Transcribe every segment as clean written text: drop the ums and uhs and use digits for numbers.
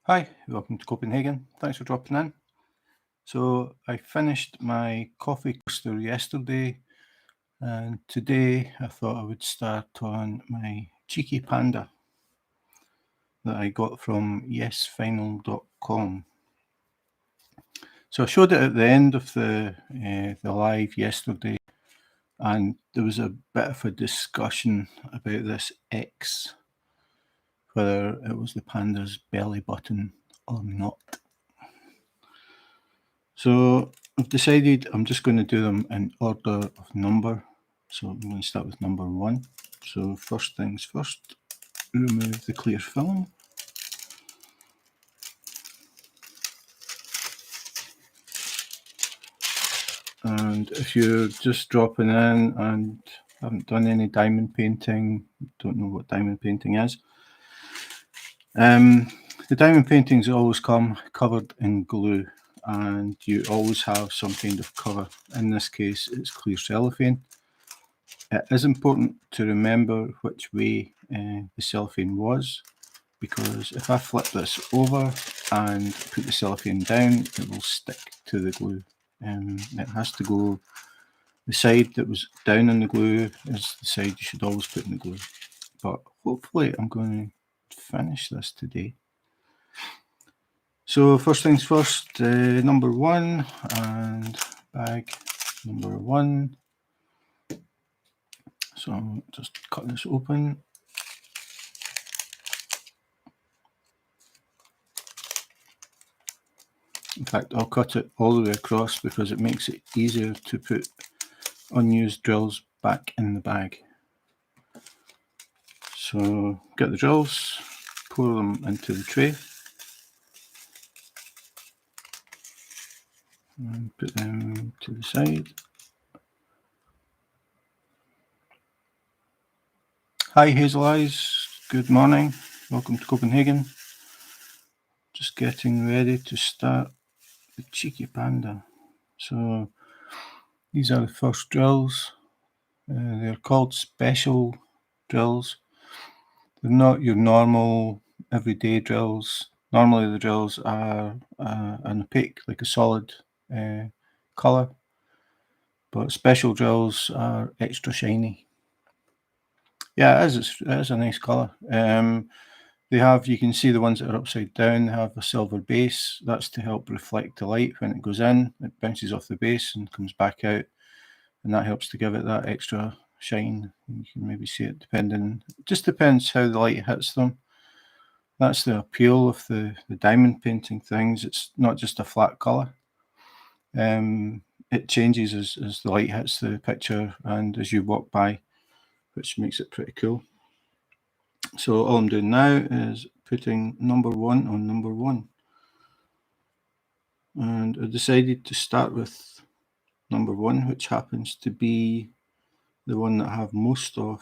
Hi, welcome to Copenhagen. Thanks for dropping in. So I finished my coffee coaster yesterday, and today I thought I would start on my Cheeky Panda that I got from yesfinal.com. So I showed it at the end of the live yesterday, and there was a bit of a discussion about this X, whether it was the panda's belly button or not. So I've decided I'm just going to do them in order of number. So I'm going to start with number 1. So first things first, remove the clear film. And if you're just dropping in and haven't done any diamond painting, don't know what diamond painting is, the diamond paintings always come covered in glue, and you always have some kind of cover. In this case, it's clear cellophane. It is important to remember which way the cellophane was, because if I flip this over and put the cellophane down, it will stick to the glue. It has to go, the side that was down in the glue is the side you should always put in the glue. But hopefully I'm going to finish this today. So first things first, number 1 and bag number 1. So I'll just cut this open. In fact, I'll cut it all the way across because it makes it easier to put unused drills back in the bag. So get the drills, pour them into the tray, and put them to the side. Hi Hazel Eyes, good morning, welcome to Copenhagen. Just getting ready to start the Cheeky Panda. So these are the first drills. They're called special drills. They're not your normal everyday drills. Normally the drills are an opaque, like a solid colour, but special drills are extra shiny. Yeah, it is a nice colour. They have, you can see the ones that are upside down, they have a silver base. That's to help reflect the light when it goes in. It bounces off the base and comes back out, and that helps to give it that extra shine. You can maybe see it depending, it just depends how the light hits them. That's the appeal of the diamond painting things. It's not just a flat colour. It changes as the light hits the picture and as you walk by, which makes it pretty cool. So all I'm doing now is putting number 1 on number 1. And I decided to start with number 1, which happens to be the one that I have most of.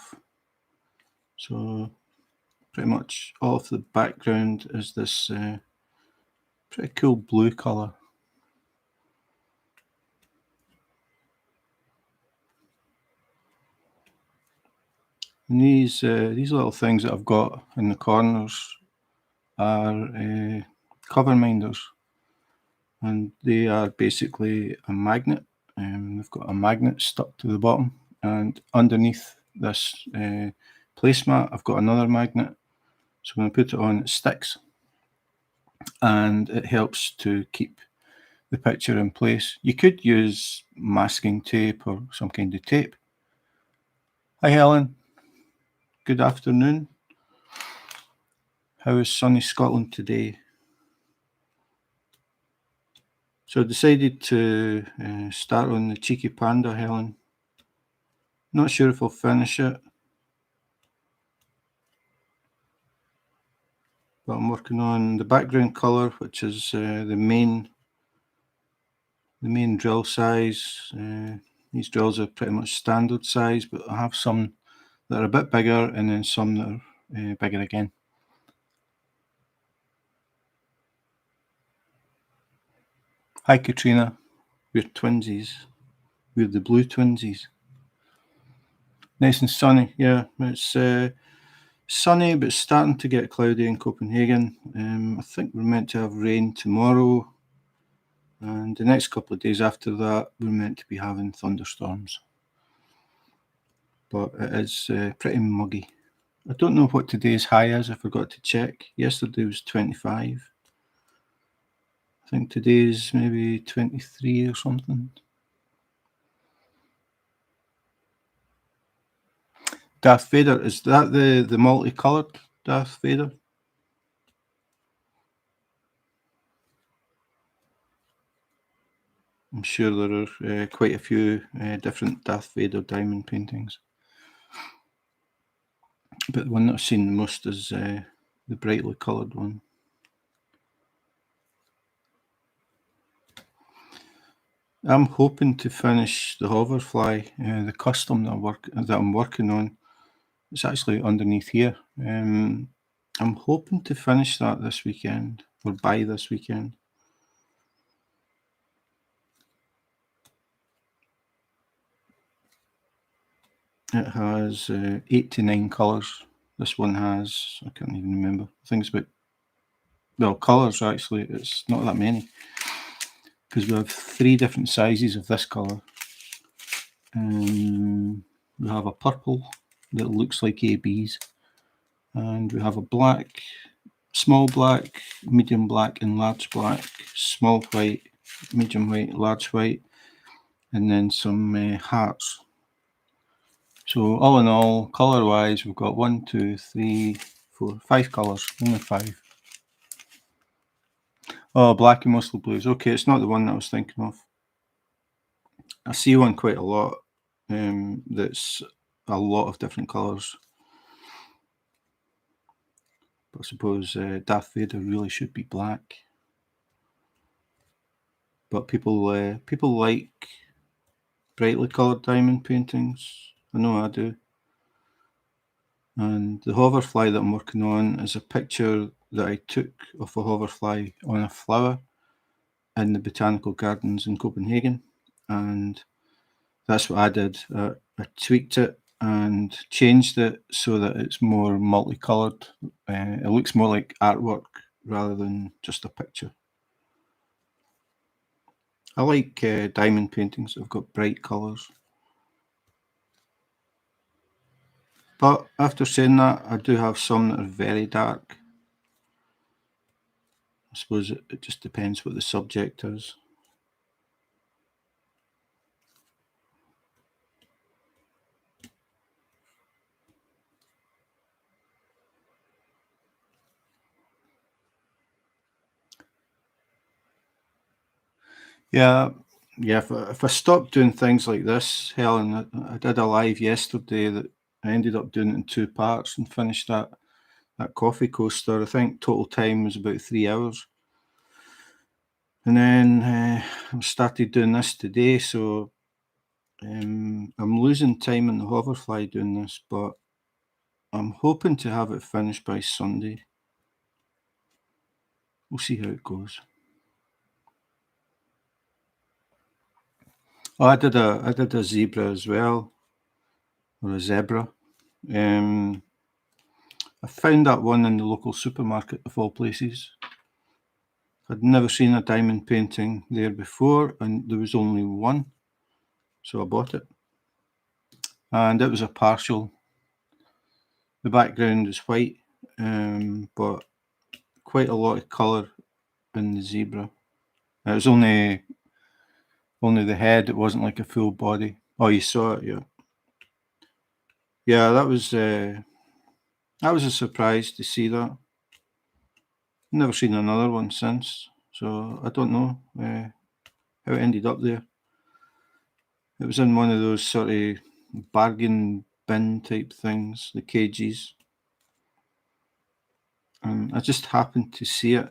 So pretty much all of the background is this pretty cool blue colour. And these little things that I've got in the corners are cover minders, and they are basically a magnet. They've got a magnet stuck to the bottom, and underneath this placemat I've got another magnet. So when I put it on, it sticks, and it helps to keep the picture in place. You could use masking tape or some kind of tape. Hi Helen, good afternoon. How is sunny Scotland today? So I decided to start on the Cheeky Panda, Helen. Not sure if I'll finish it, but I'm working on the background colour, which is the main drill size. These drills are pretty much standard size, but I have some that are a bit bigger and then some that are bigger again. Hi Katrina, we're twinsies. We're the blue twinsies. Nice and sunny, yeah. It's Sunny, but starting to get cloudy in Copenhagen. I think we're meant to have rain tomorrow, and the next couple of days after that, we're meant to be having thunderstorms. But it is pretty muggy. I don't know what today's high is. I forgot to check. Yesterday was 25. I think today's maybe 23 or something. Darth Vader, is that the multicoloured Darth Vader? I'm sure there are quite a few different Darth Vader diamond paintings. But the one that I've seen the most is the brightly coloured one. I'm hoping to finish the hoverfly, the custom that I'm working on. It's actually underneath here. I'm hoping to finish that this weekend, or by this weekend. It has 8 to 9 colours. This one has, I can't even remember. I think it's about, well, colours actually, it's not that many. Because we have 3 different sizes of this colour. We have a purple that looks like ABs. And we have a black, small black, medium black and large black, small white, medium white, large white, and then some hearts. So all in all, colour wise, we've got 1, 2, 3, 4, 5 colours, only 5. Oh, black and muscle blues. Okay, it's not the one that I was thinking of. I see one quite a lot that's a lot of different colours. But I suppose Darth Vader really should be black. But people like brightly coloured diamond paintings. I know I do. And the hoverfly that I'm working on is a picture that I took of a hoverfly on a flower in the botanical gardens in Copenhagen. And that's what I did. I tweaked it and changed it so that it's more multicoloured. It looks more like artwork rather than just a picture. I like diamond paintings that have got bright colours. But after saying that, I do have some that are very dark. I suppose it just depends what the subject is. Yeah. If I stopped doing things like this, Helen, I did a live yesterday that I ended up doing it in 2 parts and finished that coffee coaster. I think total time was about 3 hours. And then I started doing this today, so I'm losing time in the hoverfly doing this, but I'm hoping to have it finished by Sunday. We'll see how it goes. Oh, I did a zebra as well, or a zebra. I found that one in the local supermarket of all places. I'd never seen a diamond painting there before, and there was only one, so I bought it. And it was a partial. The background is white, but quite a lot of colour in the zebra. It was only the head. It wasn't like a full body. Oh, you saw it, yeah. Yeah, that was a surprise to see that. Never seen another one since, so I don't know how it ended up there. It was in one of those sort of bargain bin type things, the cages. And I just happened to see it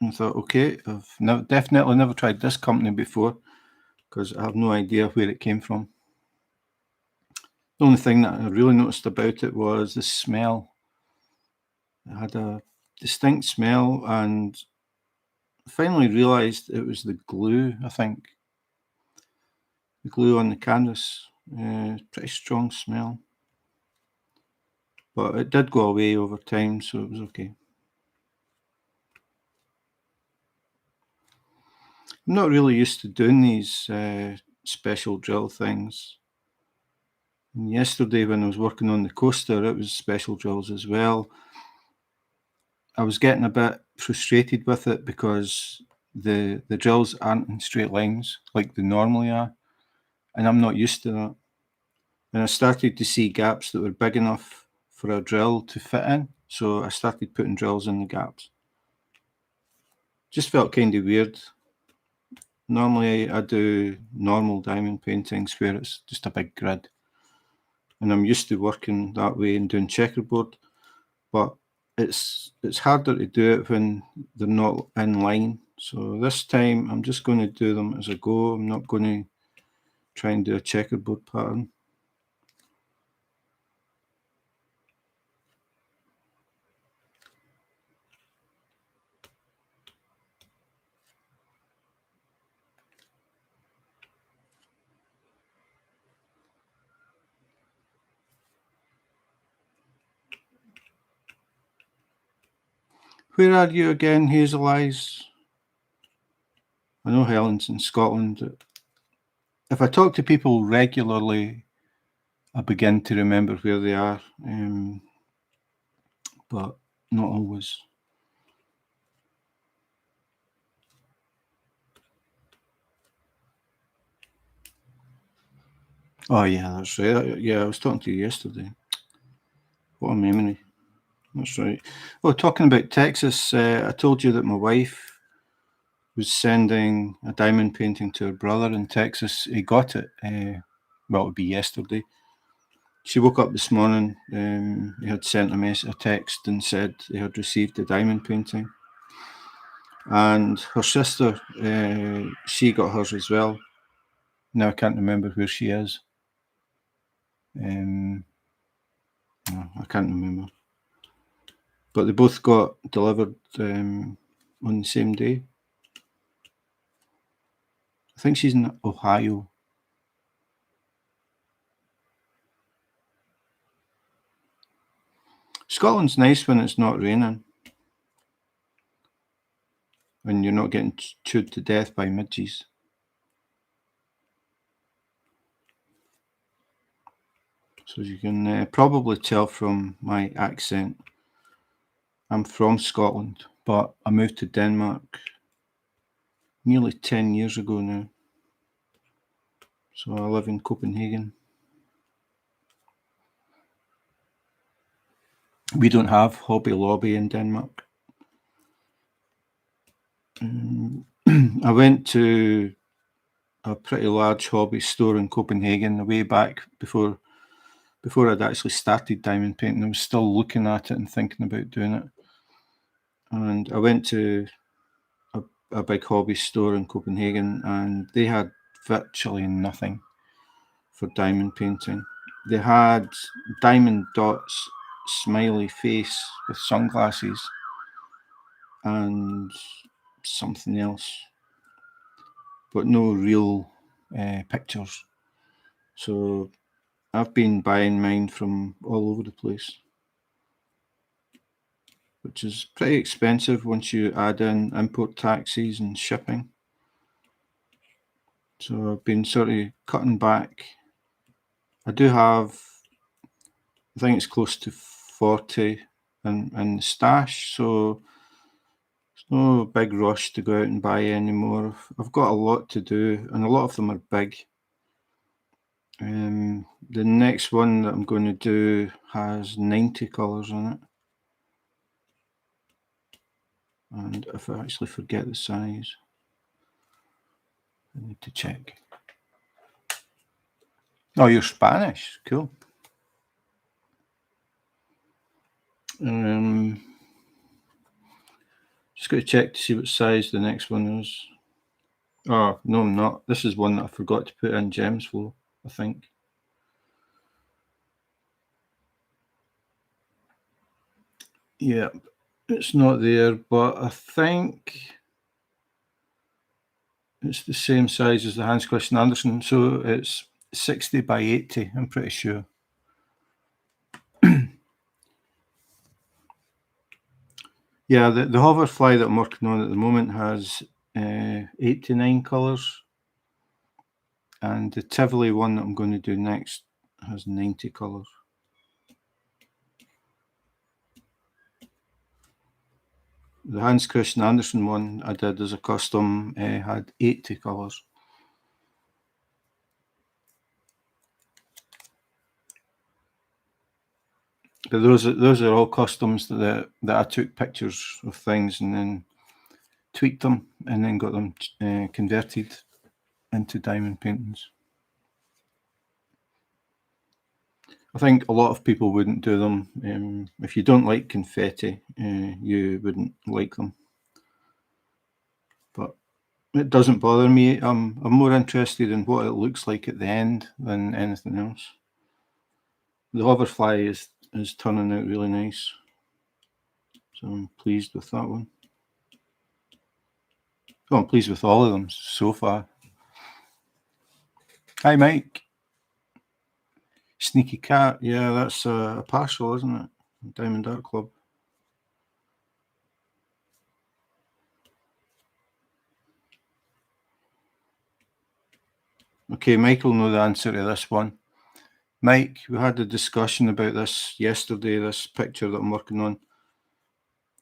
and thought, okay, I've definitely never tried this company before because I have no idea where it came from. The only thing that I really noticed about it was the smell. It had a distinct smell, and I finally realised it was the glue, I think. The glue on the canvas. Pretty strong smell. but it did go away over time, so it was okay. I'm not really used to doing these special drill things. And yesterday when I was working on the coaster, it was special drills as well. I was getting a bit frustrated with it because the drills aren't in straight lines like they normally are, and I'm not used to that. And I started to see gaps that were big enough for a drill to fit in, so I started putting drills in the gaps. Just felt kind of weird. Normally I do normal diamond paintings where it's just a big grid, and I'm used to working that way and doing checkerboard, but it's harder to do it when they're not in line. So this time I'm just going to do them as I go. I'm not going to try and do a checkerboard pattern. Where are you again, Hazel Eyes? I know Helen's in Scotland. If I talk to people regularly, I begin to remember where they are, but not always. Oh yeah, that's right. Yeah, I was talking to you yesterday. What a memory. That's right. Oh, talking about Texas, I told you that my wife was sending a diamond painting to her brother in Texas. He got it. Well, it would be yesterday. She woke up this morning. He had sent a text and said he had received the diamond painting. And her sister, she got hers as well. Now I can't remember where she is. No, I can't remember. But they both got delivered on the same day. I think she's in Ohio. Scotland's nice when it's not raining and you're not getting chewed to death by midges. So as you can probably tell from my accent, I'm from Scotland, but I moved to Denmark nearly 10 years ago now. So I live in Copenhagen. We don't have Hobby Lobby in Denmark. I went to a pretty large hobby store in Copenhagen way back before I'd actually started diamond painting. I was still looking at it and thinking about doing it. And I went to a big hobby store in Copenhagen, and they had virtually nothing for diamond painting. They had diamond dots, smiley face with sunglasses, and something else, but no real pictures. So I've been buying mine from all over the place, which is pretty expensive once you add in import taxes and shipping. So I've been sort of cutting back. I do have, I think it's close to 40 in the stash, so there's no big rush to go out and buy anymore. I've got a lot to do, and a lot of them are big. The next one that I'm going to do has 90 colours in it. And if I actually forget the size, I need to check. Oh, you're Spanish. Cool. Just got to check to see what size the next one is. Oh, no, I'm not. This is one that I forgot to put in Gems Flow, I think. Yeah, it's not there, but I think it's the same size as the Hans Christian Andersen, so it's 60 by 80, I'm pretty sure. Yeah, the hoverfly that I'm working on at the moment has 8 to 9 colours, and the Tivoli one that I'm going to do next has 90 colours. The Hans Christian Andersen one I did as a custom had 80 colours. But those are all customs that I took pictures of things and then tweaked them and then got them converted into diamond paintings. I think a lot of people wouldn't do them. If you don't like confetti, you wouldn't like them. But it doesn't bother me. I'm more interested in what it looks like at the end than anything else. The hoverfly is turning out really nice, so I'm pleased with that one. Oh, I'm pleased with all of them so far. Hi, Mike. Sneaky Cat. Yeah, that's a partial, isn't it? Diamond Art Club. Okay, Mike will know the answer to this one. Mike, we had a discussion about this yesterday, this picture that I'm working on.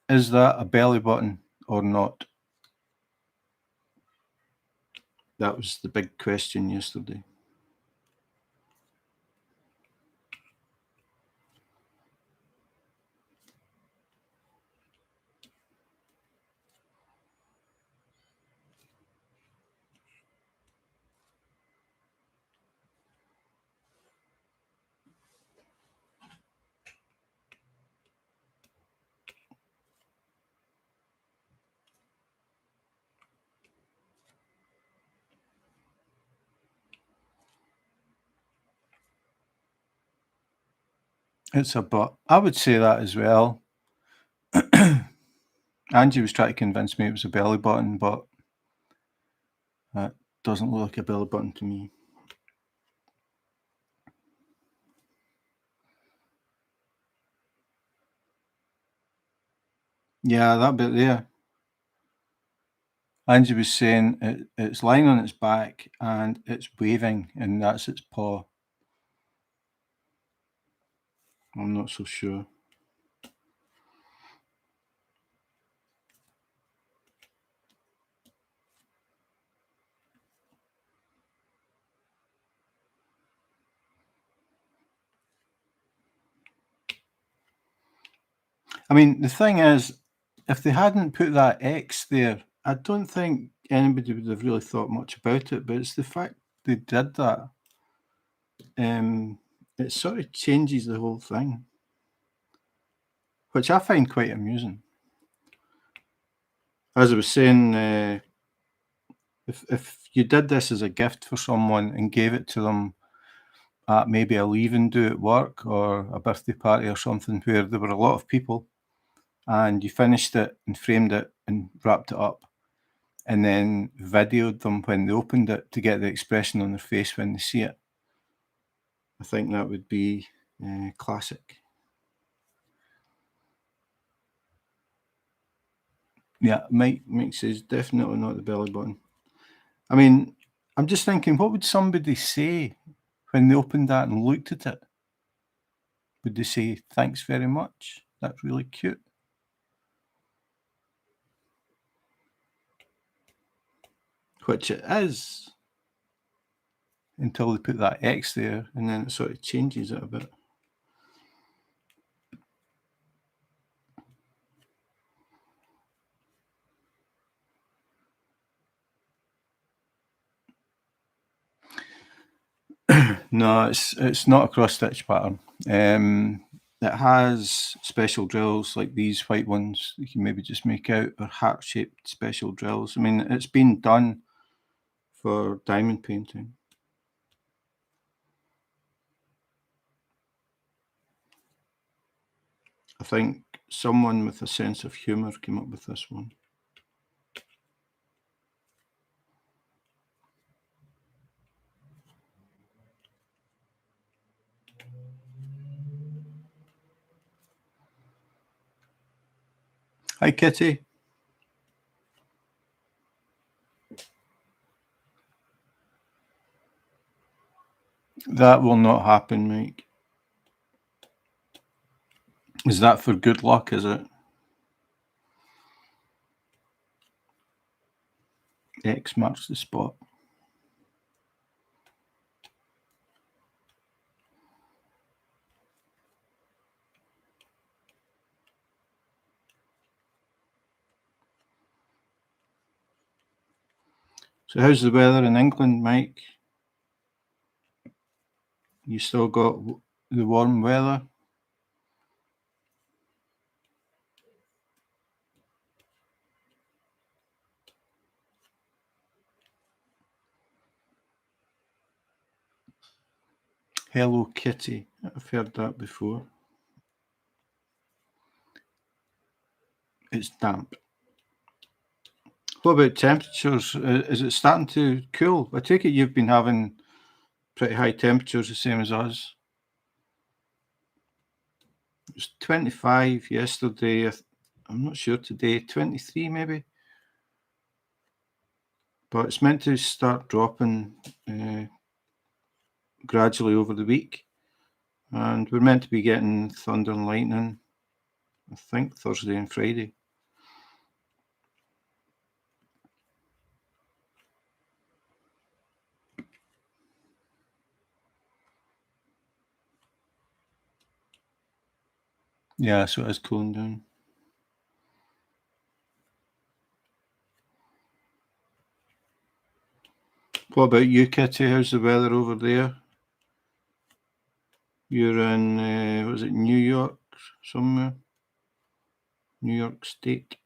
Is that a belly button or not? That was the big question yesterday. It's a butt. I would say that as well. Angie was trying to convince me it was a belly button, but that doesn't look like a belly button to me. Yeah, that bit there. Angie was saying it's lying on its back and it's waving, and that's its paw. I'm not so sure. I mean, the thing is, if they hadn't put that X there, I don't think anybody would have really thought much about it. But it's the fact they did that. It sort of changes the whole thing, which I find quite amusing. As I was saying, if you did this as a gift for someone and gave it to them at maybe a leave and do at work or a birthday party or something where there were a lot of people, and you finished it and framed it and wrapped it up, and then videoed them when they opened it to get the expression on their face when they see it, I think that would be classic. Yeah, Mike says definitely not the belly button. I mean, I'm just thinking, what would somebody say when they opened that and looked at it? Would they say, thanks very much? That's really cute. Which it is, until they put that X there, and then it sort of changes it a bit. No, it's not a cross stitch pattern. It has special drills like these white ones you can maybe just make out, or heart shaped special drills. I mean, it's been done for diamond painting. I think someone with a sense of humour came up with this one. Hi, Kitty. That will not happen, Mike. Is that for good luck, is it? X marks the spot. So how's the weather in England, Mike? You still got the warm weather? Hello Kitty. I've heard that before. It's damp. What about temperatures? Is it starting to cool? I take it you've been having pretty high temperatures, the same as us. It was 25 yesterday. I'm not sure today. 23 maybe. But it's meant to start dropping gradually over the week. And we're meant to be getting thunder and lightning, I think, Thursday and Friday. Yeah, so it is cooling down. What about you, Kitty? How's the weather over there? You're in, was it New York somewhere? New York State.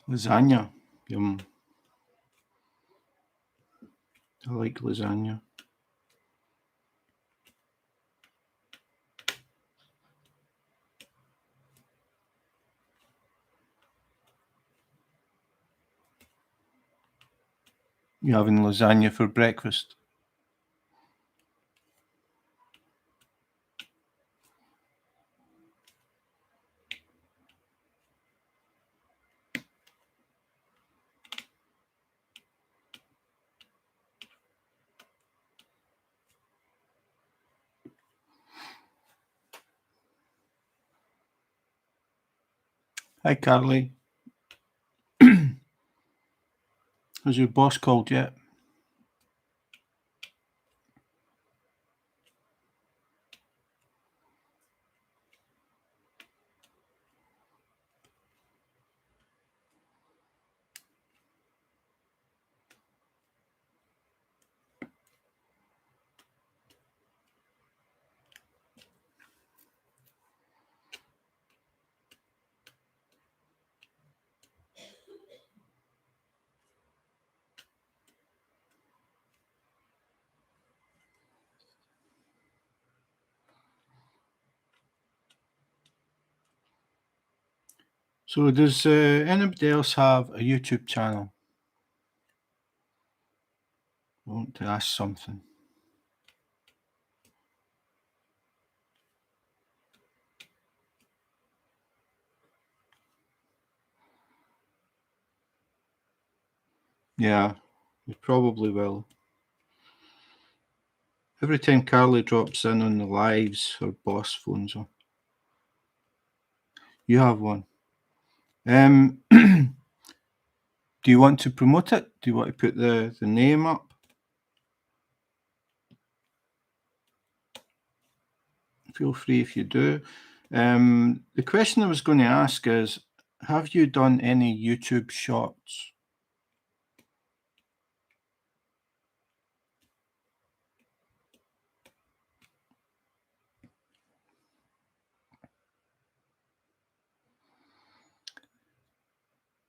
Lasagna. Yum. I like lasagna. You having lasagna for breakfast? Hi, Carly. Has your boss called yet? So does anybody else have a YouTube channel? I want to ask something. Yeah, you probably will. Every time Carly drops in on the lives, her boss phones her. You have one. Do you want to promote it? Do you want to put the name up? Feel free if you do. The question I was going to ask is, have you done any YouTube shorts?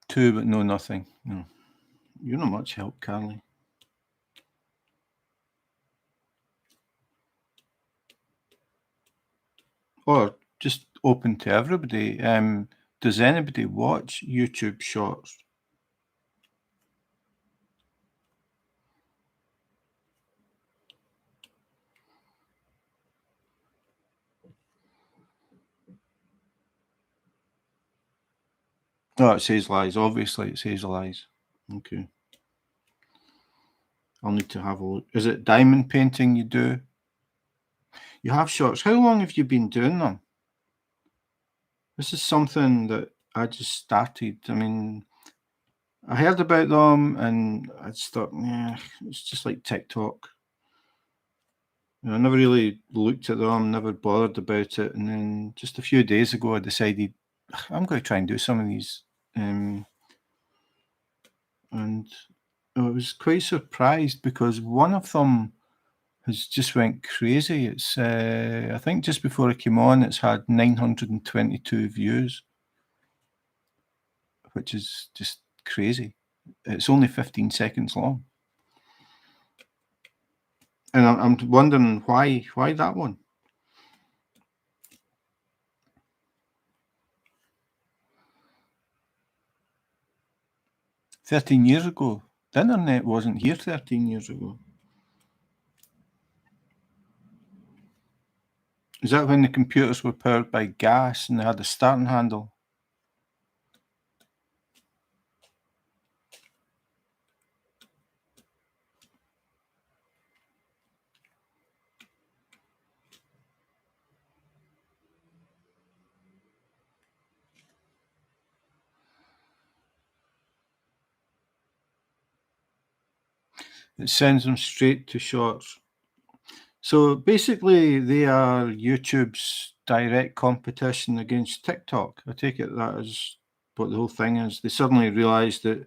Two, but no nothing. No. You're not much help, Carly. Or just open to everybody. Does anybody watch YouTube Shorts? Oh, it says lies. Obviously, it says lies. Okay. I'll need to have a look. Is it diamond painting you do? You have shorts. How long have you been doing them? This is something that I just started. I mean, I heard about them and I just thought, yeah, it's just like TikTok. I never really looked at them, never bothered about it. And then just a few days ago, I decided I'm going to try and do some of these. And I was quite surprised because one of them has just went crazy. It's I think just before it came on, it's had 922 views, which is just crazy. It's only 15 seconds long, and I'm wondering why that one. 13 years ago, the internet wasn't here 13 years ago. Is that when the computers were powered by gas and they had a starting handle? It sends them straight to Shorts. So basically, they are YouTube's direct competition against TikTok. I take it that is what the whole thing is. They suddenly realised that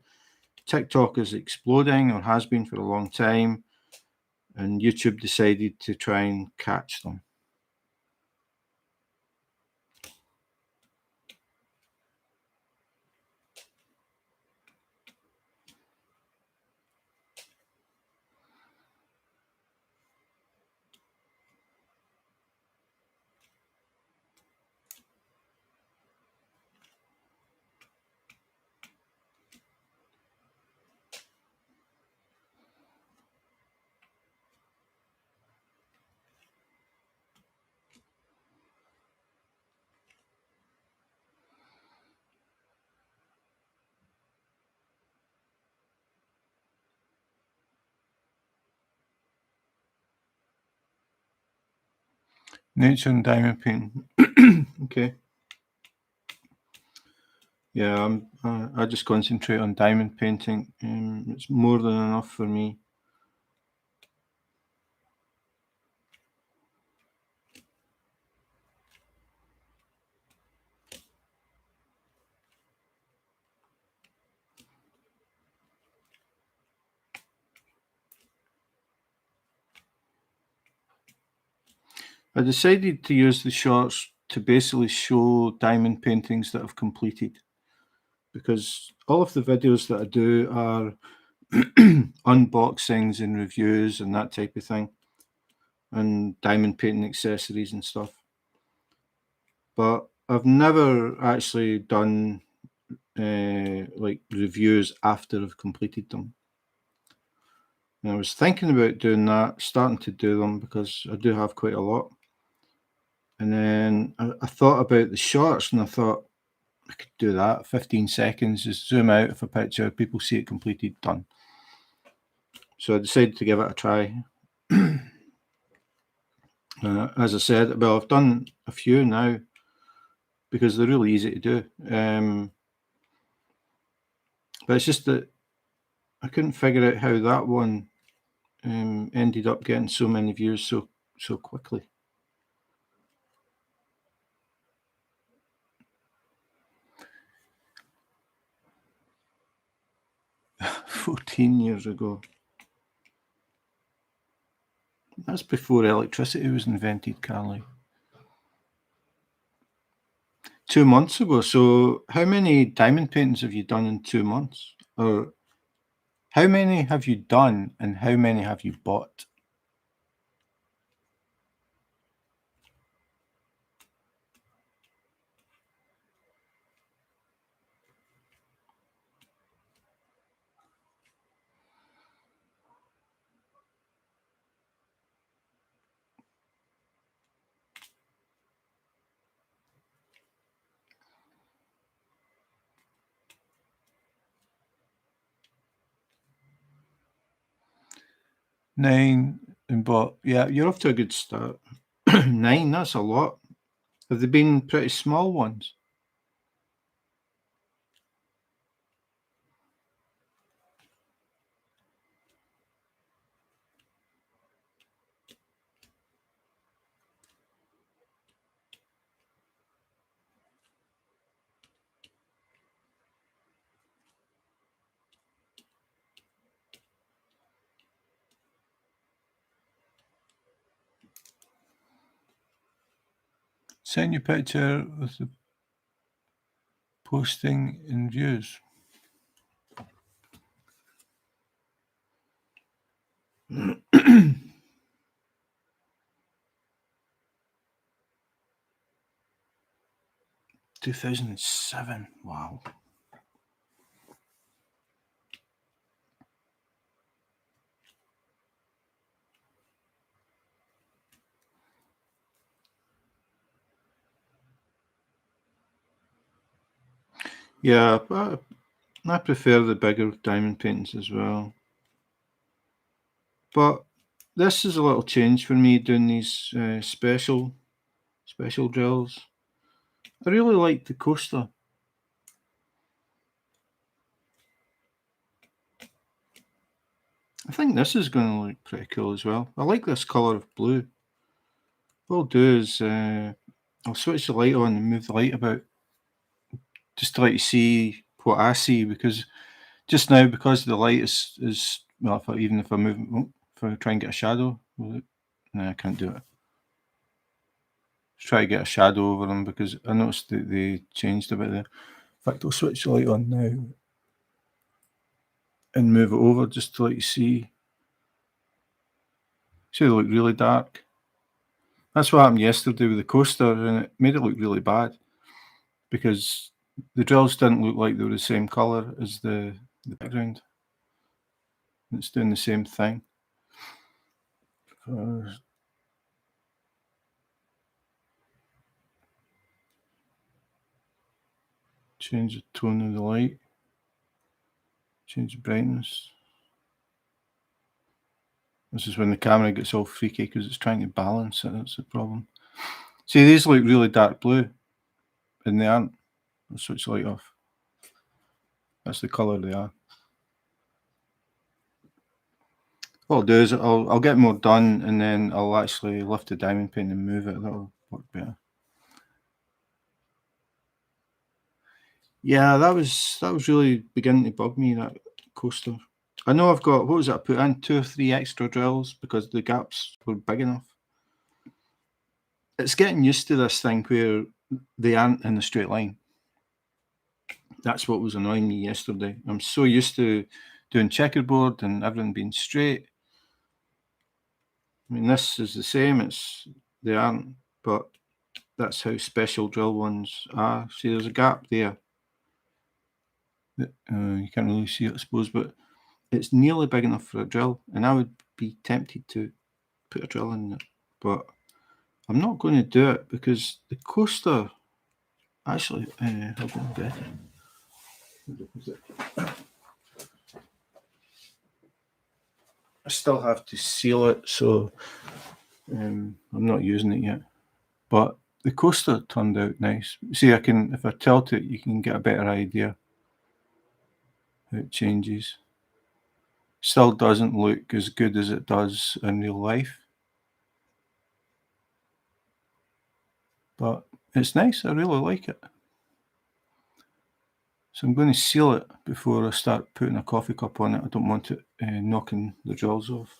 TikTok is exploding or has been for a long time, and YouTube decided to try and catch them. Nature and diamond painting. Okay. Yeah, I just concentrate on diamond painting. It's more than enough for me. I decided to use the shorts to basically show diamond paintings that I've completed, because all of the videos that I do are unboxings and reviews and that type of thing, and diamond painting accessories and stuff. But I've never actually done like reviews after I've completed them. And I was thinking about doing that, starting to do them because I do have quite a lot. And then I thought about the shorts and I thought I could do that. 15 seconds, just zoom out of a picture, people see it completed, done. So I decided to give it a try. As I said, well, I've done a few now because they're really easy to do. But it's just that I couldn't figure out how that one ended up getting so many views so quickly. "14 years ago." That's before electricity was invented, Carly. 2 months ago. So how many diamond paintings have you done in 2 months? Or How many have you done and how many have you bought? Nine and bought. Yeah, you're off to a good start. 9, that's a lot. Have they been pretty small ones? Send your picture with the posting in views. $2007. Wow. Yeah, but I prefer the bigger diamond paintings as well. But this is a little change for me doing these special drills. I really like the coaster. I think this is going to look pretty cool as well. I like this colour of blue. What I'll do is I'll switch the light on and move the light about just to let you see what I see, because just now, because the light is well, even if I move, if I try and get a shadow, no, I can't do it. Just try to get a shadow over them because I noticed that they changed a bit there. In fact, I'll switch the light on now and move it over just to let you see. See, they look really dark. That's what happened yesterday with the coaster, and it made it look really bad because the drills didn't look like they were the same colour as the background. It's doing the same thing. Change the tone of the light. Change the brightness. This is when the camera gets all freaky because it's trying to balance it. That's the problem. See, these look really dark blue, and they aren't. I'll switch the light off. That's the colour they are. What I'll do is I'll get more done, and then I'll actually lift the diamond paint and move it. That'll work better. Yeah, that was really beginning to bug me, that coaster. I know I've got, what was it, I put in 2 or 3 extra drills because the gaps were big enough. It's getting used to this thing where they aren't in a straight line. That's what was annoying me yesterday. I'm so used to doing checkerboard and everything being straight. I mean, this is the same. They aren't, but that's how special drill ones are. See, there's a gap there. You can't really see it, I suppose, but it's nearly big enough for a drill, and I would be tempted to put a drill in it, but I'm not going to do it because the coaster actually. I'll go and get it. I still have to seal it, so I'm not using it yet. But the coaster turned out nice. See, I can, if I tilt it, you can get a better idea how it changes. Still doesn't look as good as it does in real life, but it's nice. I really like it. So I'm going to seal it before I start putting a coffee cup on it. I don't want it knocking the drills off.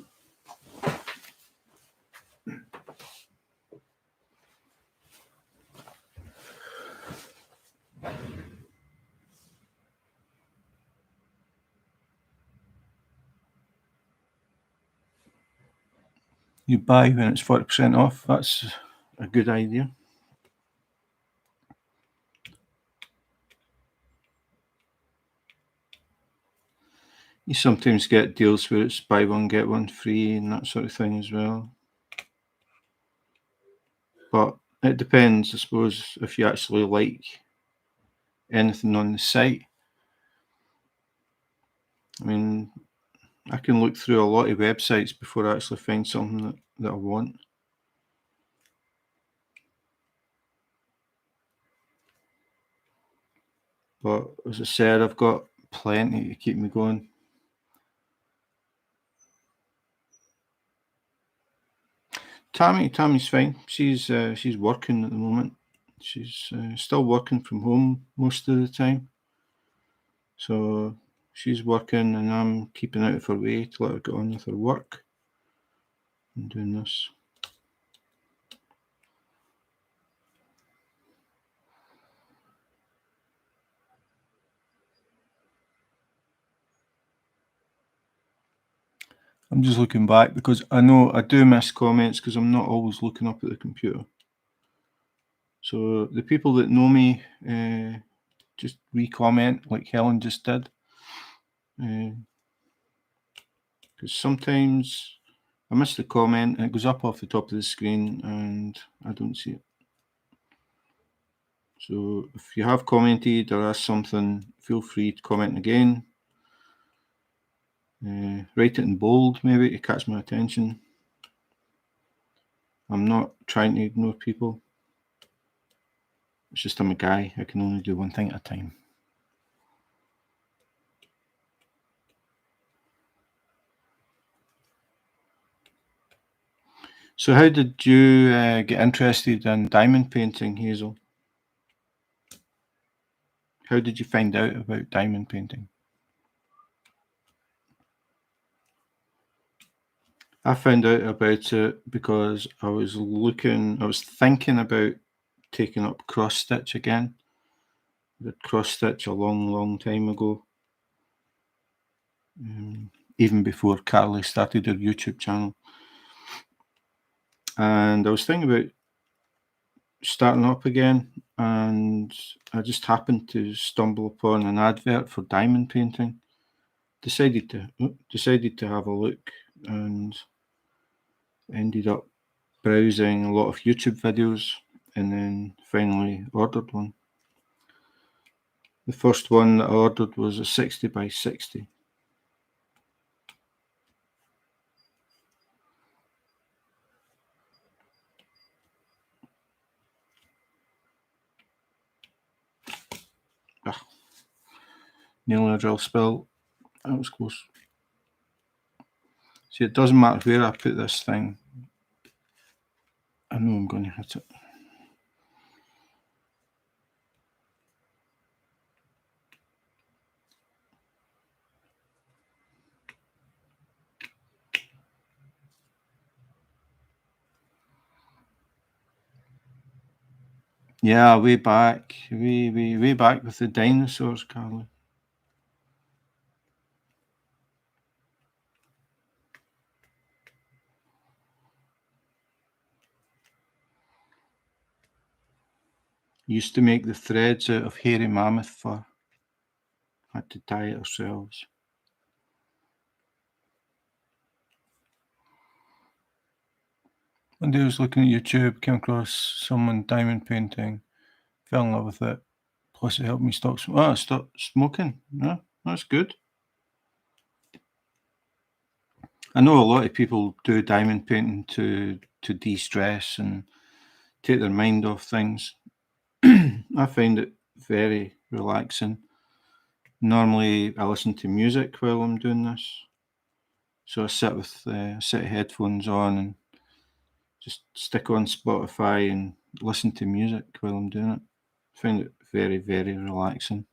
you buy when it's 40% off. That's a good idea. You sometimes get deals where it's buy one, get one free and that sort of thing as well. But it depends, I suppose, if you actually like anything on the site. I mean, I can look through a lot of websites before I actually find something that I want. But as I said, I've got plenty to keep me going. Tammy's fine. She's working at the moment. She's still working from home most of the time. So she's working and I'm keeping out of her way to let her get on with her work. I'm doing this. I'm just looking back because I know I do miss comments because I'm not always looking up at the computer. So the people that know me just re-comment like Helen just did. Because sometimes I miss the comment and it goes up off the top of the screen and I don't see it. So if you have commented or asked something, feel free to comment again. Write it in bold maybe to catch my attention. I'm not trying to ignore people. It's just I'm a guy. I can only do one thing at a time. So how did you get interested in diamond painting, Hazel? How did you find out about diamond painting? I found out about it because I was thinking about taking up cross stitch again. I did cross stitch a long time ago. Even before Carly started her YouTube channel. And I was thinking about starting up again, and I just happened to stumble upon an advert for diamond painting. Decided to have a look and ended up browsing a lot of YouTube videos and then finally ordered one. The first one that I ordered was a 60 by 60. Nearly a drill spill. That was close. See, it doesn't matter where I put this thing. I know I'm going to hit it. Yeah, way back with the dinosaurs, Carly. Used to make the threads out of hairy mammoth fur. Had to dye it ourselves. One day I was looking at YouTube, came across someone diamond painting, fell in love with it. Plus it helped me stop smoking. Yeah, that's good. I know a lot of people do diamond painting to de-stress and take their mind off things. I find it very relaxing. Normally I listen to music while I'm doing this. So I sit with a set of headphones on and just stick on Spotify and listen to music while I'm doing it. I find it very relaxing.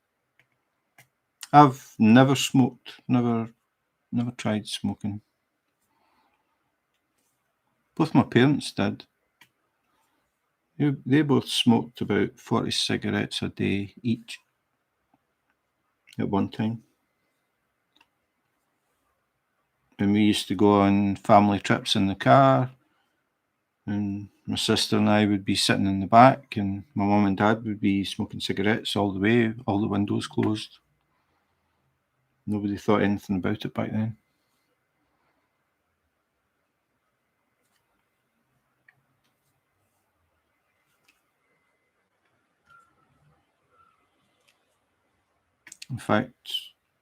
I've never smoked, never tried smoking. Both my parents did. They both smoked about 40 cigarettes a day each at one time. And we used to go on family trips in the car. and my sister and I would be sitting in the back, and my mum and dad would be smoking cigarettes all the way, all the windows closed. Nobody thought anything about it back then. In fact,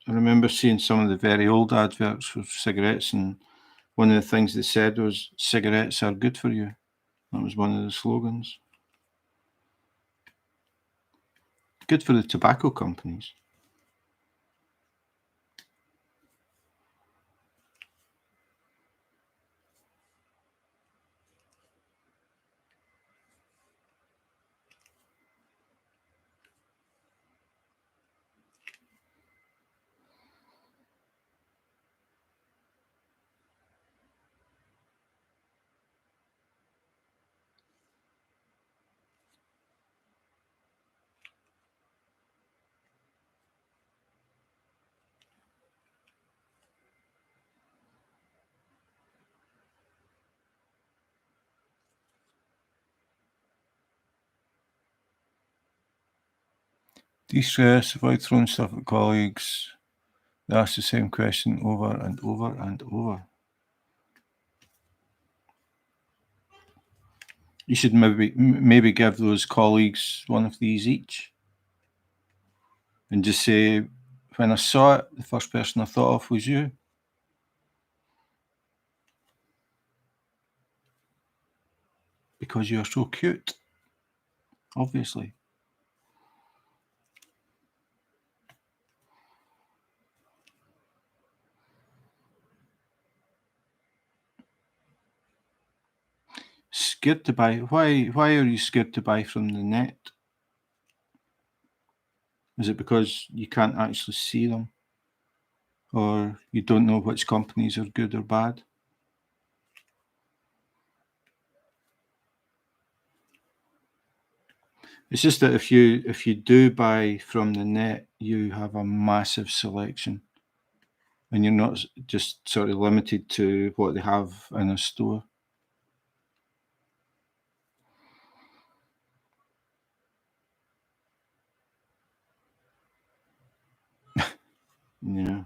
I remember seeing some of the very old adverts for cigarettes, and one of the things they said was, "Cigarettes are good for you." That was one of the slogans. Good for the tobacco companies. De-stress, avoid throwing stuff at colleagues. They ask the same question over and over and over. You should maybe give those colleagues one of these each, and just say, "When I saw it, the first person I thought of was you." Because you're so cute, obviously. Scared to buy. Why are you scared to buy from the net? Is it because you can't actually see them? Or you don't know which companies are good or bad? It's just that if you do buy from the net, you have a massive selection, and you're not just sort of limited to what they have in a store. Yeah.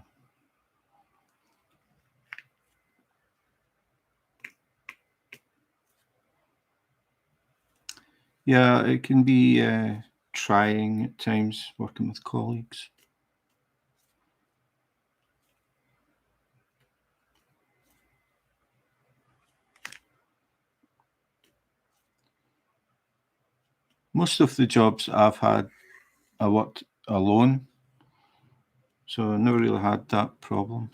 Yeah, it can be trying at times working with colleagues. Most of the jobs I've had, I worked alone, so I never really had that problem.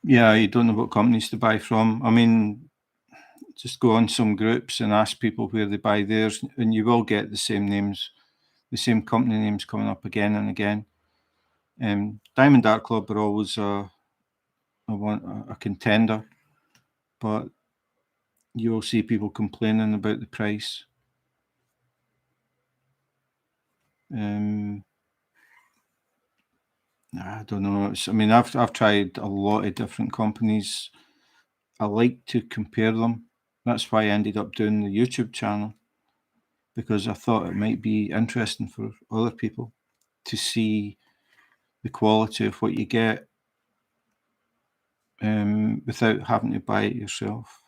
Yeah, you don't know what companies to buy from. I mean, just go on some groups and ask people where they buy theirs, and you will get the same names, the same company names coming up again and again. Diamond Art Club are always a contender, but you will see people complaining about the price. I don't know. I mean, I've tried a lot of different companies. I like to compare them. That's why I ended up doing the YouTube channel, because I thought it might be interesting for other people to see the quality of what you get without having to buy it yourself.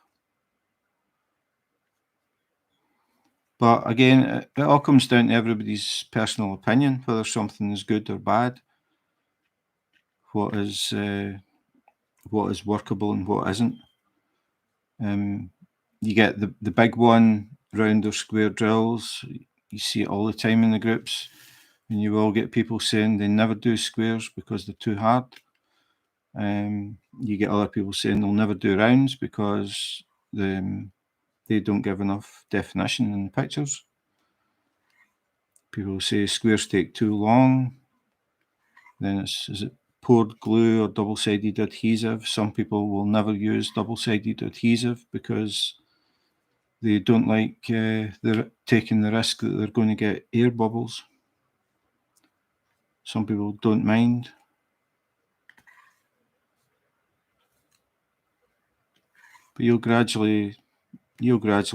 But again, it all comes down to everybody's personal opinion, whether something is good or bad, what is workable and what isn't. You get the big one, round or square drills. You see it all the time in the groups, and you will get people saying they never do squares because they're too hard. You get other people saying they'll never do rounds because they don't give enough definition in the pictures. People say squares take too long. Then is it poured glue or double-sided adhesive? Some people will never use double-sided adhesive because They don't like they're taking the risk that they're going to get air bubbles. Some people don't mind. But you'll gradually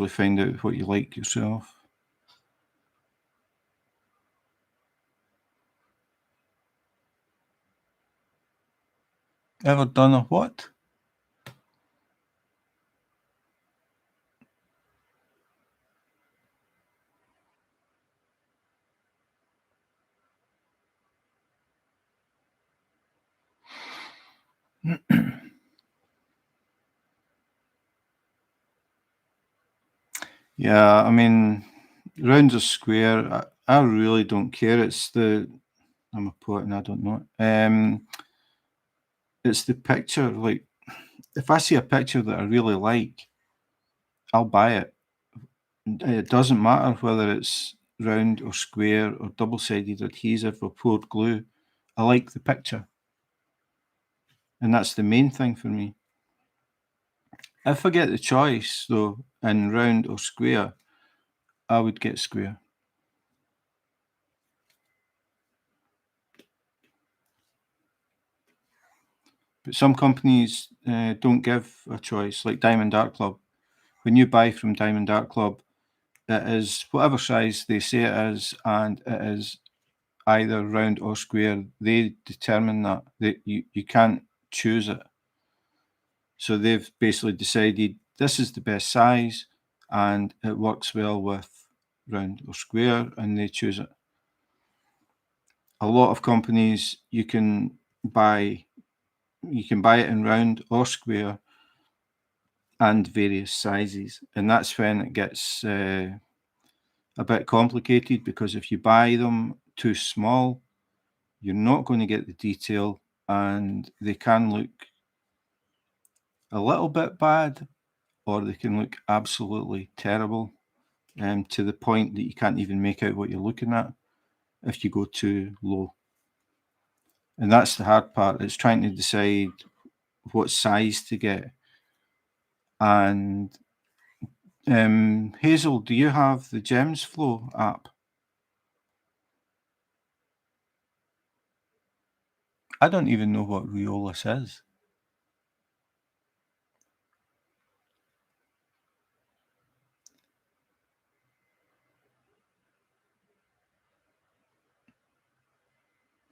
find out what you like yourself. Ever done a what? Yeah, I mean, round or square, I really don't care. I'm a poet and I don't know it. It's the picture. Like, if I see a picture that I really like, I'll buy it. It doesn't matter whether it's round or square or double-sided adhesive or poured glue. I like the picture, and that's the main thing for me. If I get the choice, though, in round or square, I would get square. But some companies don't give a choice, like Diamond Art Club. When you buy from Diamond Art Club, it is whatever size they say it is, and it is either round or square. They determine that. You can't choose it. So they've basically decided this is the best size and it works well with round or square, and they choose it. A lot of companies buy you can buy it in round or square and various sizes, and that's when it gets a bit complicated, because if you buy them too small, you're not going to get the detail, and they can look a little bit bad, or they can look absolutely terrible, to the point that you can't even make out what you're looking at if you go too low. And that's the hard part. It's trying to decide what size to get. And Hazel, do you have the Gems Flow app? I don't even know what Riolis is.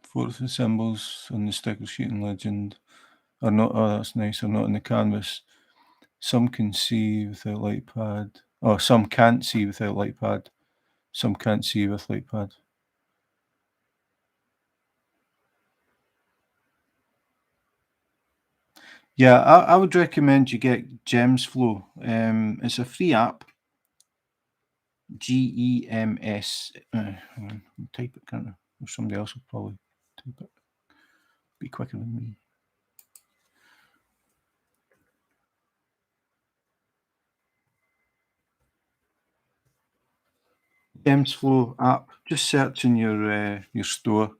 Four of the symbols on the sticker sheet in Legend are not, oh, that's nice, are not on the canvas. Some can see without light pad. Oh, some can't see without light pad. Some can't see with light pad. Yeah, I would recommend you get Gems Flow. It's a free app. GEMS. Hang on, I'll type it, can't I? Or somebody else will probably type it. Be quicker than me. Gems Flow app. Just search in your store.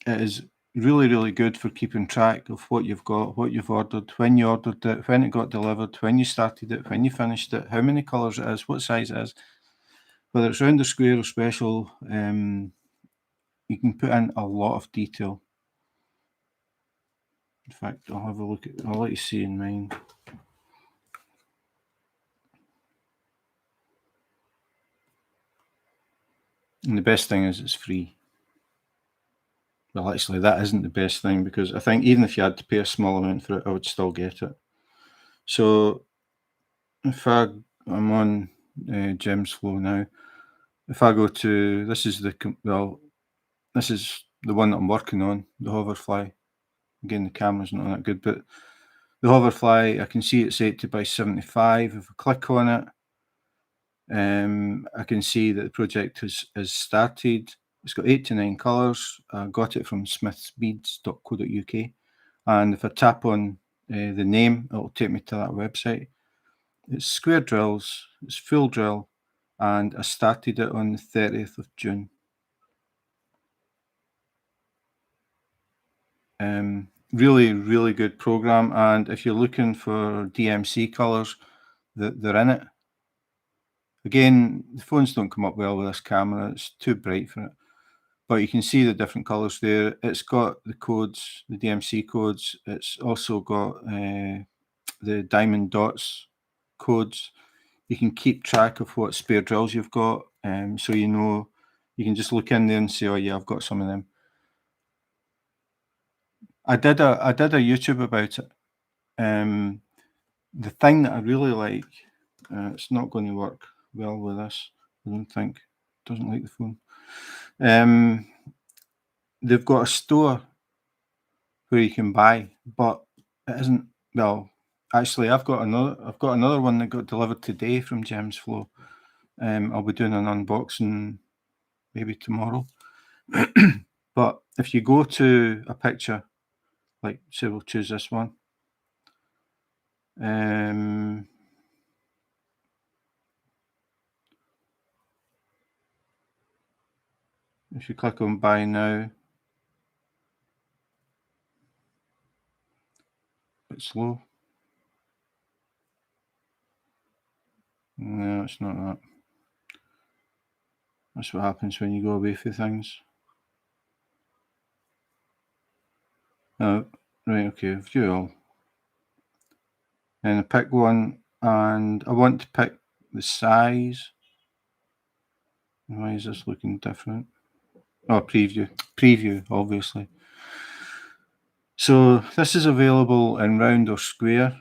It is really, really good for keeping track of what you've got, what you've ordered, when you ordered it, when it got delivered, when you started it, when you finished it, how many colours it is, what size it is, whether it's round or square or special. You can put in a lot of detail. In fact, I'll have a look at. I'll let you see in mine. And the best thing is it's free. Well, actually, that isn't the best thing, because I think even if you had to pay a small amount for it, I would still get it. So if I'm on Gems Flow now, if I go to this is the one that I'm working on, the hoverfly. Again, the camera's not that good, but the hoverfly, I can see it's 80 by 75. If I click on it, I can see that the project has started. It's got 8 to 9 colours. I got it from smithsbeads.co.uk. And if I tap on the name, it'll take me to that website. It's square drills, it's full drill, and I started it on the 30th of June. Really, really good program. And if you're looking for DMC colours, they're in it. Again, the phones don't come up well with this camera. It's too bright for it. But you can see the different colours there. It's got the codes, the DMC codes. It's also got the diamond dots codes. You can keep track of what spare drills you've got. So you know, you can just look in there and say, oh yeah, I've got some of them. I did a YouTube about it. The thing that I really like, it's not going to work well with this, I don't think. It doesn't like the phone. They've got a store where you can buy, but it isn't. Well, actually, I've got another one that got delivered today from Gems Flow. I'll be doing an unboxing maybe tomorrow. But if you go to a picture, like say we'll choose this one. If you click on buy now, it's slow. No, it's not that. That's what happens when you go away for things. Oh, right, okay, view all. And I pick one, and I want to pick the size. Why is this looking different? Oh, preview, obviously. So this is available in round or square,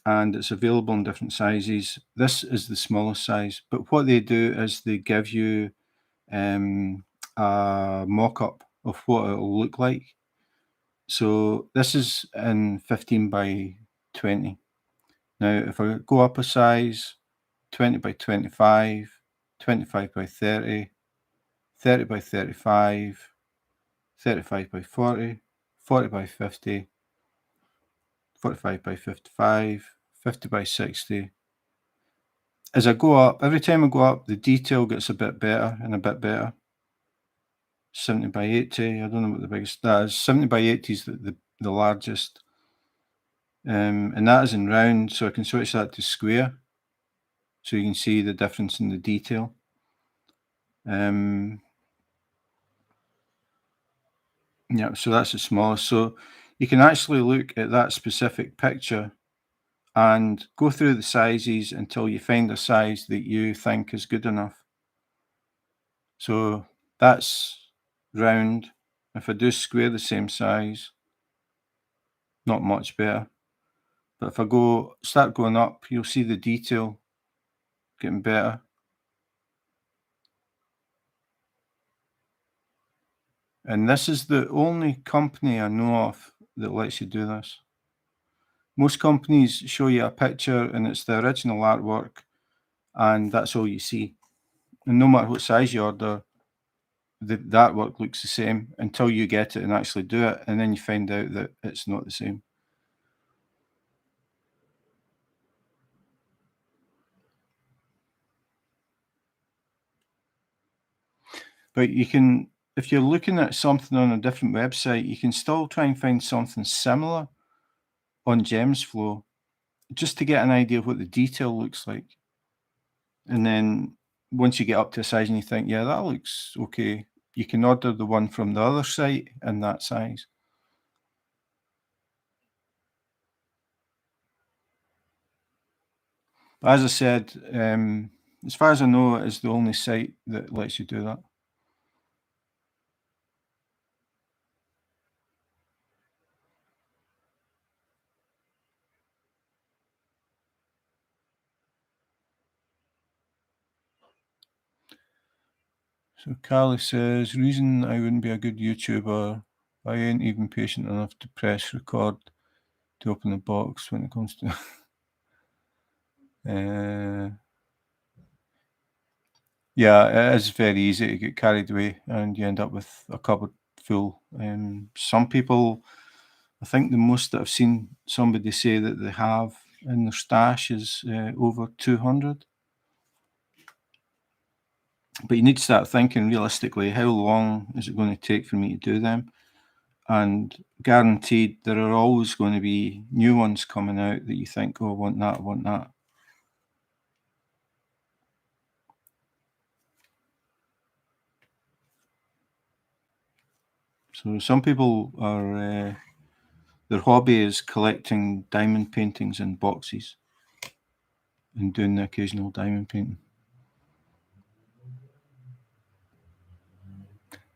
and it's available in different sizes. This is the smallest size, but what they do is they give you a mock-up of what it'll look like. So this is in 15 by 20. Now, if I go up a size, 20 by 25, 25 by 30, 30 by 35, 35 by 40, 40 by 50, 45 by 55, 50 by 60. As I go up, every time I go up, the detail gets a bit better and a bit better. 70 by 80, I don't know what the biggest that is. 70 by 80 is the largest. And that is in round, so I can switch that to square. So you can see the difference in the detail. Yeah, so that's the smallest. So you can actually look at that specific picture and go through the sizes until you find a size that you think is good enough. So that's round. If I do square the same size, not much better. But if I start going up, you'll see the detail getting better. And this is the only company I know of that lets you do this. Most companies show you a picture and it's the original artwork, and that's all you see. And no matter what size you order, the artwork looks the same until you get it and actually do it, and then you find out that it's not the same. But you can, if you're looking at something on a different website, you can still try and find something similar on Gems Flow just to get an idea of what the detail looks like. And then once you get up to a size and you think, yeah, that looks okay, you can order the one from the other site in that size. But as I said, as far as I know, it is the only site that lets you do that. So Carly says, reason I wouldn't be a good YouTuber, I ain't even patient enough to press record to open the box when it comes to yeah, it is very easy to get carried away and you end up with a cupboard full. Some people, I think the most that I've seen somebody say that they have in their stash is over 200. But you need to start thinking realistically, how long is it going to take for me to do them? And guaranteed there are always going to be new ones coming out that you think, oh, I want that, I want that. So some people are their hobby is collecting diamond paintings in boxes and doing the occasional diamond painting.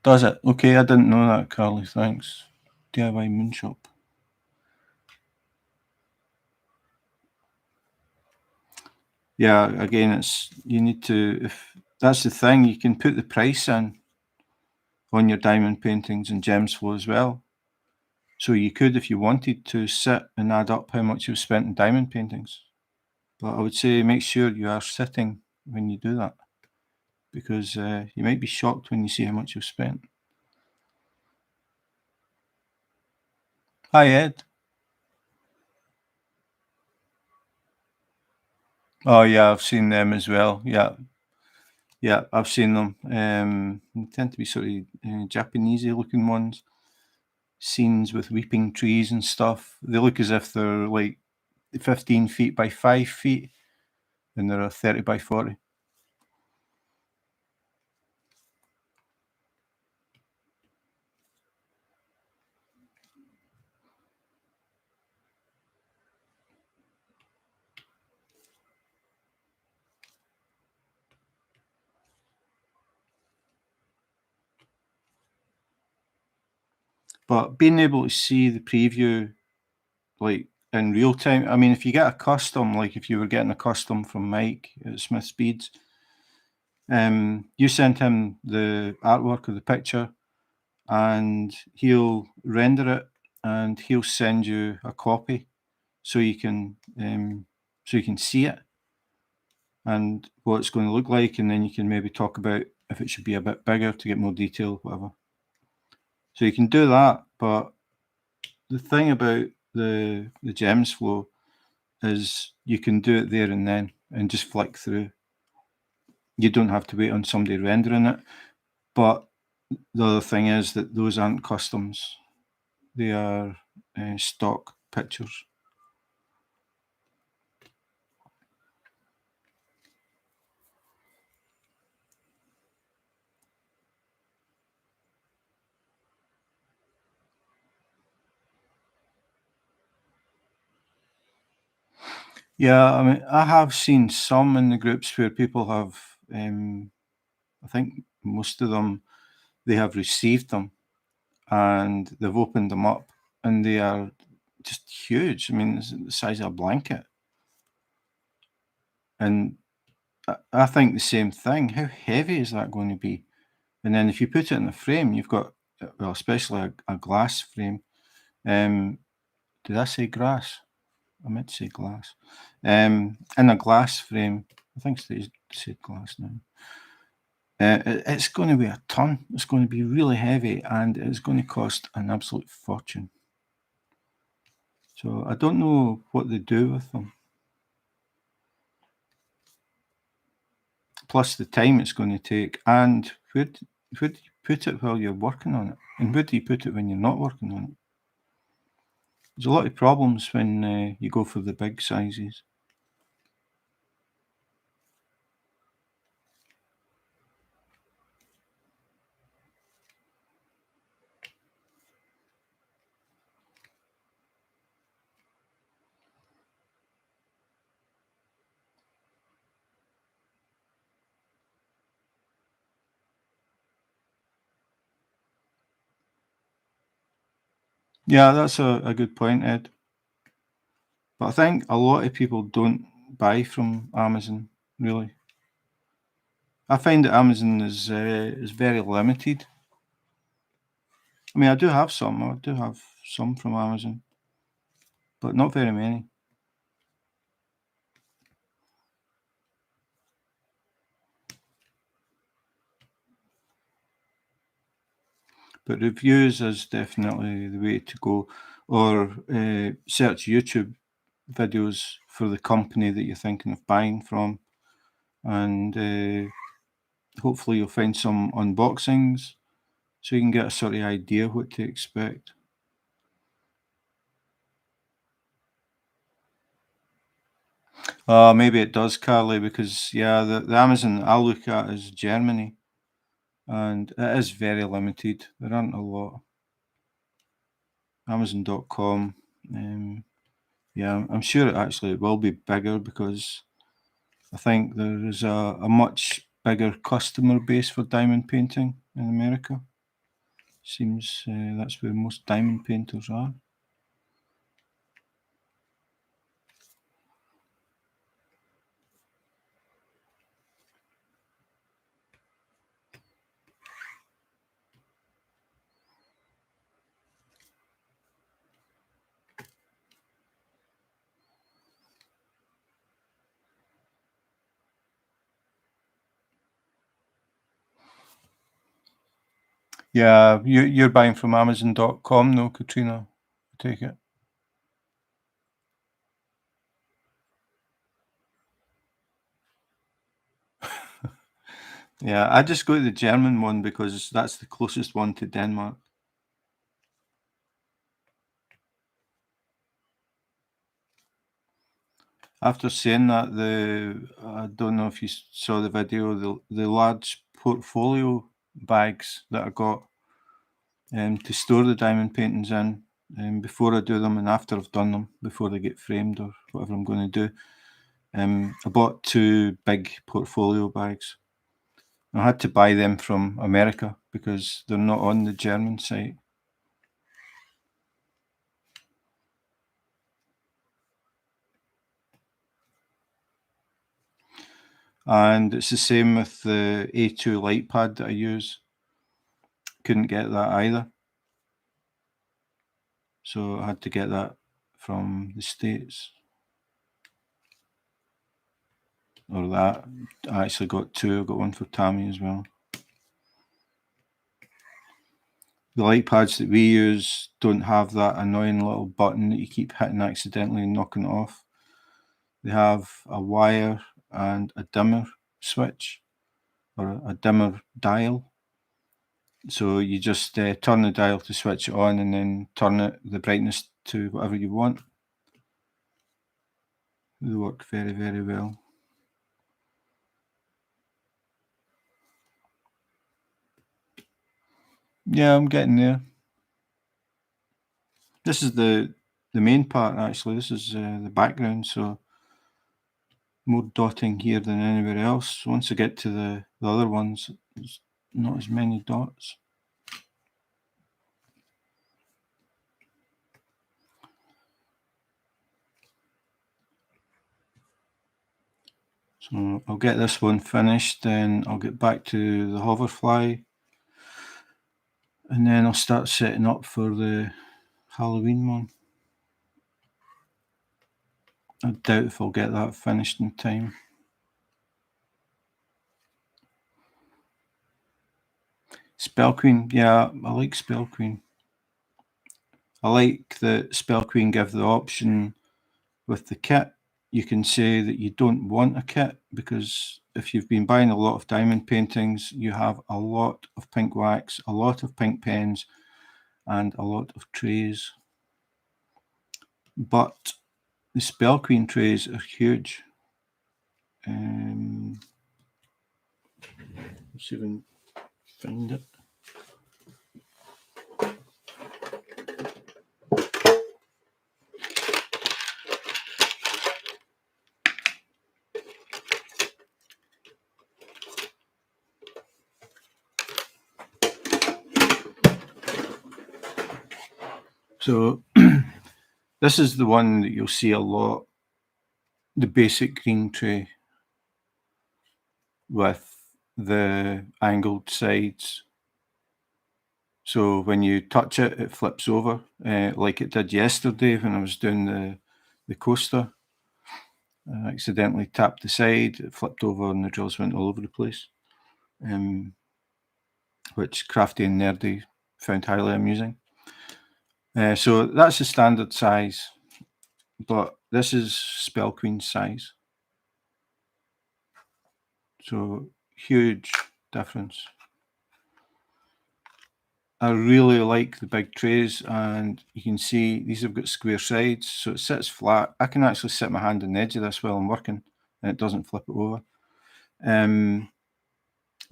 Does it? Okay, I didn't know that, Carly. Thanks. DIY Moonshop. Yeah, again, it's you need to. If that's the thing, you can put the price in on your diamond paintings and gems flow as well. So you could, if you wanted to, sit and add up how much you've spent in diamond paintings. But I would say make sure you are sitting when you do that, because you might be shocked when you see how much you've spent. Hi, Ed. Oh yeah, I've seen them as well. Yeah, yeah, I've seen them. They tend to be sort of Japanesey looking ones. Scenes with weeping trees and stuff. They look as if they're like 15 feet by 5 feet, and they're a 30 by 40. But being able to see the preview like in real time, I mean, if you get a custom, like if you were getting a custom from Mike at Smith Speeds, you send him the artwork of the picture and he'll render it and he'll send you a copy so you can see it and what it's going to look like, and then you can maybe talk about if it should be a bit bigger to get more detail, whatever. So you can do that, but the thing about the gems flow is you can do it there and then and just flick through. You don't have to wait on somebody rendering it. But the other thing is that those aren't customs. They are stock pictures. Yeah, I mean, I have seen some in the groups where people have, I think most of them, they have received them and they've opened them up and they are just huge. I mean, it's the size of a blanket. And I think the same thing. How heavy is that going to be? And then if you put it in a frame, you've got, well, especially a glass frame. Did I say grass? I meant to say glass. In a glass frame, I think it said glass now. It's going to be a ton. It's going to be really heavy and it's going to cost an absolute fortune. So I don't know what they do with them. Plus the time it's going to take, and where do you put it while you're working on it, and where do you put it when you're not working on it? There's a lot of problems when you go for the big sizes. Yeah, that's a good point, Ed. But I think a lot of people don't buy from Amazon, really. I find that Amazon is very limited. I mean, I do have some. I do have some from Amazon, but not very many. But reviews is definitely the way to go, or search YouTube videos for the company that you're thinking of buying from, and hopefully you'll find some unboxings so you can get a sort of idea what to expect. Maybe it does, Carly, because yeah, the Amazon I look at is Germany, and it is very limited. There aren't a lot. Amazon.com. Yeah, I'm sure it will be bigger because I think there is a much bigger customer base for diamond painting in America. Seems that's where most diamond painters are. Yeah, you're buying from Amazon.com, no, Katrina? I take it. Yeah, I just go to the German one because that's the closest one to Denmark. After saying that, I don't know if you saw the video, the large portfolio bags that I got to store the diamond paintings in before I do them and after I've done them, before they get framed or whatever I'm going to do. I bought 2 big portfolio bags. I had to buy them from America because they're not on the German site. And it's the same with the A2 light pad that I use. Couldn't get that either. So I had to get that from the States. Or that. I actually got 2. I got one for Tammy as well. The light pads that we use don't have that annoying little button that you keep hitting accidentally and knocking it off. They have a wire and a dimmer switch or a dimmer dial. So you just turn the dial to switch it on and then turn the brightness to whatever you want. They work very, very well. Yeah, I'm getting there. This is the main part actually. This is the background, so more dotting here than anywhere else. Once I get to the other ones, there's not as many dots. So I'll get this one finished, then I'll get back to the hoverfly, and then I'll start setting up for the Halloween one. I doubt if I'll get that finished in time. Spell Queen, yeah, I like Spell Queen. I like that Spell Queen give the option with the kit. You can say that you don't want a kit because if you've been buying a lot of diamond paintings, you have a lot of pink wax, a lot of pink pens, and a lot of trays. But the Spell Queen trays are huge. Let's see if I can find it. So this is the one that you'll see a lot, the basic green tray with the angled sides. So when you touch it, it flips over like it did yesterday when I was doing the coaster. I accidentally tapped the side, it flipped over and the drills went all over the place, which Crafty and Nerdy found highly amusing. So that's the standard size, but this is Spell Queen's size. So huge difference. I really like the big trays, and you can see these have got square sides, so it sits flat. I can actually sit my hand on the edge of this while I'm working, and it doesn't flip it over. The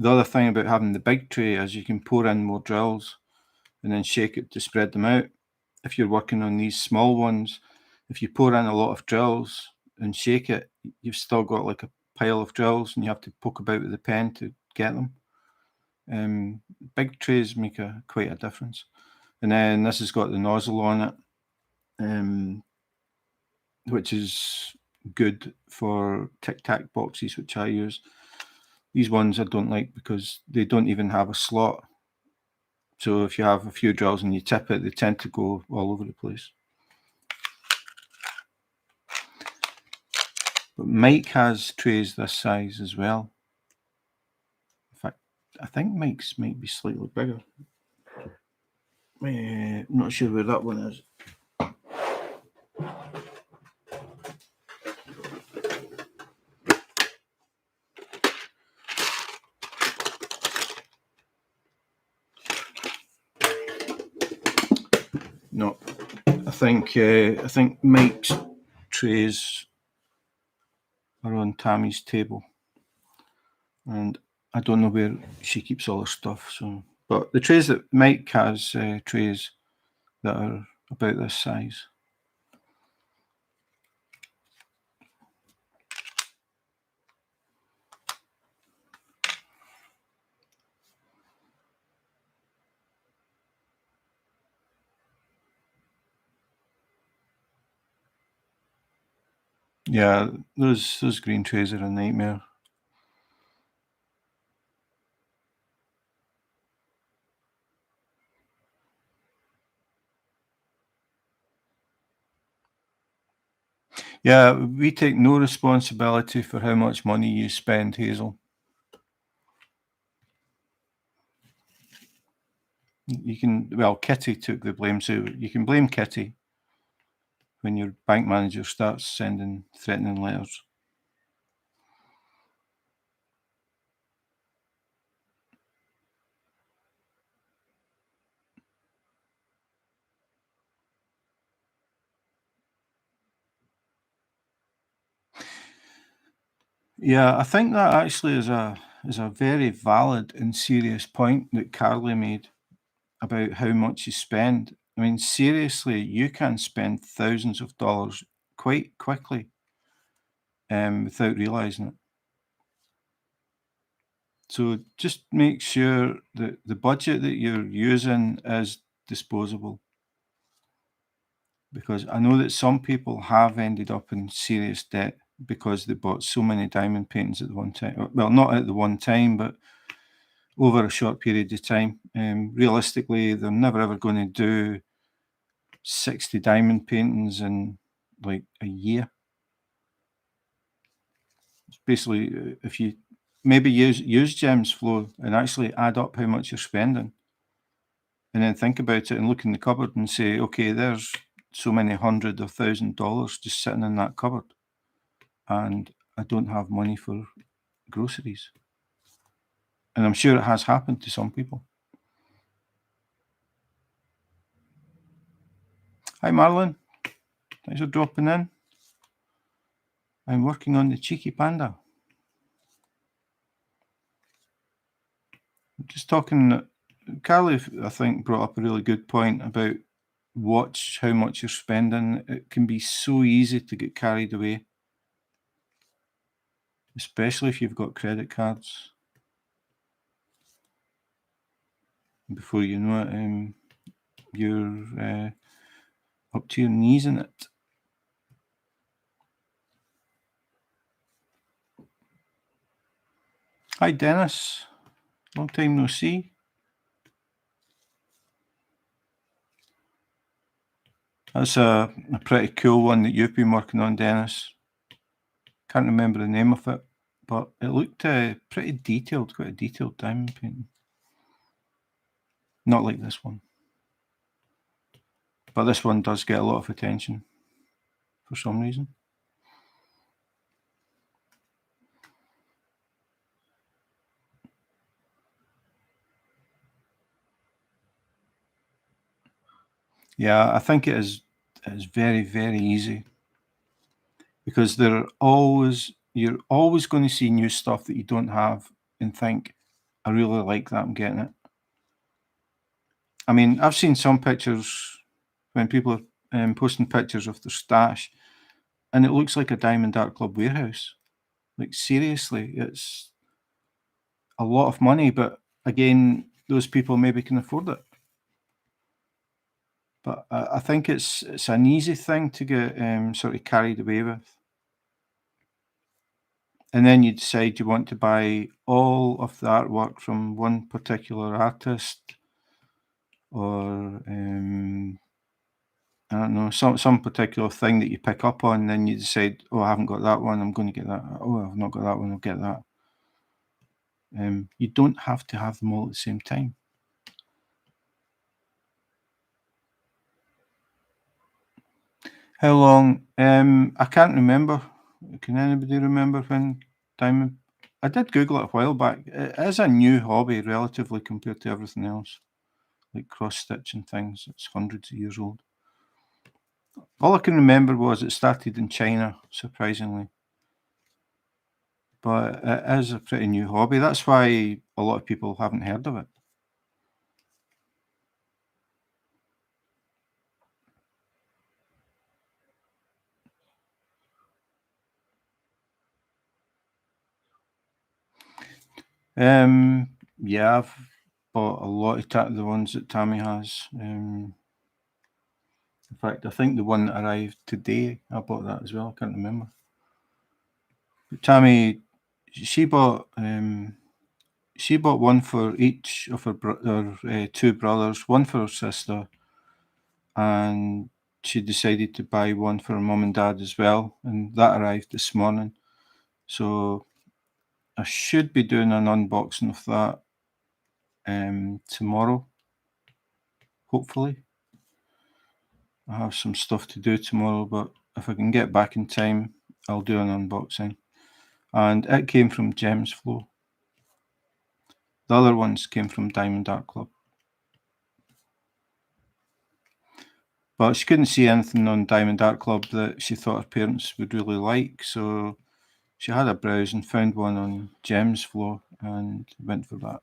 other thing about having the big tray is you can pour in more drills and then shake it to spread them out. if you're working on these small ones, if you pour in a lot of drills and shake it, you've still got like a pile of drills and you have to poke about with the pen to get them. Big trays make quite a difference. And then this has got the nozzle on it, which is good for tic-tac boxes, which I use. These ones I don't like because they don't even have a slot. So if you have a few drills and you tip it, they tend to go all over the place. But Mike has trays this size as well. In fact, I think Mike's might be slightly bigger. I'm not sure where that one is. No, I think Mike's trays are on Tammy's table, and I don't know where she keeps all her stuff. So, but the trays that Mike has, trays that are about this size. Yeah, those green trays are a nightmare. Yeah, we take no responsibility for how much money you spend, Hazel. You can, well, Kitty took the blame, so you can blame Kitty when your bank manager starts sending threatening letters. Yeah, I think that actually is a very valid and serious point that Carly made about how much you spend. I mean, seriously, you can spend thousands of dollars quite quickly, without realizing it. So just make sure that the budget that you're using is disposable. Because I know that some people have ended up in serious debt because they bought so many diamond paintings at the one time. Well, not at the one time, but over a short period of time. Realistically, they're never ever going to do 60 diamond paintings in like a year. It's basically, if you maybe use Gems Flow and actually add up how much you're spending, and then think about it and look in the cupboard and say, okay, there's so many $100 or $1,000 just sitting in that cupboard, and I don't have money for groceries. And I'm sure it has happened to some people. Hi, Marlon. Thanks for dropping in. I'm working on the Cheeky Panda. Just talking, Carly, I think, brought up a really good point about watch how much you're spending. It can be so easy to get carried away, especially if you've got credit cards. Before you know it, you're up to your knees in it. Hi, Dennis. Long time no see. That's a pretty cool one that you've been working on, Dennis. Can't remember the name of it, but it looked pretty detailed, quite a detailed diamond painting. Not like this one. But this one does get a lot of attention for some reason. Yeah, I think it's very, very easy because you're always going to see new stuff that you don't have and think, I really like that, I'm getting it. I mean, I've seen some pictures when people are posting pictures of their stash, and it looks like a Diamond Art Club warehouse. Like, seriously, it's a lot of money, but again, those people maybe can afford it. But I think it's an easy thing to get sort of carried away with. And then you decide you want to buy all of the artwork from one particular artist, or I don't know, some particular thing that you pick up on. Then you decide, oh, I haven't got that one, I'm going to get that. Oh, I've not got that one, I'll get that. You don't have to have them all at the same time. How long? I can't remember. Can anybody remember when Diamond? I did Google it a while back. It is a new hobby, relatively, compared to everything else, like cross stitching things. It's hundreds of years old. All I can remember was it started in China, surprisingly. But it is a pretty new hobby. That's why a lot of people haven't heard of it. Yeah, I've bought a lot of the ones that Tammy has. In fact, I think the one that arrived today, I bought that as well. I can't remember. But Tammy, she bought one for each of her two brothers, one for her sister, and she decided to buy one for her mum and dad as well, and that arrived this morning. So I should be doing an unboxing of that tomorrow, hopefully. I have some stuff to do tomorrow, but if I can get back in time, I'll do an unboxing. And it came from Gems Flow. The other ones came from Diamond Art Club. But she couldn't see anything on Diamond Art Club that she thought her parents would really like, so she had a browse and found one on Gems Flow and went for that.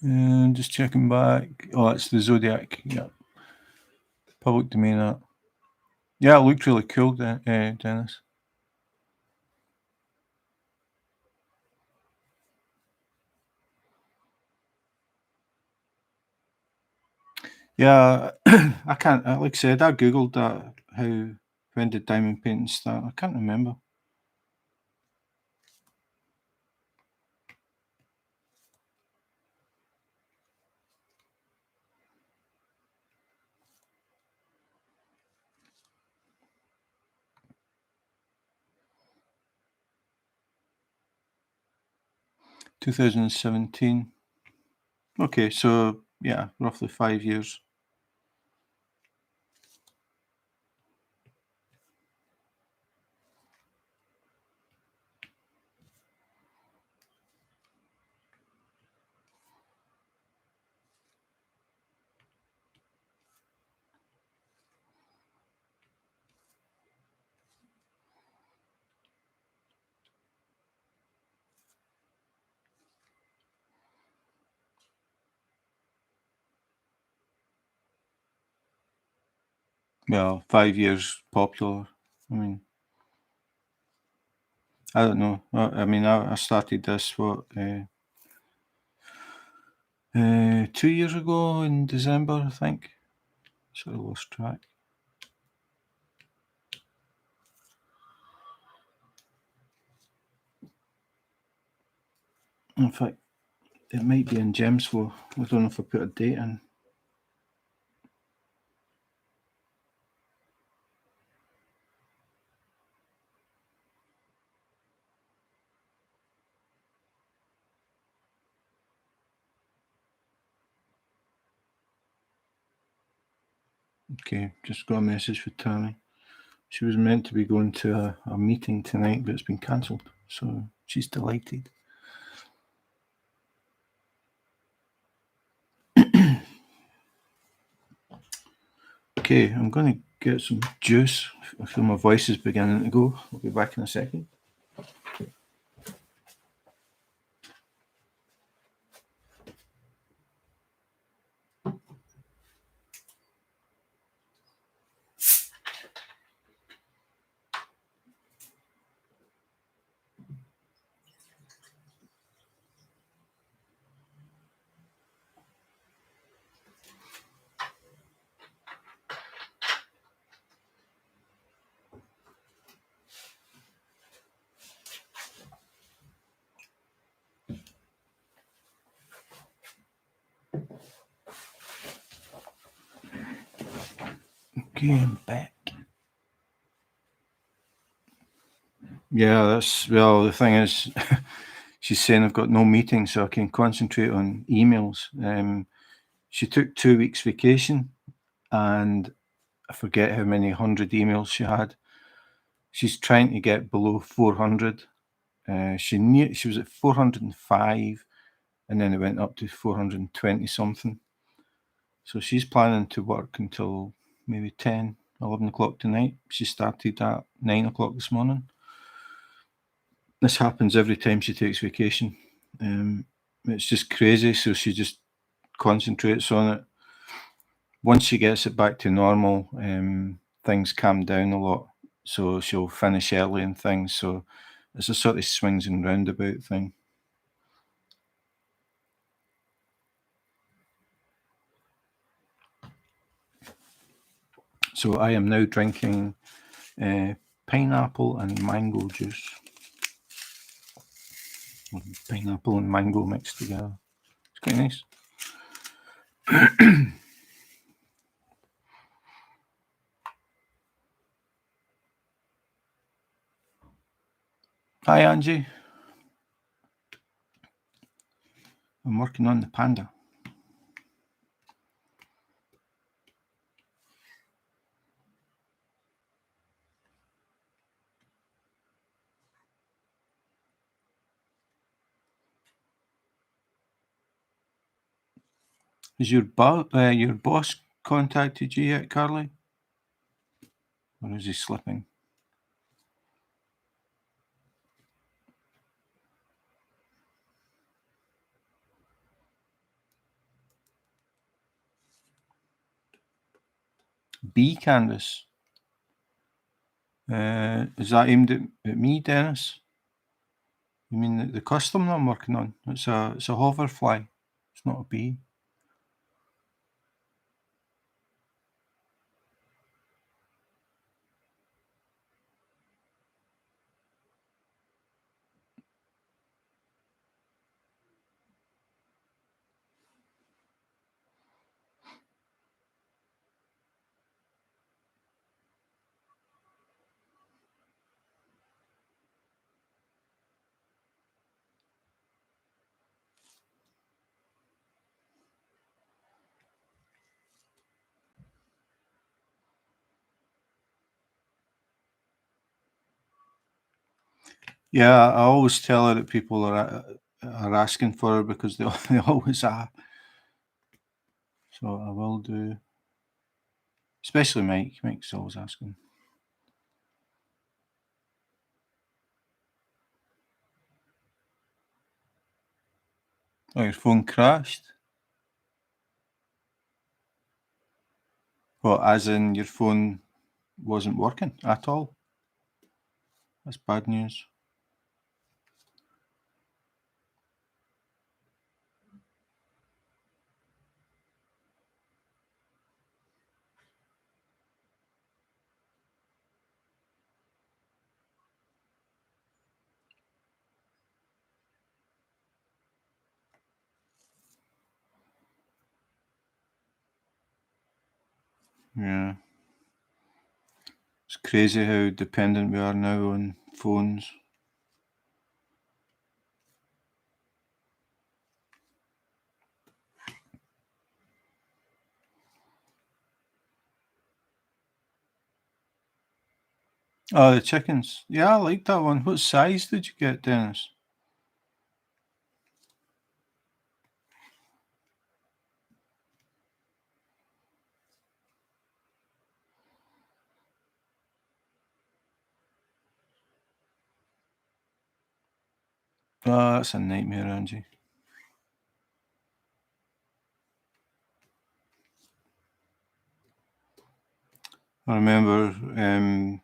And just checking back. Oh, it's the Zodiac. Yeah. Public domain art. Yeah, it looked really cool, Dennis. Yeah, I can't. Like I said, I googled that. When did diamond painting start? I can't remember. (2017). Okay, so yeah, roughly 5 years. Well, 5 years popular. I mean, I don't know. I mean, I started this, 2 years ago in December, I think. Sort of lost track. In fact, It might be in Gem's flow. I don't know if I put a date in. Okay, just got a message for Tammy. She was meant to be going to a meeting tonight, but it's been cancelled. So she's delighted. Okay, I'm going to get some juice. I feel my voice is beginning to go. I'll be back in a second. Okay, I'm back. Yeah, the thing is, she's saying I've got no meeting, so I can concentrate on emails. She took 2 weeks vacation, and I forget how many 100 emails she had. She's trying to get below 400. She knew she was at 405, and then it went up to 420 something. So she's planning to work until maybe 10, 11 o'clock tonight. She started at 9 o'clock this morning. This happens every time she takes vacation. It's just crazy. So she just concentrates on it. Once she gets it back to normal, things calm down a lot. So she'll finish early and things. So it's a sort of swings and roundabout thing. So I am now drinking pineapple and mango juice. Pineapple and mango mixed together. It's quite nice. Hi, Angie. I'm working on the Panda. Has your boss contacted you yet, Carly? Or is he slipping? B canvas. Is that aimed at me, Dennis? You mean the custom that I'm working on? It's a hoverfly. It's not a bee. Yeah, I always tell her that people are asking for her because they always are. So I will do. Especially Mike. Mike's always asking. Oh, your phone crashed? Well, as in your phone wasn't working at all? That's bad news. Yeah. It's crazy how dependent we are now on phones. Oh, the chickens. Yeah, I like that one. What size did you get, Dennis? Oh, that's a nightmare, Angie. I remember a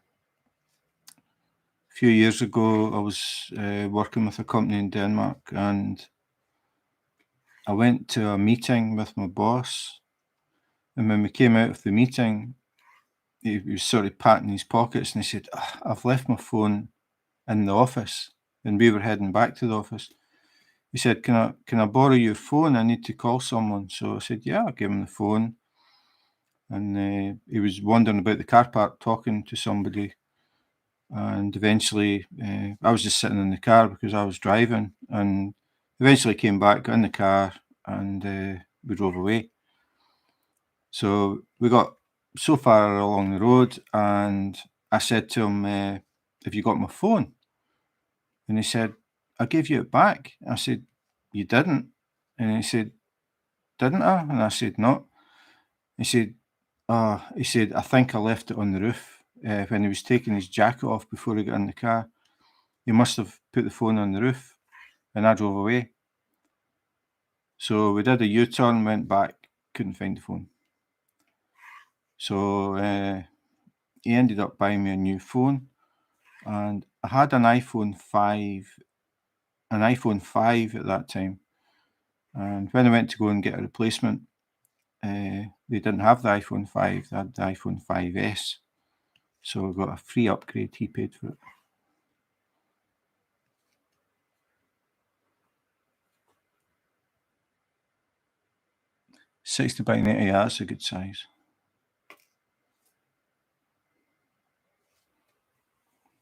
few years ago, I was working with a company in Denmark, and I went to a meeting with my boss. And when we came out of the meeting, he was sort of patting his pockets, and he said, "I've left my phone in the office." And we were heading back to the office. He said, "Can I borrow your phone? I need to call someone." So I said, "Yeah." I gave him the phone, and he was wandering about the car park talking to somebody. And eventually, I was just sitting in the car because I was driving, and eventually came back, got in the car, and we drove away. So we got so far along the road, and I said to him, "Have you got my phone?" And he said, "I gave you it back." I said, "You didn't." And he said, "Didn't I?" And I said, "No." He said, he said, "I think I left it on the roof when he was taking his jacket off before he got in the car. He must have put the phone on the roof." And I drove away. So we did a U-turn, went back, couldn't find the phone. So he ended up buying me a new phone, and I had an iPhone 5 at that time. And when I went to go and get a replacement, they didn't have the iPhone 5, they had the iPhone 5S. So I got a free upgrade, he paid for it. $60 by $90, yeah, that's a good size.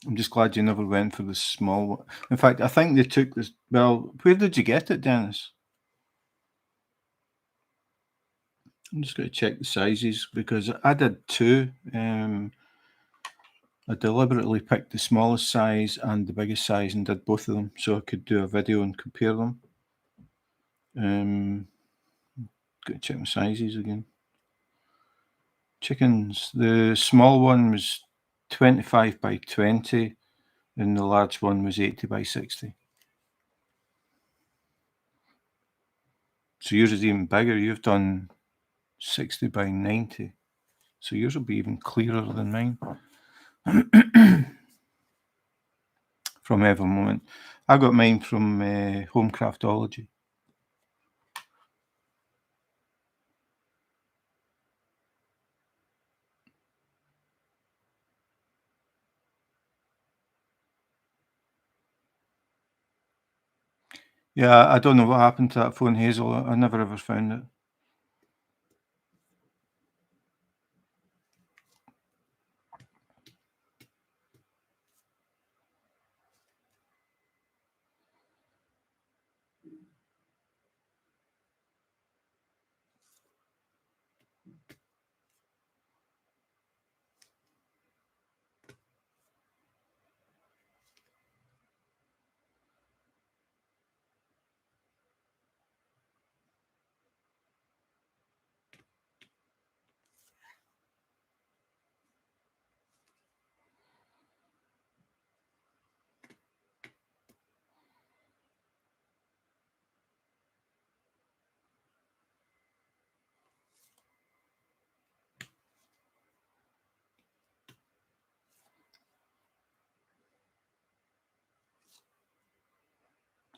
I'm just glad you never went for the small one. In fact, I think they took this. Well, where did you get it, Dennis? I'm just going to check the sizes because I did two. I deliberately picked the smallest size and the biggest size and did both of them so I could do a video and compare them. Got to check my sizes again. Chickens. The small one was 25 by 20 and the large one was 80 by 60. So yours is even bigger. You've done 60 by 90. So yours will be even clearer than mine. From Ever Moment. I got mine from Home Craftology. Yeah, I don't know what happened to that phone, Hazel. I never ever found it.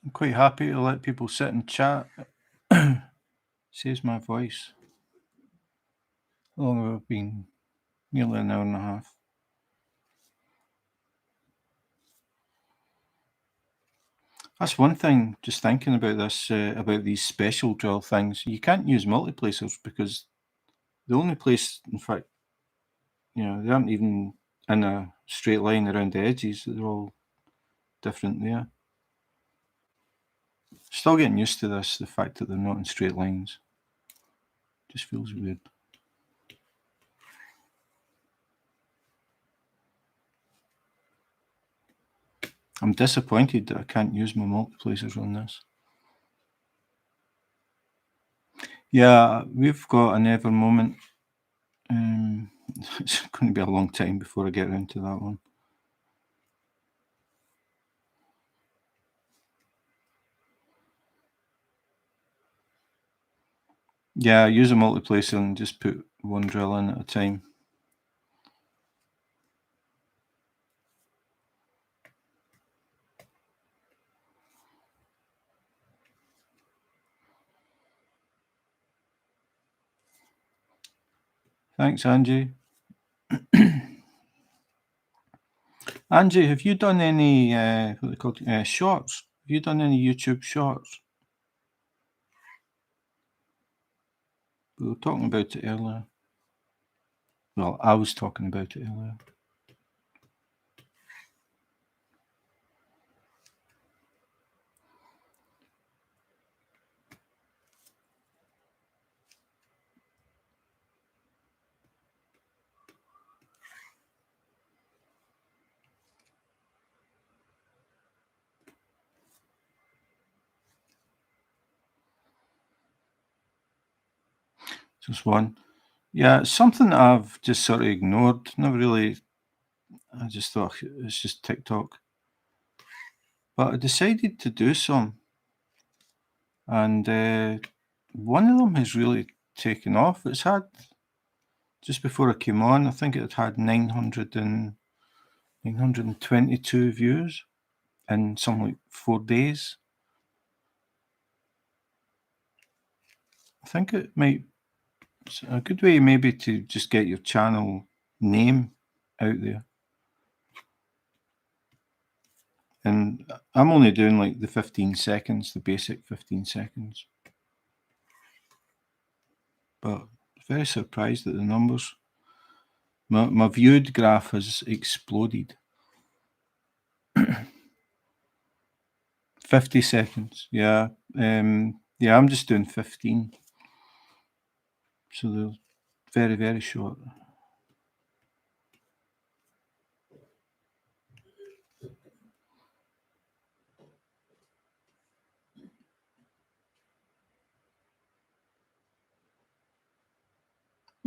I'm quite happy to let people sit and chat. Saves my voice. How long have I been? Nearly an hour and a half. That's one thing, just thinking about this, about these special drill things. You can't use multiplacers because the only place, in fact, they aren't even in a straight line around the edges. They're all different there. Still getting used to this, the fact that they're not in straight lines. Just feels weird. I'm disappointed that I can't use my multiplacers on this. Yeah, we've got an ever moment. It's going to be a long time before I get around to that one. Yeah, use a multiplacer and just put one drill in at a time. Thanks, Angie. Angie, have you done any what are they called shorts? Have you done any YouTube shorts? We were talking about it earlier. Well, I was talking about it earlier. Just one. Yeah, it's something that I've just sort of ignored. Never really. I just thought it's just TikTok. But I decided to do some. And one of them has really taken off. It's had, just before I came on, I think it had 922 views in something like 4 days. I think it might, it's a good way maybe to just get your channel name out there. And I'm only doing like the 15 seconds, the basic 15 seconds. But very surprised at the numbers. My viewed graph has exploded. 50 seconds, yeah. Yeah, I'm just doing 15. So they're very, very short.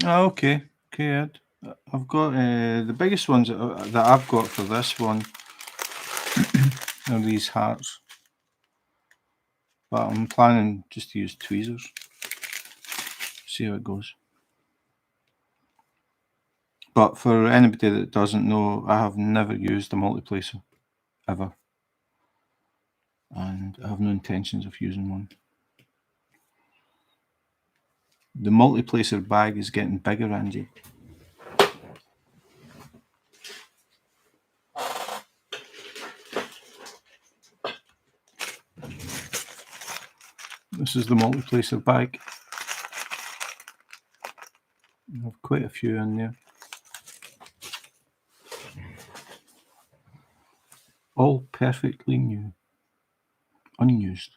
Oh, okay, Ed. I've got the biggest ones that I've got for this one are these hearts, but I'm planning just to use tweezers. See how it goes. But for anybody that doesn't know, I have never used a multiplacer ever, and I have no intentions of using one. The multiplacer bag is getting bigger, Angie. This is the multiplacer bag. I have quite a few in there. All perfectly new, unused.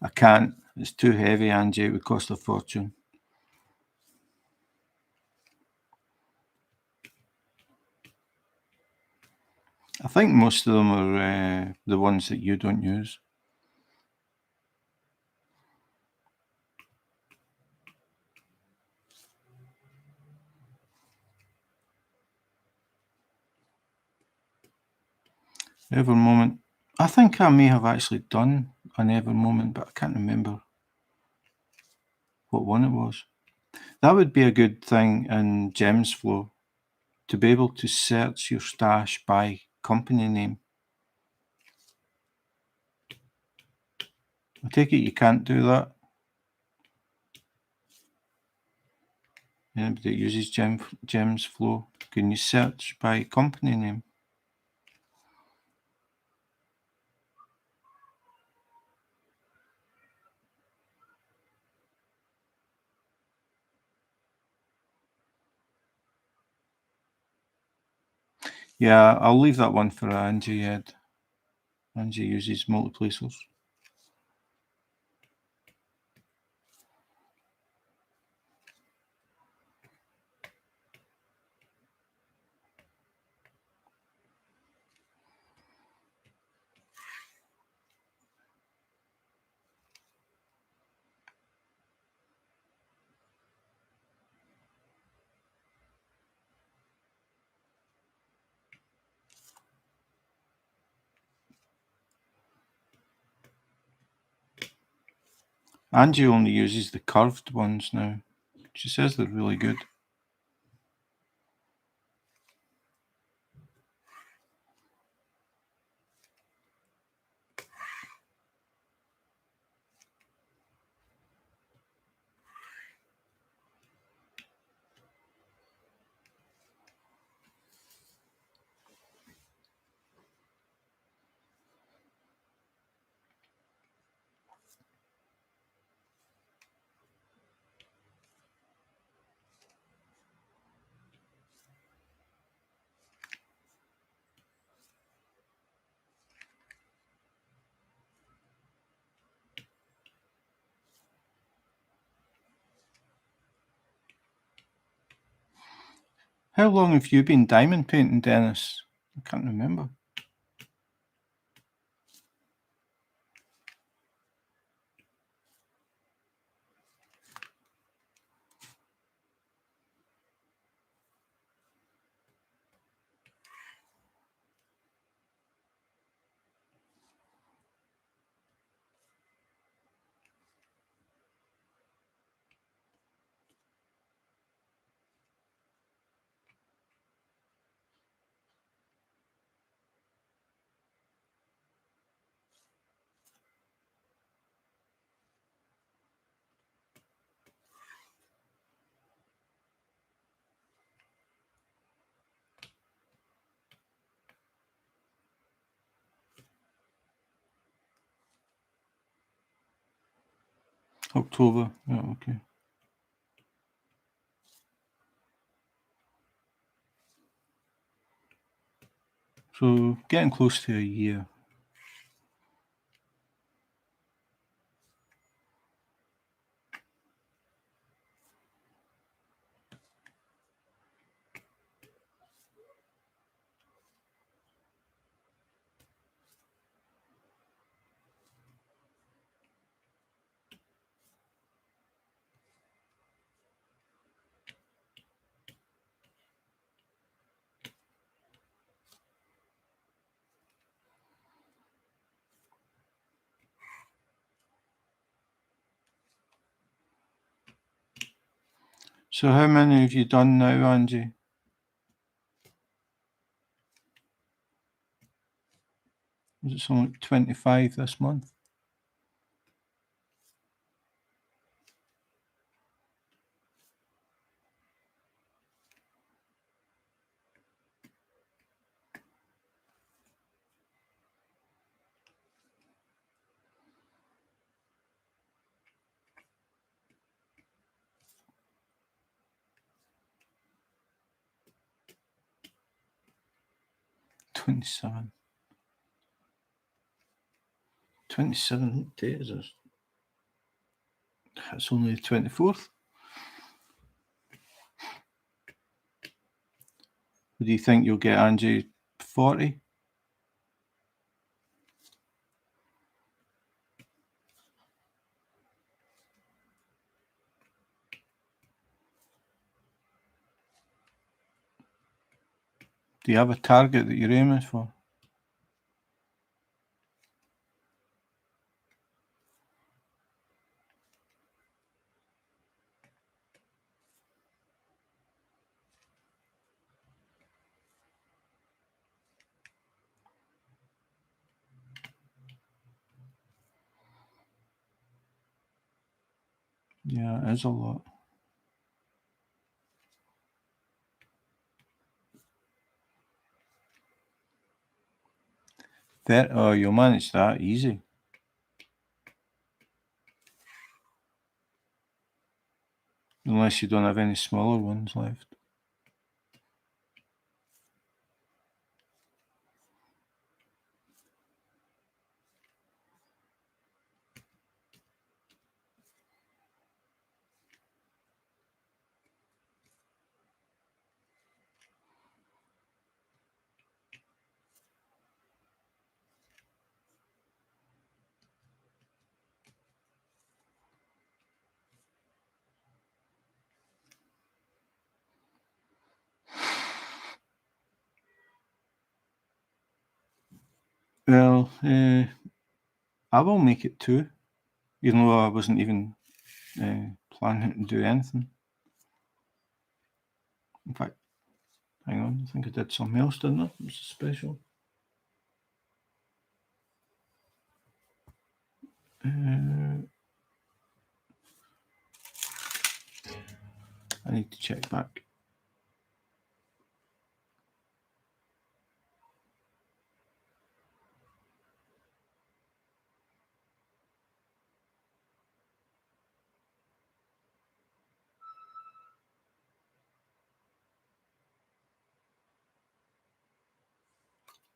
I can't. It's too heavy, Angie. It would cost a fortune. I think most of them are the ones that you don't use. Ever moment. I think I may have actually done an ever moment, but I can't remember what one it was. That would be a good thing in Gems Flow, to be able to search your stash by company name. I take it you can't do that. Anybody that uses Gems Flow, can you search by company name? Yeah, I'll leave that one for Angie, Ed. Angie uses multiplacers. Angie only uses the curved ones now. She says they're really good. How long have you been diamond painting, Dennis? I can't remember. October, yeah, okay. So getting close to a year. So how many have you done now, Angie? Is it something like 25 this month? Twenty-seven. 27, what date is this? It's only the 24th. Do you think you'll get Angie 40? Do you have a target that you're aiming for? Yeah, it is a lot. Oh, you'll manage that easy. Unless you don't have any smaller ones left. Well, I will make it 2, even though I wasn't even planning to do anything. In fact, hang on, I think I did something else, didn't I? It was a special. I need to check back.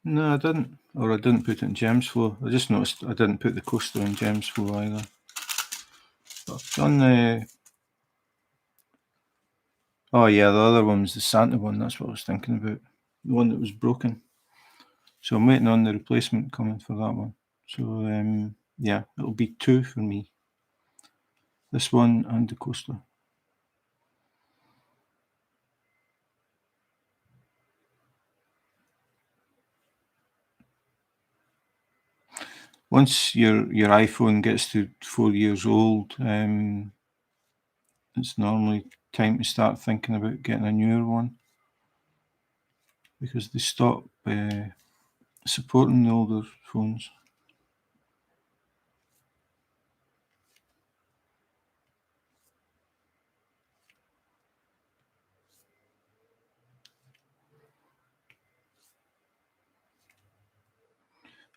No, I didn't. Or I didn't put it in Gems Flow. I just noticed I didn't put the coaster in Gems Flow either. But I've done the... Oh yeah, the other one was the Santa one. That's what I was thinking about. The one that was broken. So I'm waiting on the replacement coming for that one. So yeah, it'll be 2 for me. This one and the coaster. Once your iPhone gets to 4 years old, it's normally time to start thinking about getting a newer one, because they stop supporting the older phones.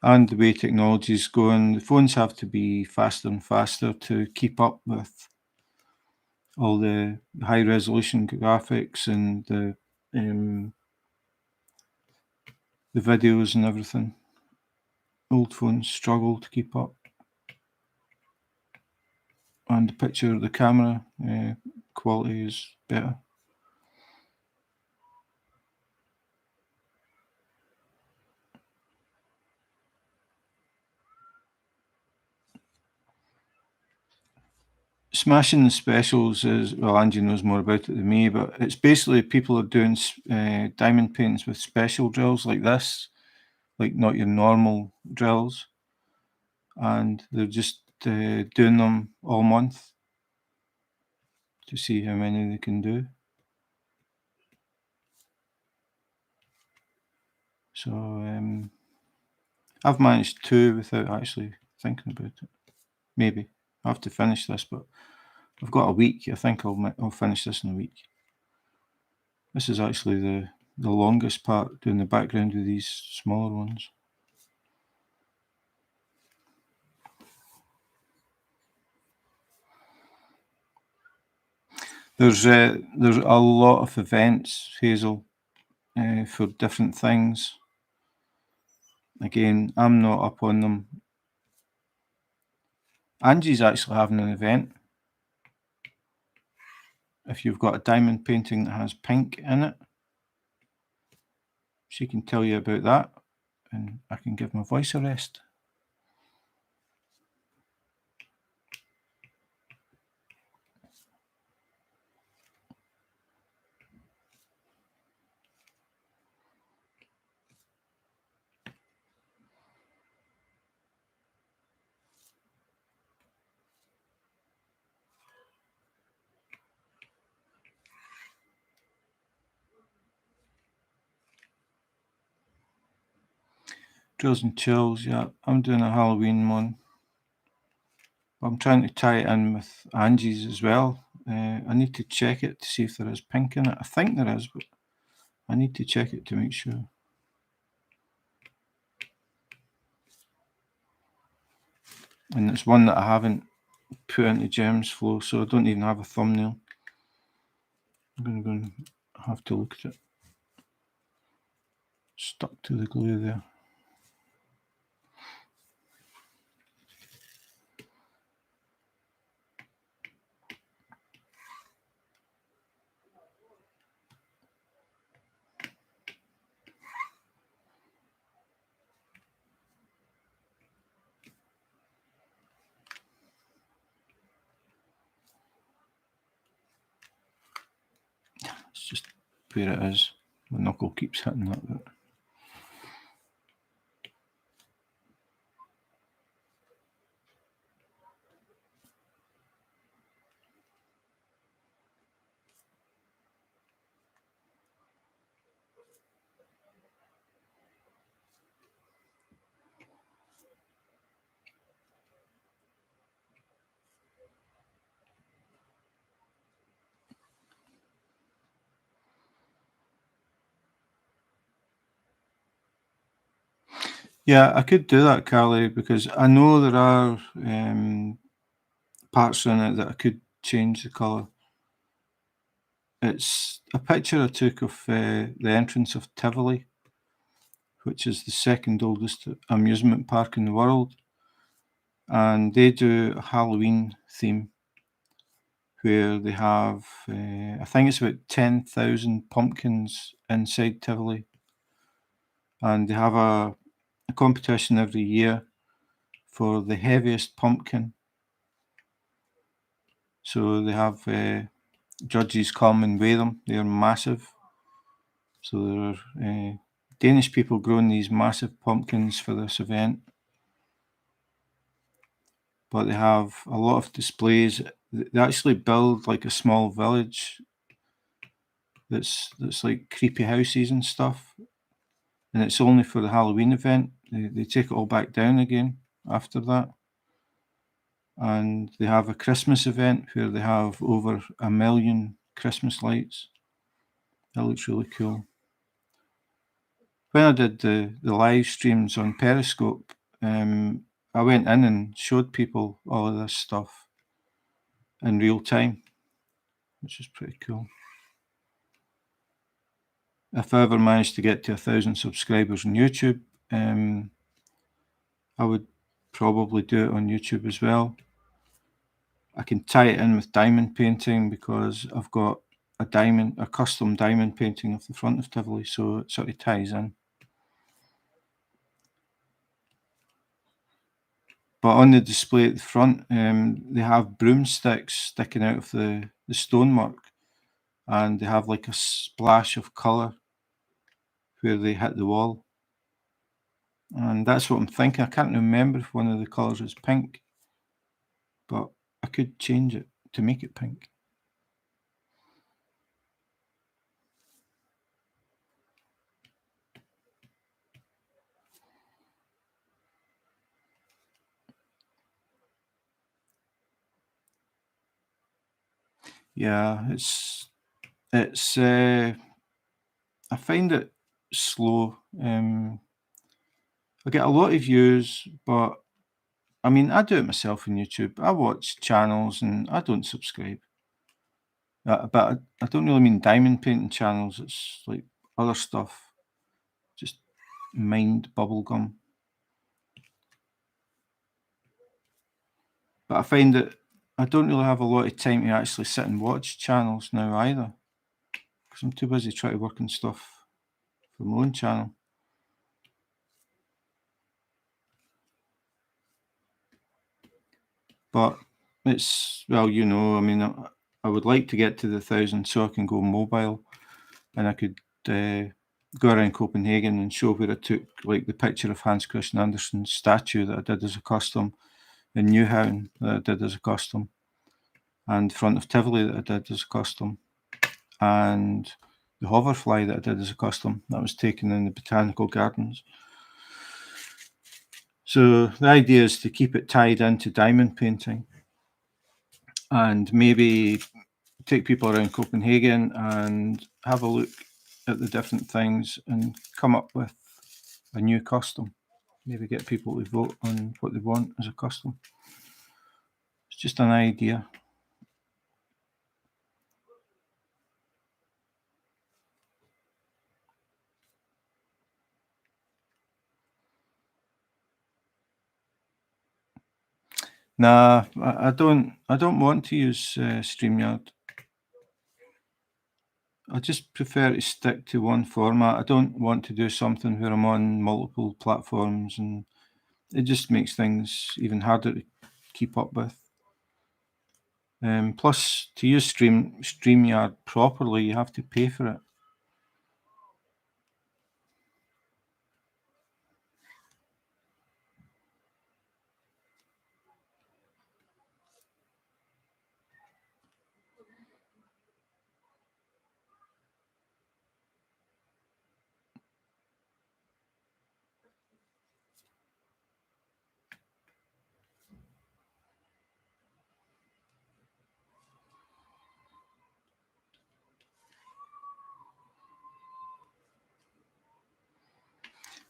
And the way technology is going, the phones have to be faster and faster to keep up with all the high resolution graphics and the videos and everything. Old phones struggle to keep up. And the picture, the camera quality is better. Smashing the specials is, well, Angie knows more about it than me, but it's basically people are doing diamond paintings with special drills like this, like not your normal drills, and they're just doing them all month to see how many they can do. So I've managed 2 without actually thinking about it. Maybe I have to finish this, but I've got a week. I think I'll finish this in a week. This is actually the longest part, doing the background with these smaller ones. There's a lot of events, Hazel, for different things. Again, I'm not up on them. Angie's actually having an event. If you've got a diamond painting that has pink in it, she can tell you about that, and I can give my voice a rest. Drills and Chills, yeah. I'm doing a Halloween one. But I'm trying to tie it in with Angie's as well. I need to check it to see if there is pink in it. I think there is, but I need to check it to make sure. And it's one that I haven't put into Gems Flow, so I don't even have a thumbnail. I'm going to go and have to look at it. Stuck to the glue there. It's just where it is. My knuckle keeps hitting that bit. Yeah, I could do that, Carly, because I know there are parts in it that I could change the colour. It's a picture I took of the entrance of Tivoli, which is the second oldest amusement park in the world. And they do a Halloween theme where they have, I think it's about 10,000 pumpkins inside Tivoli. And they have a competition every year for the heaviest pumpkin. So they have judges come and weigh them. They're massive. So there are Danish people growing these massive pumpkins for this event. But they have a lot of displays. They actually build like a small village that's like creepy houses and stuff. And it's only for the Halloween event. They take it all back down again after that. And they have a Christmas event where they have over 1 million Christmas lights. That looks really cool. When I did the live streams on Periscope, I went in and showed people all of this stuff in real time, which is pretty cool. If I ever managed to get to 1,000 subscribers on YouTube, I would probably do it on YouTube as well. I can tie it in with diamond painting because I've got a custom diamond painting of the front of Tivoli, so it sort of ties in. But on the display at the front, they have broomsticks sticking out of the stonework, and they have like a splash of colour where they hit the wall. And that's what I'm thinking. I can't remember if one of the colours is pink, but I could change it to make it pink. Yeah, it's I find it slow. I get a lot of views, but I mean, I do it myself on YouTube. I watch channels and I don't subscribe. But I don't really mean diamond painting channels. It's like other stuff, just mind bubblegum. But I find that I don't really have a lot of time to actually sit and watch channels now either, because I'm too busy trying to work on stuff for my own channel. But it's, well, I mean, I would like to get to the 1,000 so I can go mobile and I could go around Copenhagen and show where I took like the picture of Hans Christian Andersen's statue that I did as a custom, in Newhaven that I did as a custom, and the front of Tivoli that I did as a custom, and the hoverfly that I did as a custom that was taken in the Botanical Gardens. So the idea is to keep it tied into diamond painting and maybe take people around Copenhagen and have a look at the different things and come up with a new custom. Maybe get people to vote on what they want as a custom. It's just an idea. Nah, I don't want to use StreamYard. I just prefer to stick to one format. I don't want to do something where I'm on multiple platforms, and it just makes things even harder to keep up with. Plus, to use StreamYard properly, you have to pay for it.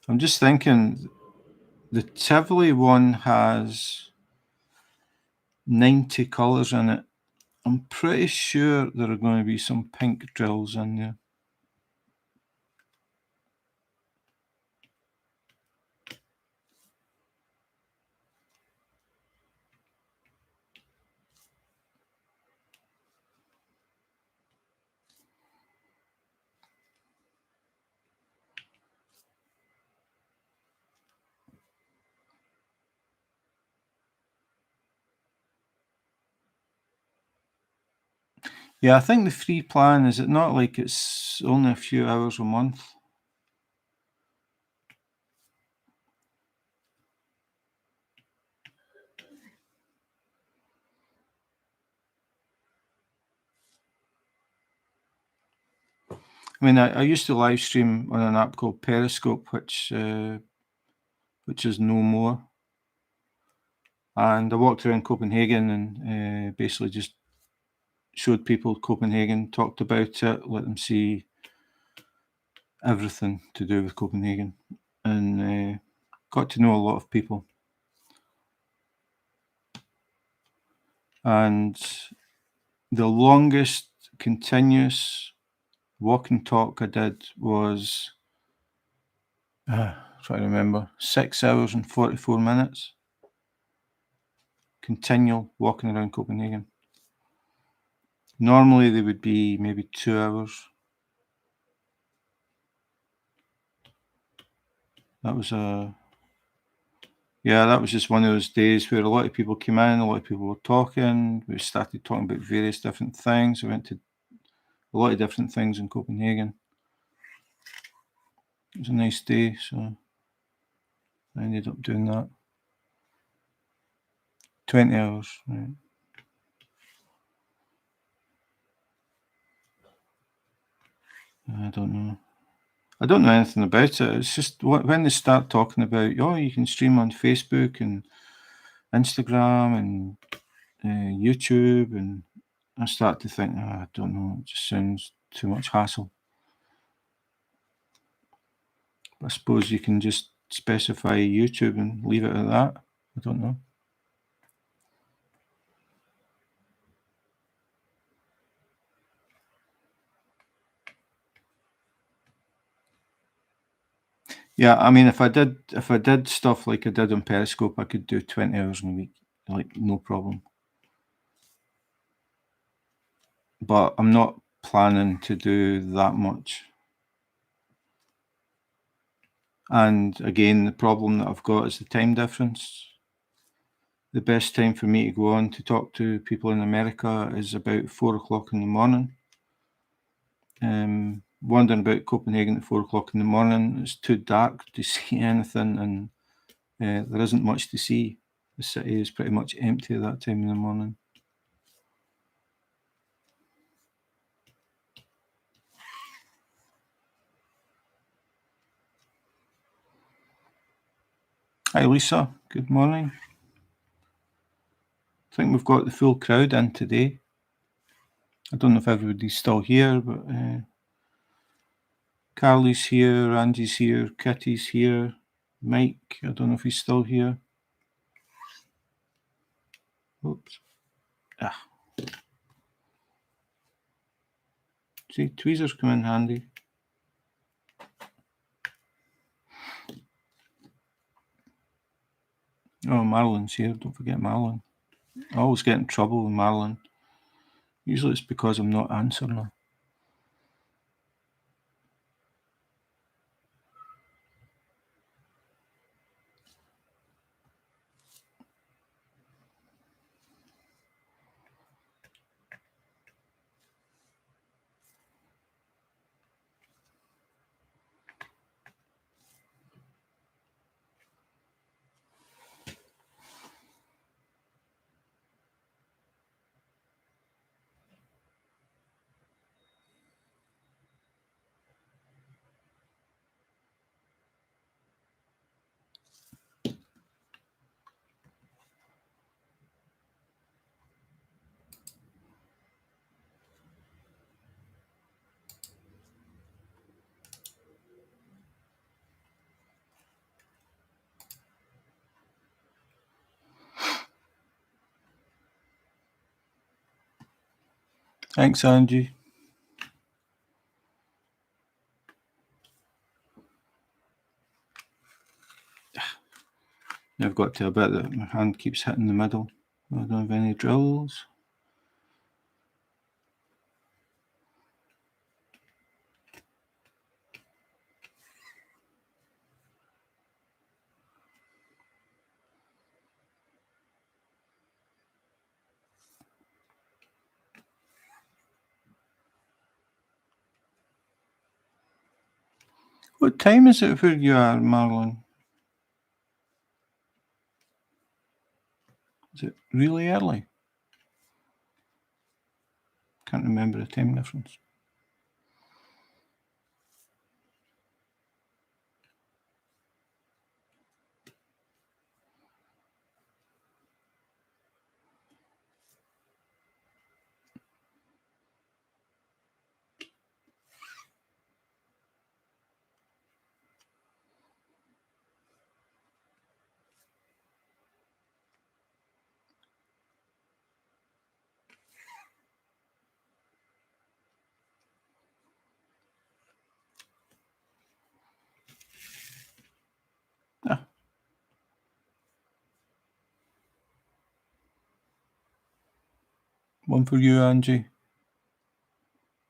I'm just thinking the Tivoli one has 90 colours in it. I'm pretty sure there are going to be some pink drills in there. Yeah, I think the free plan, is it not like it's only a few hours a month? I mean, I used to live stream on an app called Periscope, which is no more. And I walked around Copenhagen and basically just showed people Copenhagen, talked about it, let them see everything to do with Copenhagen, and got to know a lot of people. And the longest continuous walk and talk I did was, try to remember, 6 hours and 44 minutes. Continual walking around Copenhagen. Normally they would be maybe 2 hours. That was that was just one of those days where a lot of people came in, a lot of people were talking. We started talking about various different things. We went to a lot of different things in Copenhagen. It was a nice day, so I ended up doing that. 20 hours, right. I don't know. I don't know anything about it. It's just when they start talking about, oh, you can stream on Facebook and Instagram and YouTube, and I start to think, I don't know, it just sounds too much hassle. I suppose you can just specify YouTube and leave it at that. I don't know. Yeah, I mean, if I did stuff like I did on Periscope, I could do 20 hours in a week, like no problem. But I'm not planning to do that much. And again, the problem that I've got is the time difference. The best time for me to go on to talk to people in America is about 4 o'clock in the morning. Wandering about Copenhagen at 4 o'clock in the morning, it's too dark to see anything, and there isn't much to see. The city is pretty much empty at that time in the morning. Hi, Lisa. Good morning. I think we've got the full crowd in today. I don't know if everybody's still here, but Carly's here, Angie's here, Kitty's here, Mike, I don't know if he's still here. Oops. See, tweezers come in handy. Oh, Marilyn's here. Don't forget Marilyn. I always get in trouble with Marilyn. Usually it's because I'm not answering her. Thanks, Angie. I've got to a bit that my hand keeps hitting the middle. I don't have any drills. What time is it where you are, Marilyn? Is it really early? Can't remember the time difference. One for you, Angie.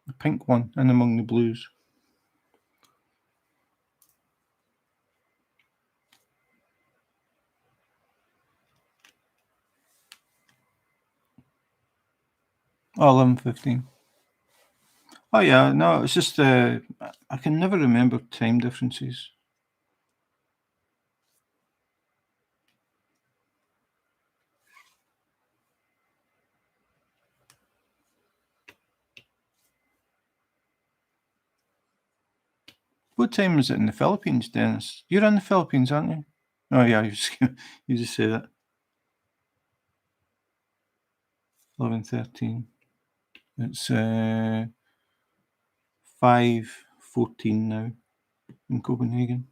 The pink one in among the blues. Oh, 11:15. Oh yeah, no, it's just I can never remember time differences. What time is it in the Philippines, Dennis? You're in the Philippines, aren't you? Oh yeah, you just say that. 11:13. It's 5:14 now in Copenhagen.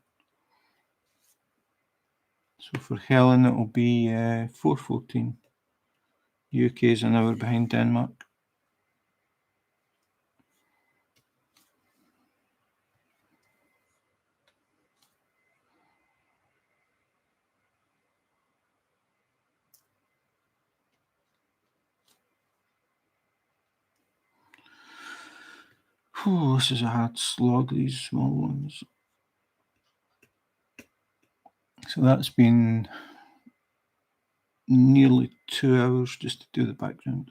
So for Helen it'll be 4:14. UK is an hour behind Denmark. Whew, this is a hard slog, these small ones. So that's been nearly 2 hours just to do the background.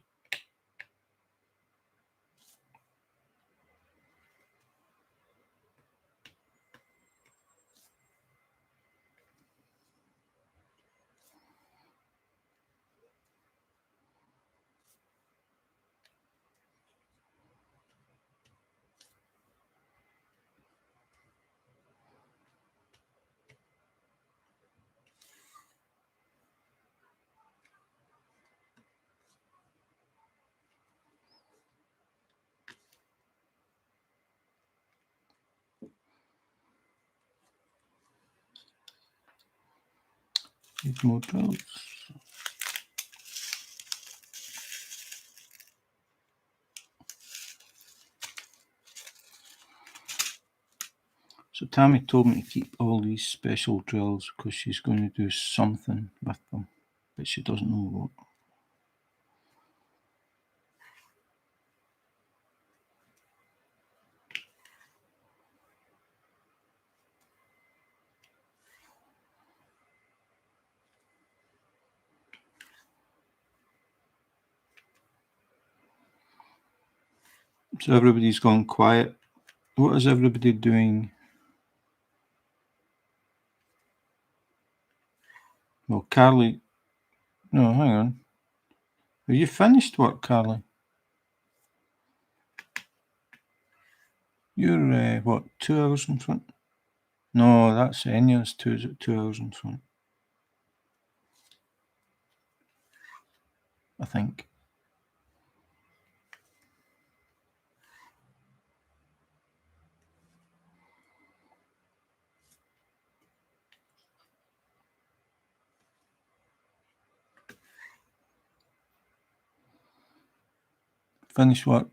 Need more drills. So Tammy told me to keep all these special drills because she's going to do something with them, but she doesn't know what. So everybody's gone quiet. What is everybody doing? Well, Carly... No, hang on. Have you finished work, Carly? You're, what, 2 hours in front? No, that's Enya's 2 hours in front. I think. Finish work.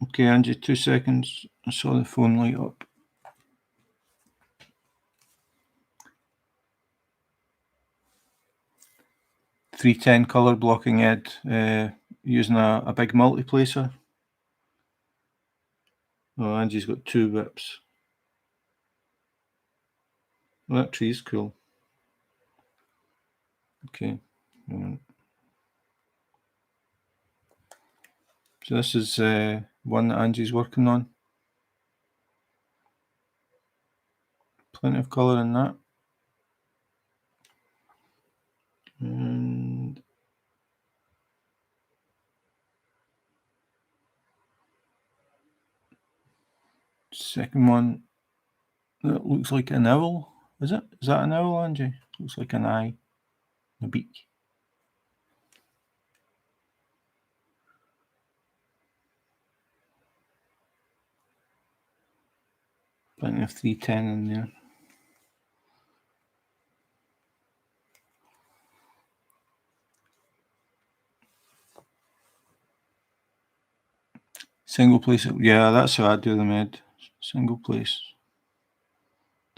Okay, Angie, 2 seconds. I saw the phone light up. 310 colour blocking, Ed, using a big multiplacer. Oh, Angie's got 2 WIPs. Well, that tree's cool. Okay. So this is one that Angie's working on. Plenty of colour in that. And second one, that looks like an owl. Is it? Is that an owl, Angie? Looks like an eye, a beak. Plenty of 310 in there. Single place. Yeah, that's how I do them, Ed. Single place.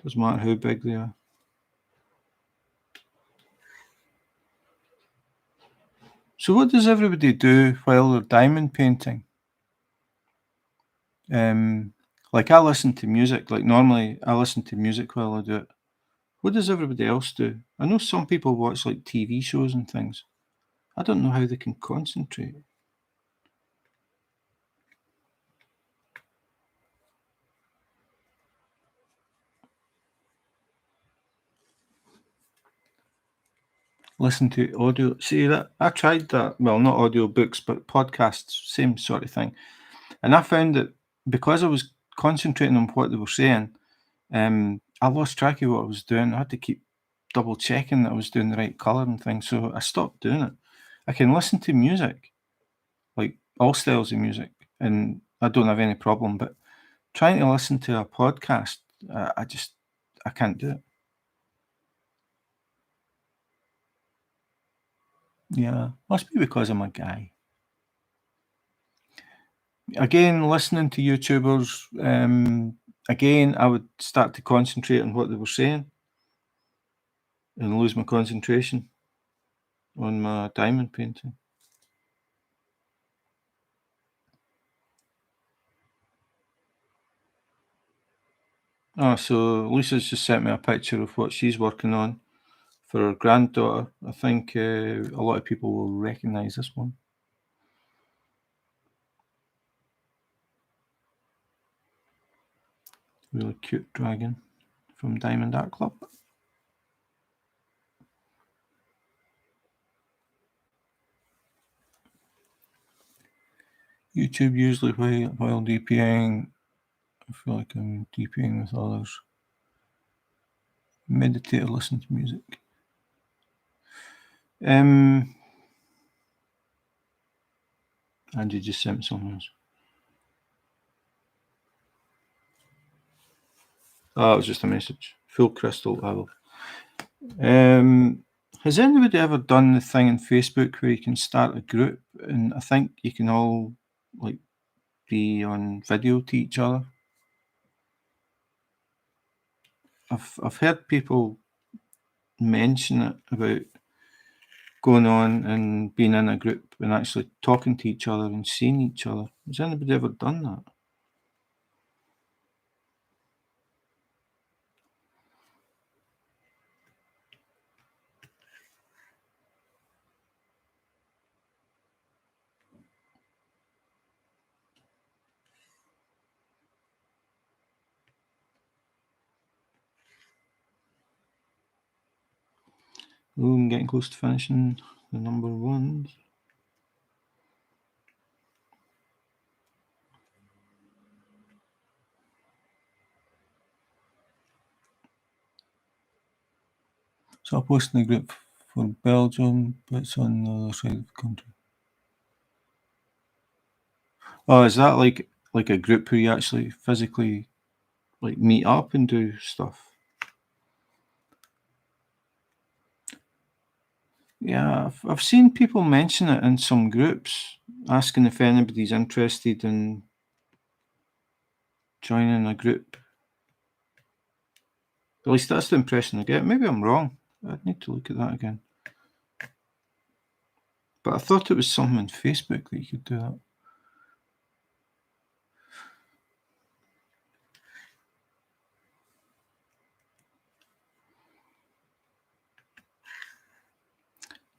Doesn't matter how big they are. So what does everybody do while they're diamond painting? Like I listen to music. Like normally I listen to music while I do it. What does everybody else do? I know some people watch like TV shows and things. I don't know how they can concentrate. Listen to audio. See that I tried that. Well, not audio books, but podcasts, same sort of thing. And I found that because I was concentrating on what they were saying, I lost track of what I was doing. I had to keep double checking that I was doing the right colour and things. So I stopped doing it. I can listen to music, like all styles of music, and I don't have any problem. But trying to listen to a podcast, I can't do it. Yeah, must be because I'm a guy. Again, listening to YouTubers, again, I would start to concentrate on what they were saying and lose my concentration on my diamond painting. Oh, so Lisa's just sent me a picture of what she's working on for her granddaughter. I think a lot of people will recognise this one. Really cute dragon from Diamond Art Club. YouTube usually while DPing. I feel like I'm DPing with others. Meditate or listen to music. Angie just sent me something else. Oh, it was just a message. Full crystal owl. Has anybody ever done the thing on Facebook where you can start a group and I think you can all like be on video to each other? I've heard people mention it about going on and being in a group and actually talking to each other and seeing each other. Has anybody ever done that? Oh, I'm getting close to finishing the number ones. So I posted in the group for Belgium, but it's on the other side of the country. Oh, is that like a group where you actually physically like meet up and do stuff? Yeah, I've seen people mention it in some groups, asking if anybody's interested in joining a group. At least that's the impression I get. Maybe I'm wrong. I'd need to look at that again. But I thought it was something on Facebook that you could do that.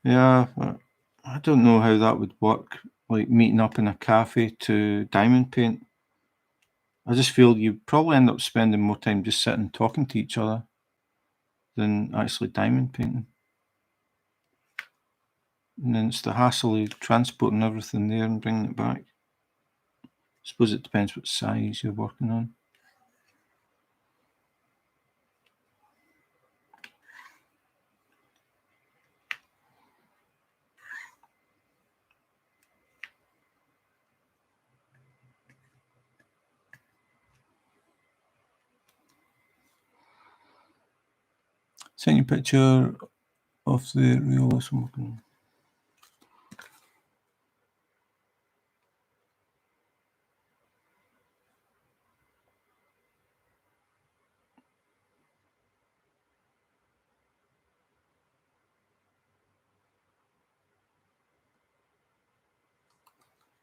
Yeah, but I don't know how that would work, like meeting up in a cafe to diamond paint. I just feel you'd probably end up spending more time just sitting talking to each other than actually diamond painting. And then it's the hassle of transporting everything there and bringing it back. I suppose it depends what size you're working on. Send you a picture of the realism I'm working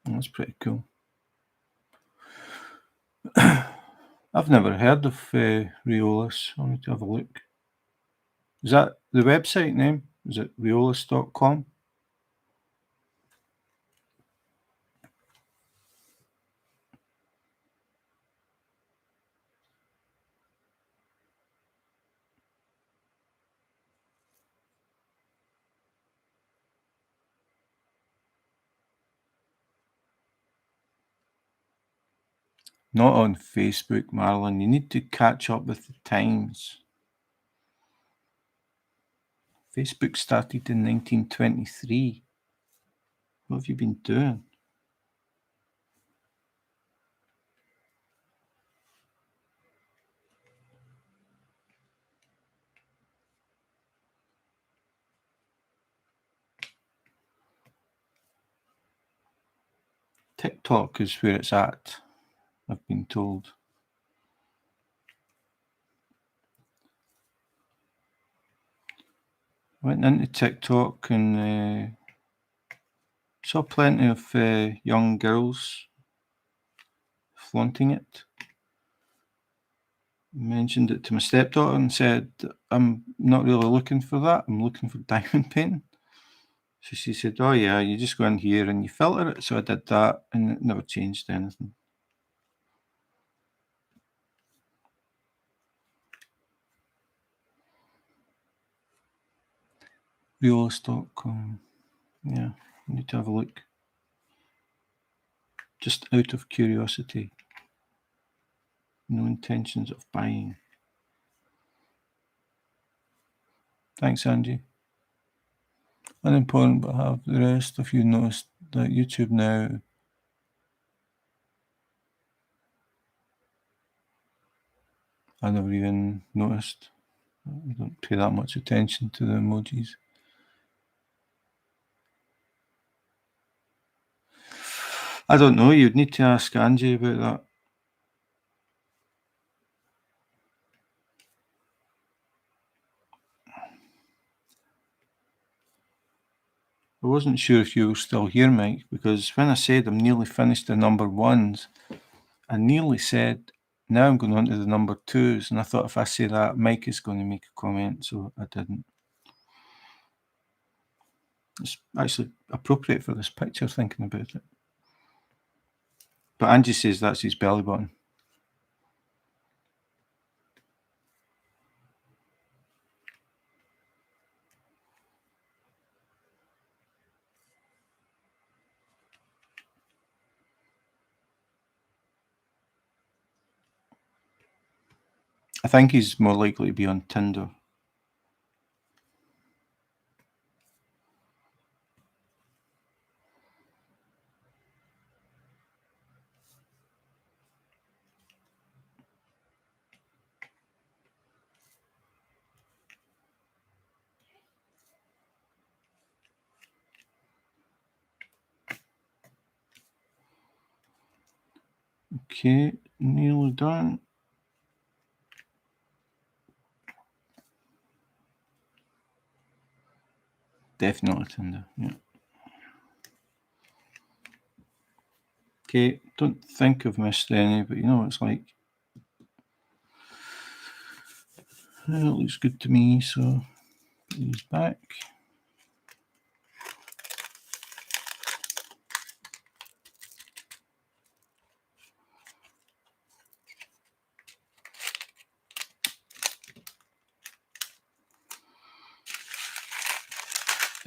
on. That's pretty cool. I've never heard of Riolis. I need to have a look. Is that the website name? Is it riolis.com? Not on Facebook, Marilyn. You need to catch up with the times. Facebook started in 1923. What have you been doing? TikTok is where it's at, I've been told. Went into TikTok and saw plenty of young girls flaunting it. Mentioned it to my stepdaughter and said, I'm not really looking for that. I'm looking for diamond painting. So she said, oh yeah, you just go in here and you filter it. So I did that and it never changed anything. Realist.com. Yeah, I need to have a look. Just out of curiosity. No intentions of buying. Thanks, Angie. Unimportant, but have the rest of you noticed that YouTube now I never even noticed. I don't pay that much attention to the emojis. I don't know. You'd need to ask Angie about that. I wasn't sure if you were still here, Mike, because when I said I'm nearly finished the number ones, I nearly said, now I'm going on to the number twos, and I thought if I say that, Mike is going to make a comment, so I didn't. It's actually appropriate for this picture, thinking about it. But Angie says that's his belly button. I think he's more likely to be on Tinder. Okay, nearly done. Definitely Tinder, yeah. Okay, don't think I've missed any, but you know what it's like. Well, it looks good to me, so he's back.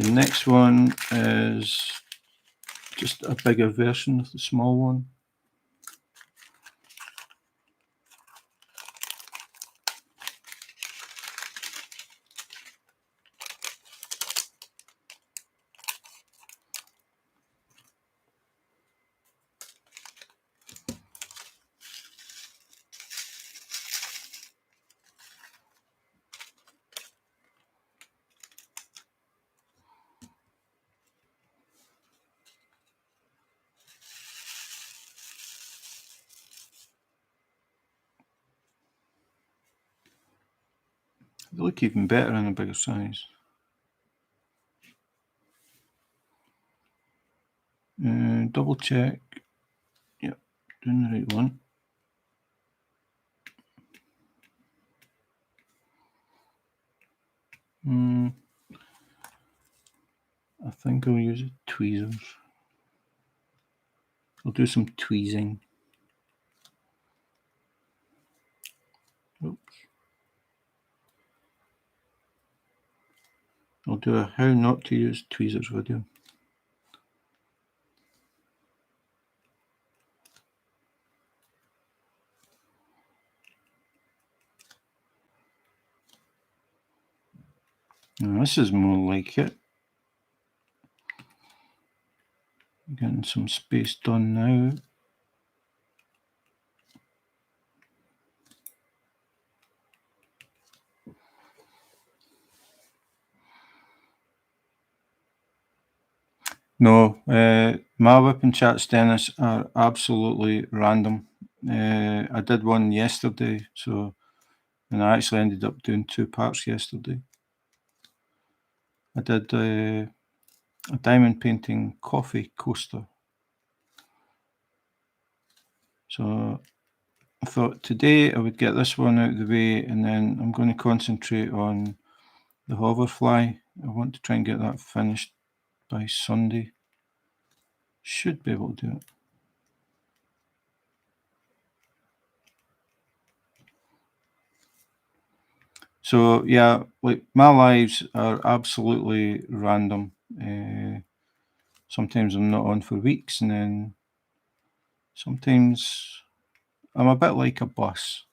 The next one is just a bigger version of the small one. They look even better in a bigger size. Double check. Yep, doing the right one. I think I'll use tweezers. I'll do some tweezing. Oops. I'll do a how not to use tweezers video. Now this is more like it. Getting some space done now. No, my WIP and chats, Dennis, are absolutely random. I did one yesterday, and I actually ended up doing 2 parts yesterday. I did a diamond painting coffee coaster. So I thought today I would get this one out of the way, and then I'm going to concentrate on the hoverfly. I want to try and get that finished by Sunday. Should be able to do it. So yeah, like my lives are absolutely random. Sometimes I'm not on for weeks, and then sometimes I'm a bit like a bus.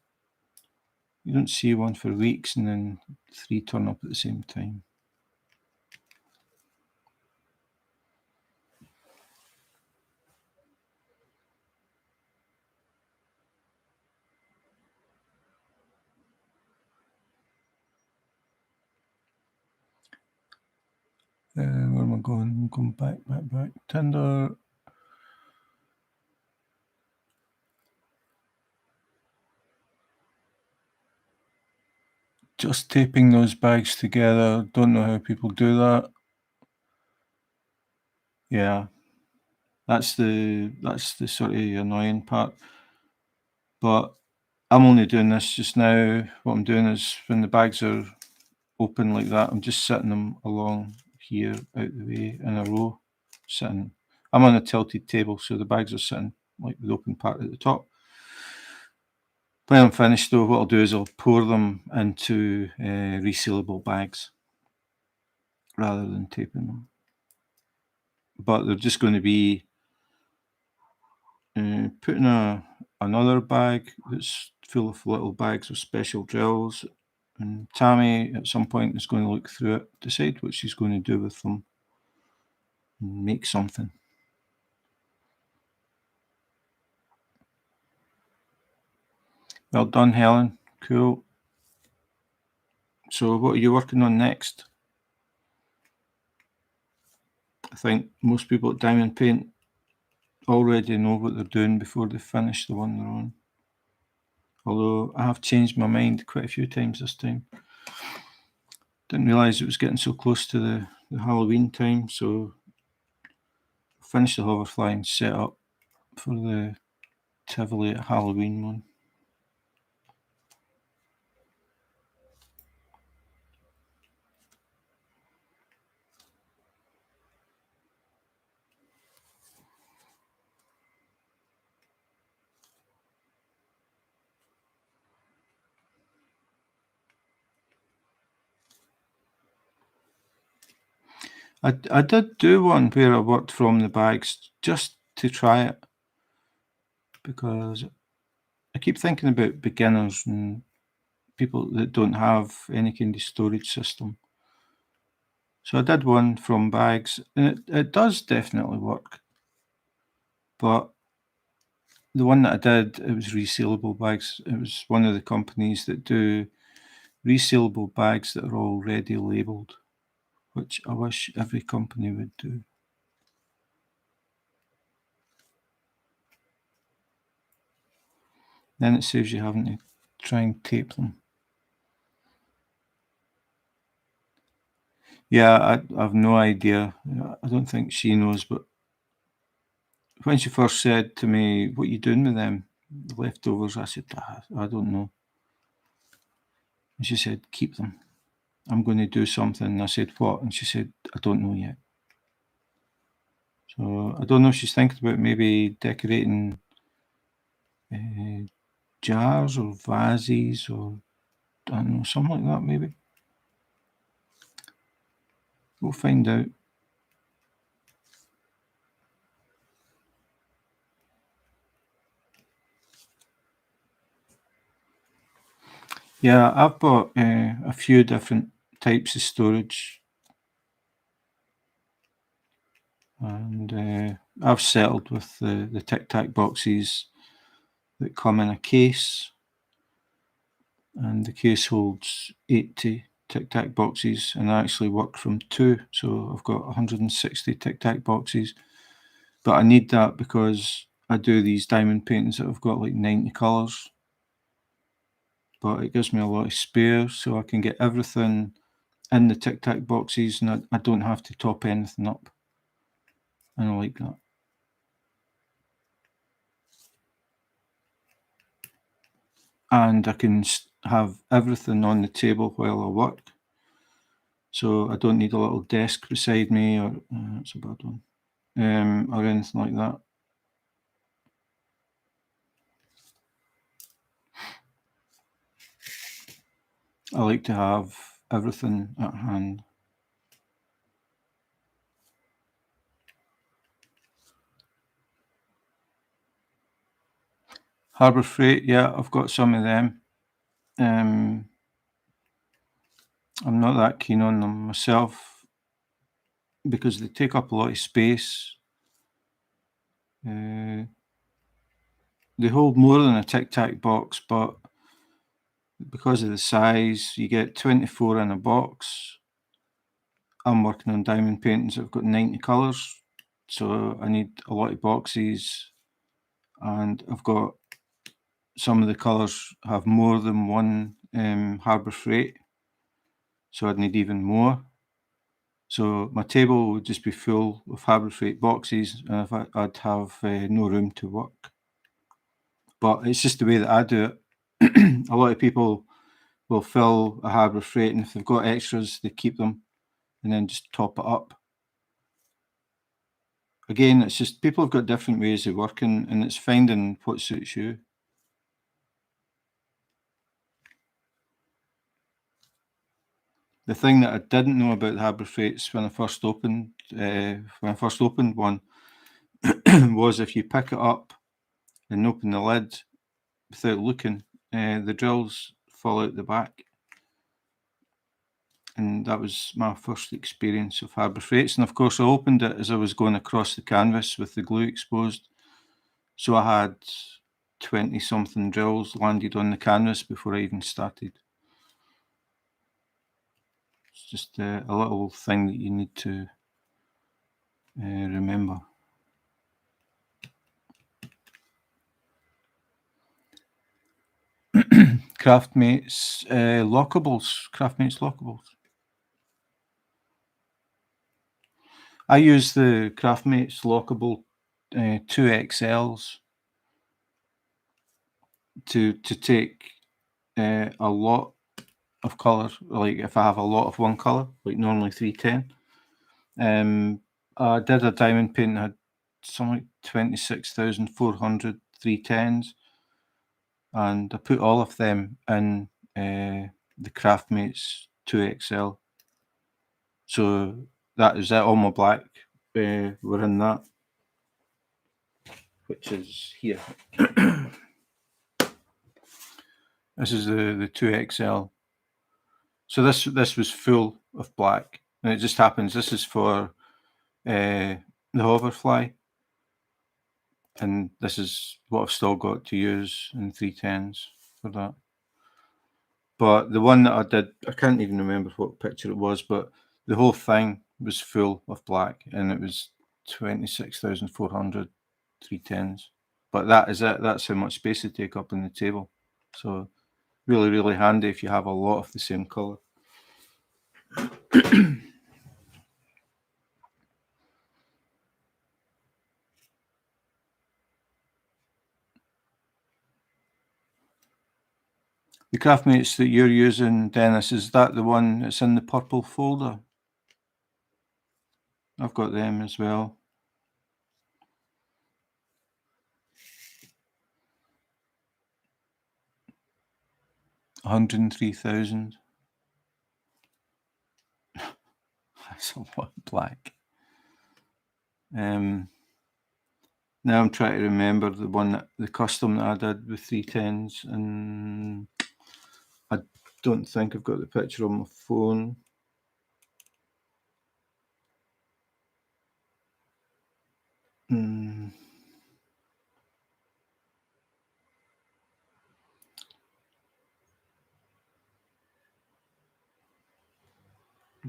You don't see one for weeks, and then 3 turn up at the same time. Where am I going? I'm going back. Tinder. Just taping those bags together. Don't know how people do that. Yeah, that's the sort of annoying part. But I'm only doing this just now. What I'm doing is when the bags are open like that, I'm just sitting them along here out the way in a row. I'm on a tilted table, so the bags are sitting like the open part at the top. When I'm finished though, what I'll do is I'll pour them into resealable bags rather than taping them. But they're just going to be put in another bag that's full of little bags of special drills, and Tammy at some point is going to look through it, decide what she's going to do with them, and make something. Well done, Helen. Cool. So what are you working on next? I think most people at Diamond Paint already know what they're doing before they finish the one they're on. Although I have changed my mind quite a few times this time. Didn't realise it was getting so close to the Halloween time, so I finished the hoverfly and set up for the Tivoli at Halloween one. I did do one where I worked from the bags just to try it, because I keep thinking about beginners and people that don't have any kind of storage system. So I did one from bags, and it does definitely work. But the one that I did, it was resealable bags. It was one of the companies that do resealable bags that are already labelled, which I wish every company would do. Then it saves you having to try and tape them. Yeah, I've no idea. I don't think she knows, but when she first said to me, "What are you doing with them leftovers?" I said, I don't know. And she said, "Keep them. I'm going to do something." And I said, "What?" And she said, "I don't know yet." So I don't know if she's thinking about maybe decorating jars or vases, or I don't know, something like that maybe. We'll find out. Yeah, I've bought a few different types of storage, and I've settled with the Tic Tac boxes that come in a case, and the case holds 80 Tic Tac boxes, and I actually work from 2, so I've got 160 Tic Tac boxes. But I need that because I do these diamond paintings that have got like 90 colours, but it gives me a lot of spare, so I can get everything in the Tic Tac boxes, and I don't have to top anything up, and I like that. And I can have everything on the table while I work, so I don't need a little desk beside me, or that's a bad one, or anything like that. I like to have everything at hand. Harbour Freight, yeah, I've got some of them. I'm not that keen on them myself because they take up a lot of space. They hold more than a Tic Tac box, but because of the size, you get 24 in a box, I'm working on diamond paintings. I've got 90 colours, so I need a lot of boxes, and I've got some of the colours have more than one Harbour Freight, so I'd need even more. So my table would just be full of Harbour Freight boxes, and if I'd have no room to work. But it's just the way that I do it. A lot of people will fill a Harbour Freight, and if they've got extras, they keep them and then just top it up. Again, it's just people have got different ways of working, and it's finding what suits you. The thing that I didn't know about the Harbour Freights when I first opened one was if you pick it up and open the lid without looking, the drills fall out the back. And that was my first experience of Harbour Freights. And of course, I opened it as I was going across the canvas with the glue exposed. So I had 20-something drills landed on the canvas before I even started. It's just a little thing that you need to remember. Craftmates lockables. I use the Craftmates lockable 2XLs to take a lot of colour. Like if I have a lot of one colour, like normally 310. I did a diamond paint that had something like 26,400 310s, and I put all of them in the Craftmates 2XL. So that is it. All my black were in that, which is here. This is the 2XL. So this was full of black, and it just happens this is for the hoverfly, and this is what I've still got to use in 310s for that. But the one that I did, I can't even remember what picture it was, but the whole thing was full of black, and it was 26,400 310s. But that is it. That's how much space they take up on the table. So really, really handy if you have a lot of the same colour. The Craftmates that you're using, Dennis, is that the one that's in the purple folder? I've got them as well. $103,000. That's a lot of black. Now I'm trying to remember the custom that I did with 310s, and I don't think I've got the picture on my phone.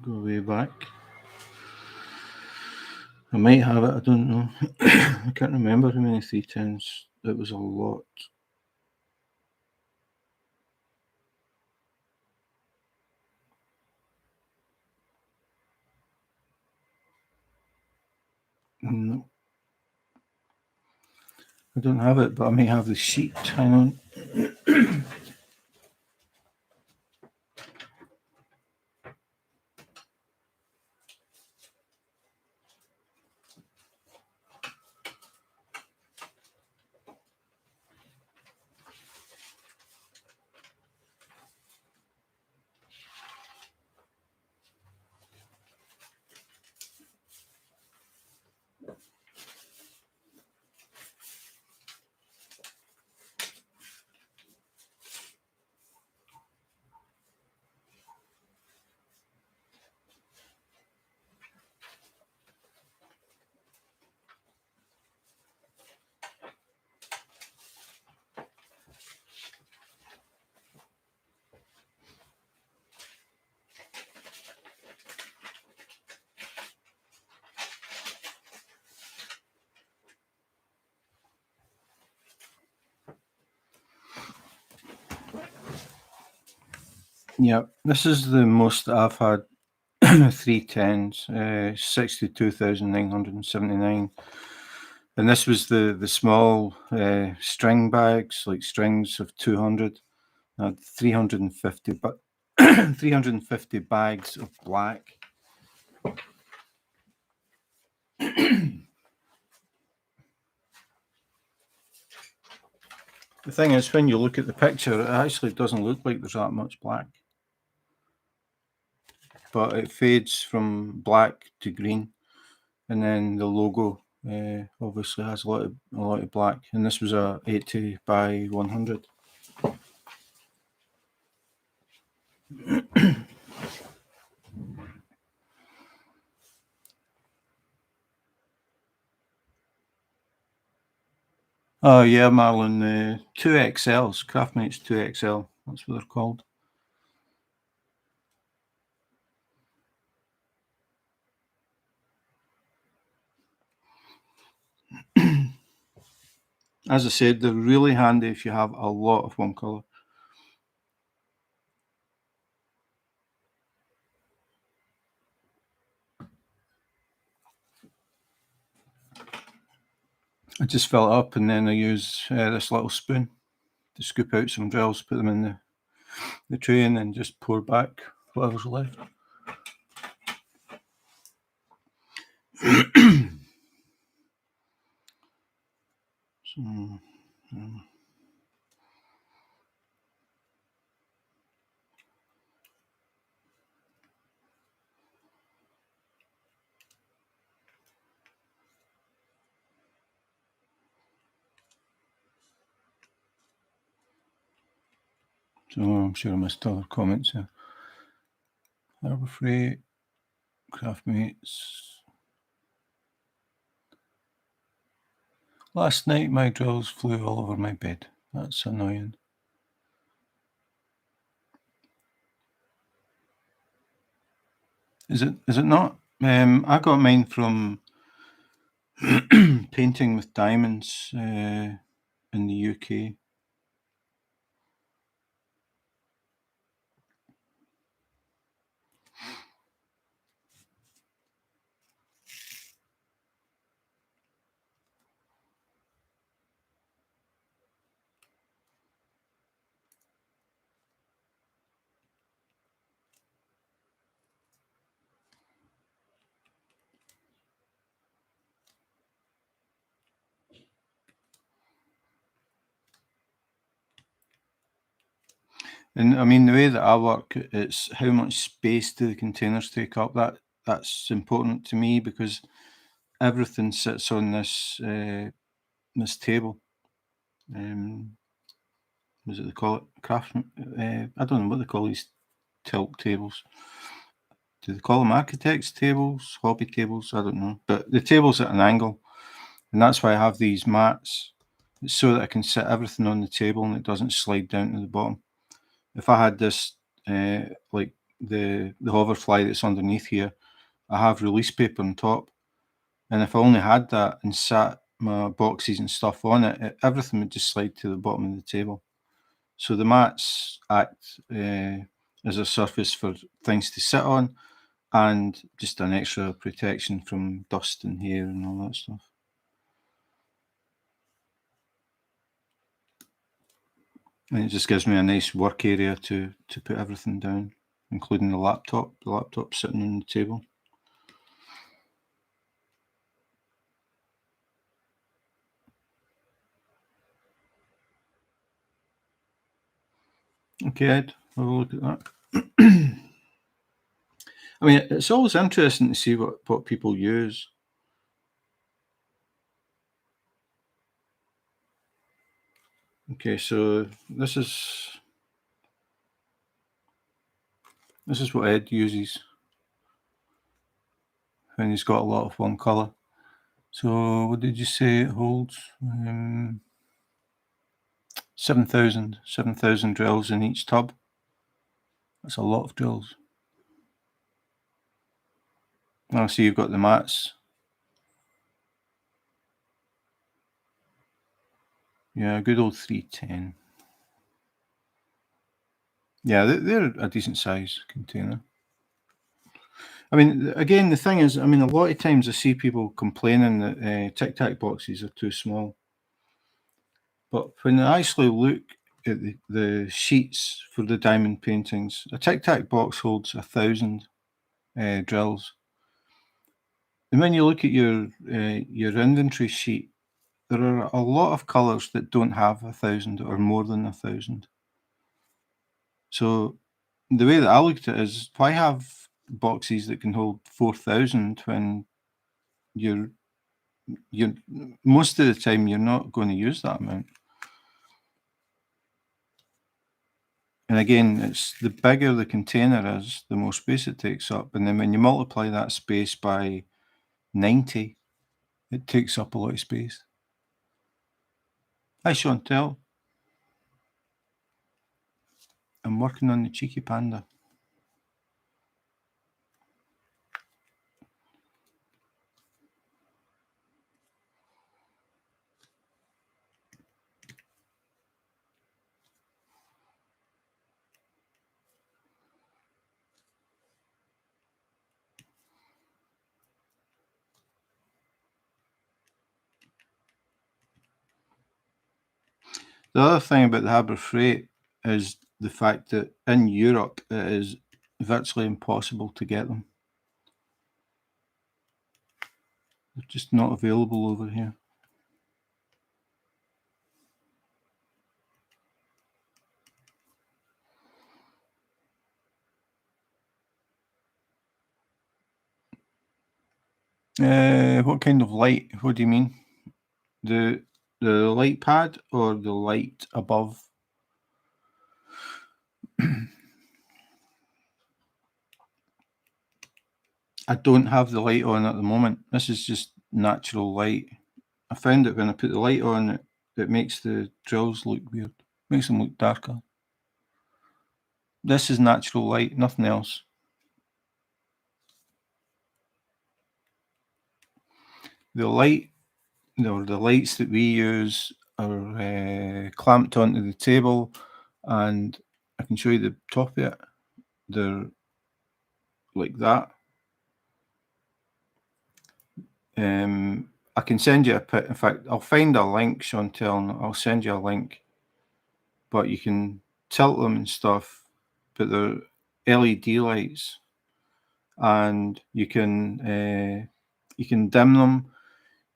Go way back. I might have it, I don't know. I can't remember how many 310s. It was a lot. No. I don't have it, but I may have the sheet. Hang on. Yeah, this is the most that I've had. 310s, 62,979. And this was the small string bags, like strings of 200. I had 350, but 350 bags of black. The thing is, when you look at the picture, it actually doesn't look like there's that much black. But it fades from black to green, and then the logo obviously has a lot of black. And this was a 80 by 100. Oh yeah, Marlon, 2XLs, Craftmates 2XL. That's what they're called. As I said, they're really handy if you have a lot of one colour. I just fill it up and then I use this little spoon to scoop out some drills, put them in the tray, and then just pour back whatever's left. So, I'm sure I missed other comments there. Harbour Freight, Craftmates. Last night my drills flew all over my bed. That's annoying. Is it not? I got mine from painting with diamonds in the UK. And I mean, the way that I work, it's how much space do the containers take up. That's important to me because everything sits on this table. Was it they call it craft? I don't know what they call these tilt tables. Do they call them architects' tables, hobby tables? I don't know. But the table's at an angle, and that's why I have these mats. It's so that I can sit everything on the table and it doesn't slide down to the bottom. If I had this, like the hoverfly that's underneath here, I have release paper on top, and if I only had that and sat my boxes and stuff on it, everything would just slide to the bottom of the table. So the mats act as a surface for things to sit on, and just an extra protection from dust and hair and all that stuff. And it just gives me a nice work area to put everything down, including the laptop. The laptop sitting on the table. Okay, Ed, have a look at that. I mean, it's always interesting to see what people use. Okay, so this is what Ed uses when he's got a lot of one colour. So what did you say it holds? 7,000 drills in each tub. That's a lot of drills. Now, see, you've got the mats. Yeah, good old 310. Yeah, they're a decent size container. I mean, again, the thing is, I mean, a lot of times I see people complaining that Tic Tac boxes are too small. But when I actually look at the sheets for the diamond paintings, a Tic Tac box holds 1,000 drills. And when you look at your inventory sheet, there are a lot of colours that don't have 1,000 or more than 1,000. So the way that I looked at it is, why have boxes that can hold 4,000 when you're most of the time you're not going to use that amount? And again, it's the bigger the container is, the more space it takes up. And then when you multiply that space by 90, it takes up a lot of space. Hi, Chantel. I'm working on the Cheeky Panda. The other thing about the Harbour Freight is the fact that in Europe it is virtually impossible to get them. They're just not available over here. What kind of light? What do you mean? The light pad or the light above? I don't have the light on at the moment. This is just natural light. I found that when I put the light on, it makes the drills look weird. Makes them look darker. This is natural light, nothing else. The light, the lights that we use are clamped onto the table, and I can show you the top of it. They're like that. I can send you a pic. In fact, I'll find a link, Chantel, and I'll send you a link. But you can tilt them and stuff, but they're LED lights, and you can dim them.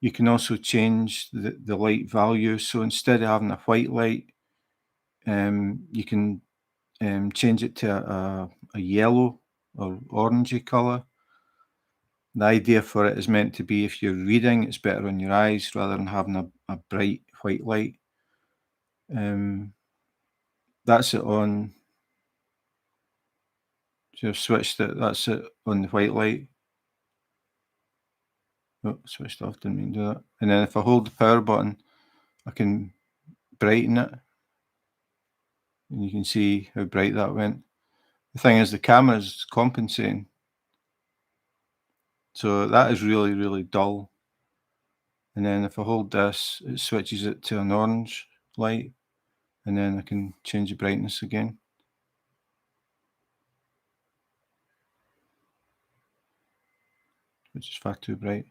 You can also change the light value. So instead of having a white light, you can change it to a yellow or orangey colour. The idea for it is meant to be, if you're reading, it's better on your eyes rather than having a bright white light. That's it on. So I've switched it. That's it on the white light. Oh, switched off. Didn't mean to do that. And then if I hold the power button, I can brighten it, and you can see how bright that went. The thing is, the camera's compensating, so that is really, really dull. And then if I hold this, it switches it to an orange light, and then I can change the brightness again. Which is far too bright.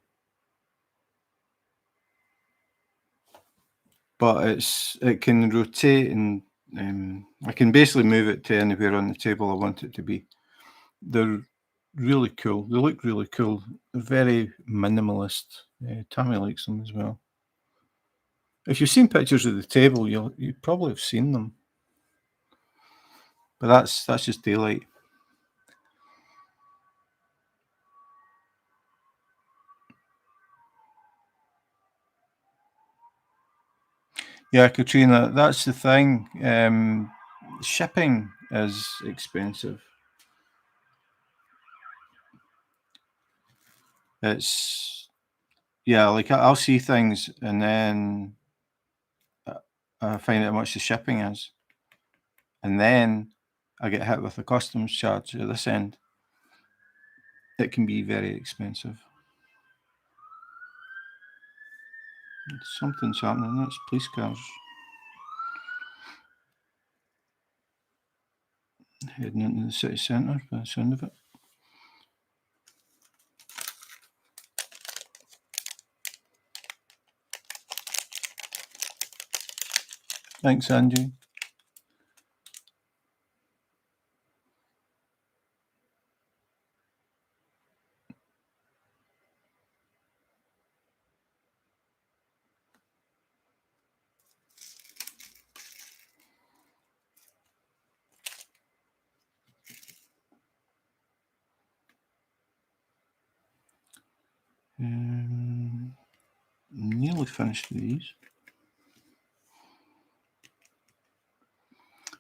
But it can rotate, and I can basically move it to anywhere on the table I want it to be. They're really cool. They look really cool. They're very minimalist. Tammy likes them as well. If you've seen pictures of the table, you probably have seen them. But that's just daylight. Yeah, Katrina, that's the thing. Shipping is expensive. It's like I'll see things and then I find out how much the shipping is, and then I get hit with a customs charge at this end. It can be very expensive. Something's happening. That's police cars. Heading into the city centre by the sound of it. Thanks, Angie. Nearly finished with these.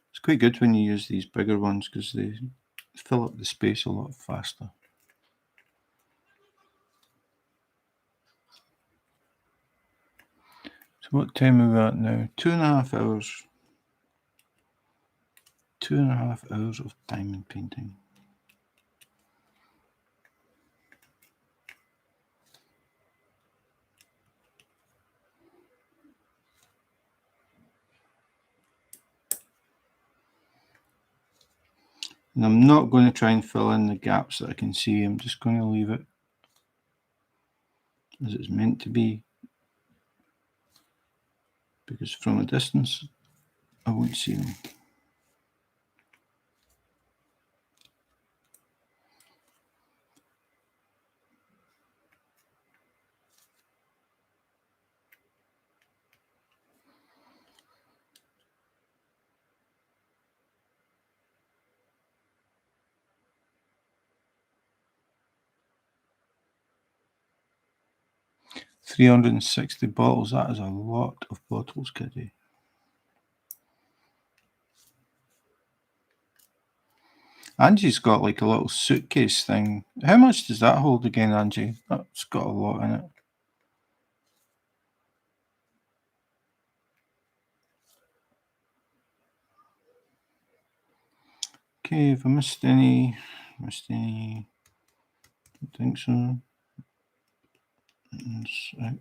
It's quite good when you use these bigger ones because they fill up the space a lot faster. So what time are we at now? 2.5 hours. 2.5 hours of diamond painting. And I'm not going to try and fill in the gaps that I can see. I'm just going to leave it as it's meant to be, because from a distance I won't see them. $360 bottles, that is a lot of bottles, kiddie. Angie's got like a little suitcase thing. How much does that hold again, Angie? That's got a lot in it. Okay, if I missed any, don't think so. It's out.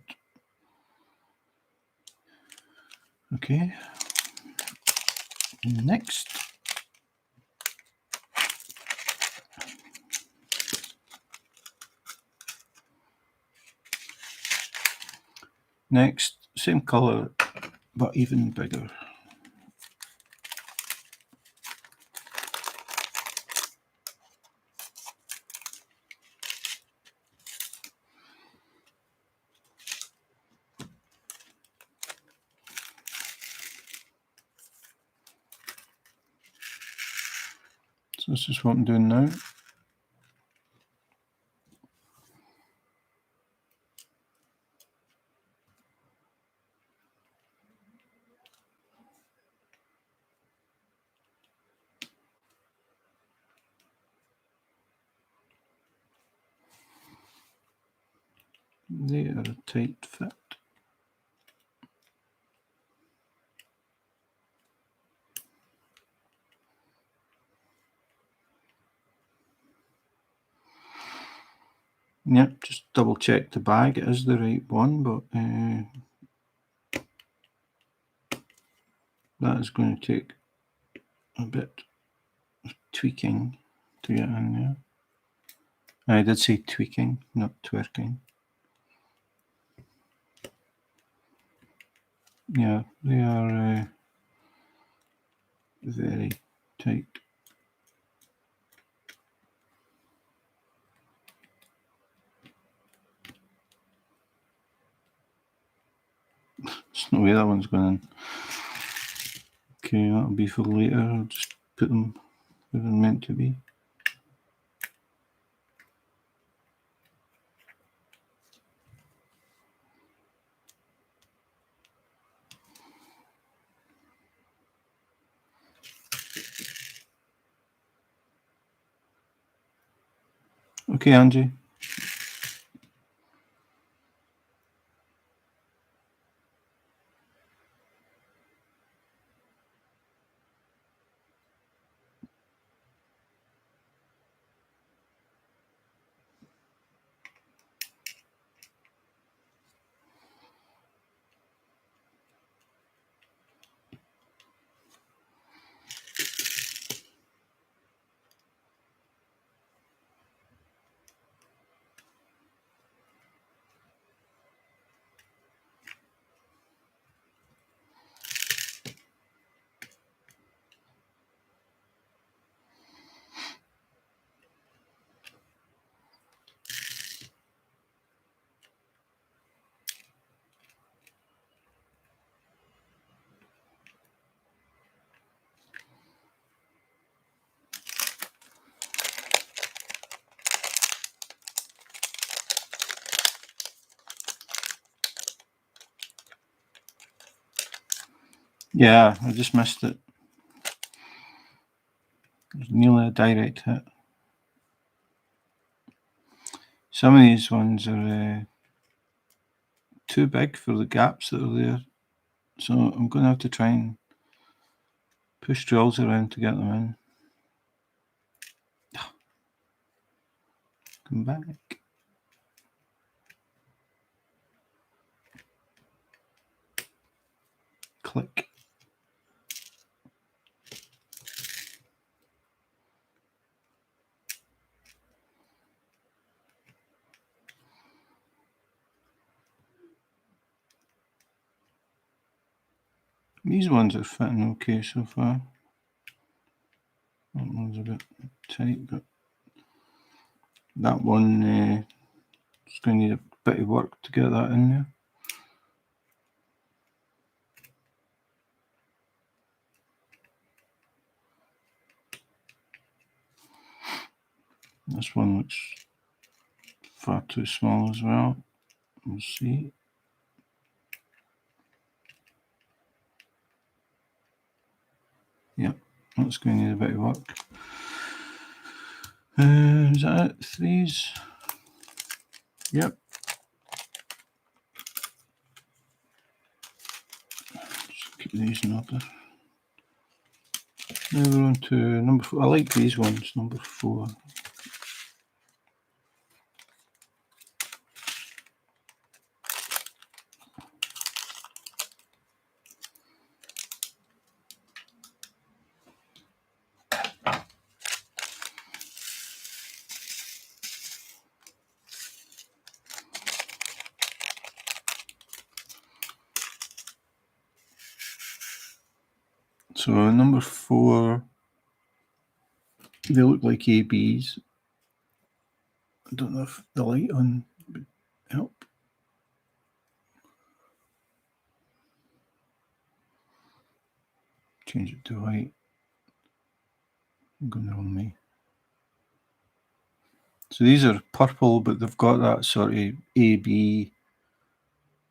Okay. Next. Next, same colour, but even bigger. So this is what I'm doing now. They are a tight fit. Yep, just double check the bag. It is the right one, but that is going to take a bit of tweaking to get in there. I did say tweaking, not twerking. Yeah, they are very tight. There's no way that one's going in. Okay, that'll be for later. I'll just put them where they're meant to be. Okay, Angie. Yeah, I just missed it. It was nearly a direct hit. Some of these ones are too big for the gaps that are there. So I'm going to have to try and push drills around to get them in. Come back. Click. These ones are fitting okay so far. That one's a bit tight, but that one is going to need a bit of work to get that in there. This one looks far too small as well. We'll see. Yep, that's going to need a bit of work. Is that it? Threes? Yep. Just keep these in order. Now we're on to number 4. I like these ones, number 4. So number 4, they look like ABs. I don't know if the light on would help. Change it to white. I'm going the wrong way. So these are purple, but they've got that sort of AB,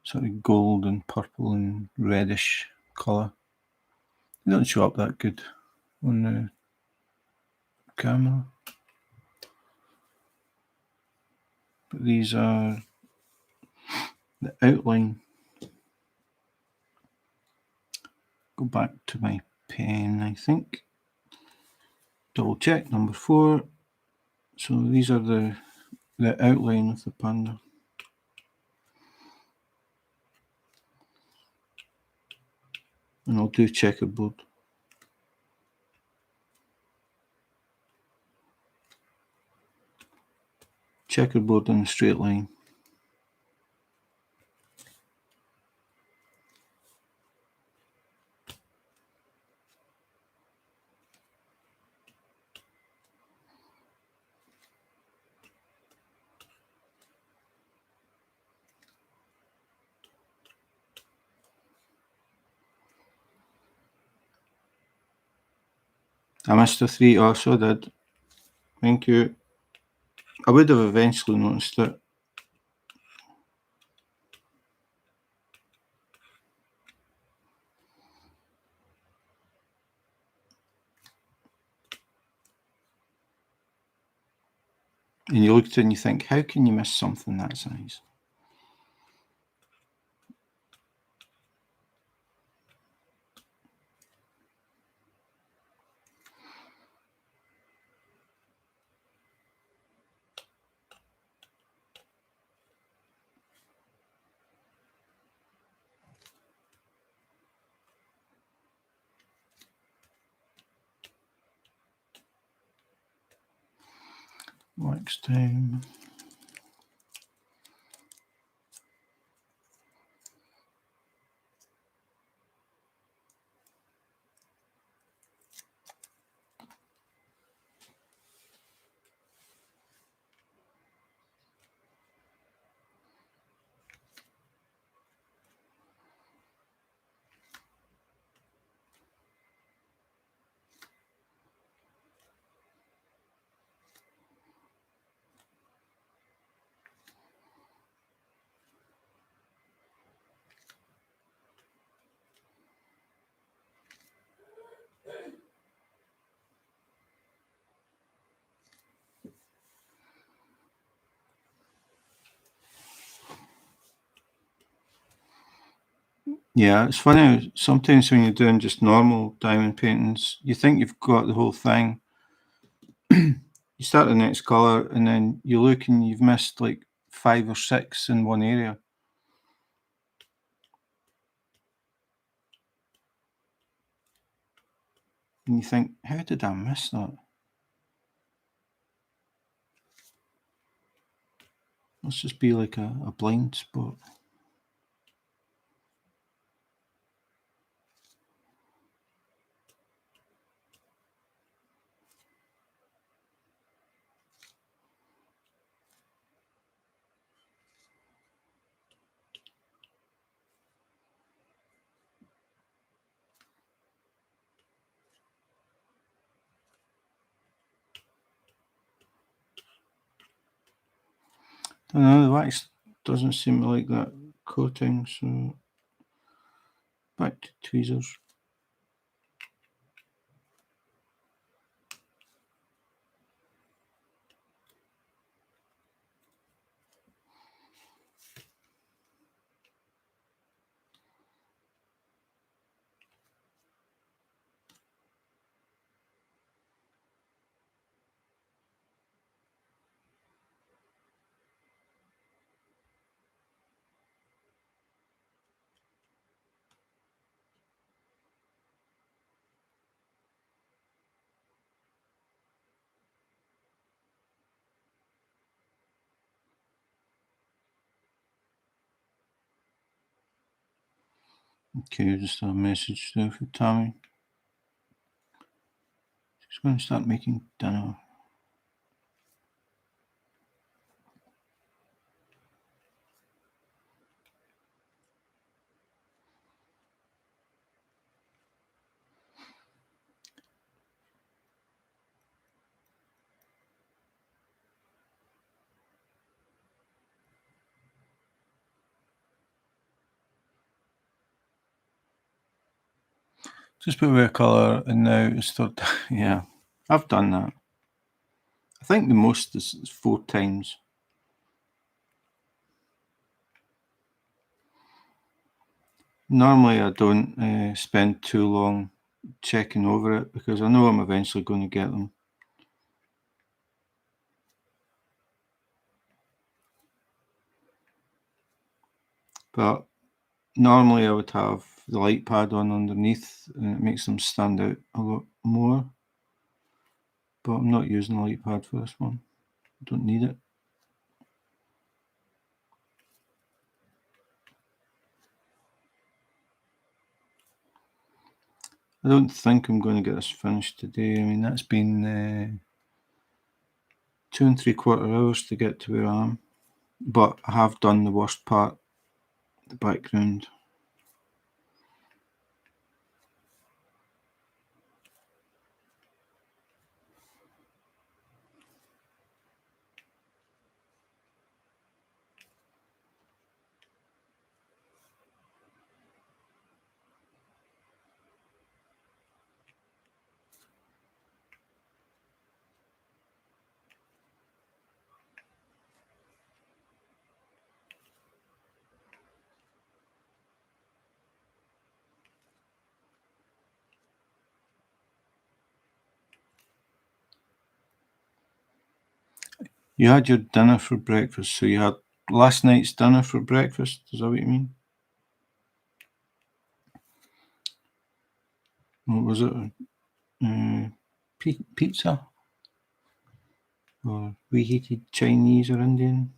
sort of gold and purple and reddish colour. They don't show up that good on the camera. But these are the outline. Go back to my pen, I think. Double check, number 4. So these are the outline of the panda. And I'll do checkerboard. Checkerboard in a straight line. I missed a 3. Oh, so I did. Thank you. I would have eventually noticed it. And you look at it and you think, how can you miss something that size? Wax time. Yeah, it's funny, sometimes when you're doing just normal diamond paintings, you think you've got the whole thing. You start the next colour and then you look and you've missed like 5 or 6 in one area. And you think, how did I miss that? Must just be like a blind spot. Don't know, the wax doesn't seem to like that coating, so back to tweezers. Okay, just a message there for Tammy. She's going to start making dinner. Just put away a colour and now start. Yeah, I've done that. I think the most is 4 times. Normally, I don't spend too long checking over it because I know I'm eventually going to get them. But normally, I would have the light pad on underneath and it makes them stand out a lot more. But I'm not using the light pad for this one. I don't need it. I don't think I'm going to get this finished today. I mean, that's been 2 3/4 hours to get to where I am. But I have done the worst part, the background. You had your dinner for breakfast, so you had last night's dinner for breakfast. Is that what you mean? What was it? Pizza? Or reheated Chinese or Indian?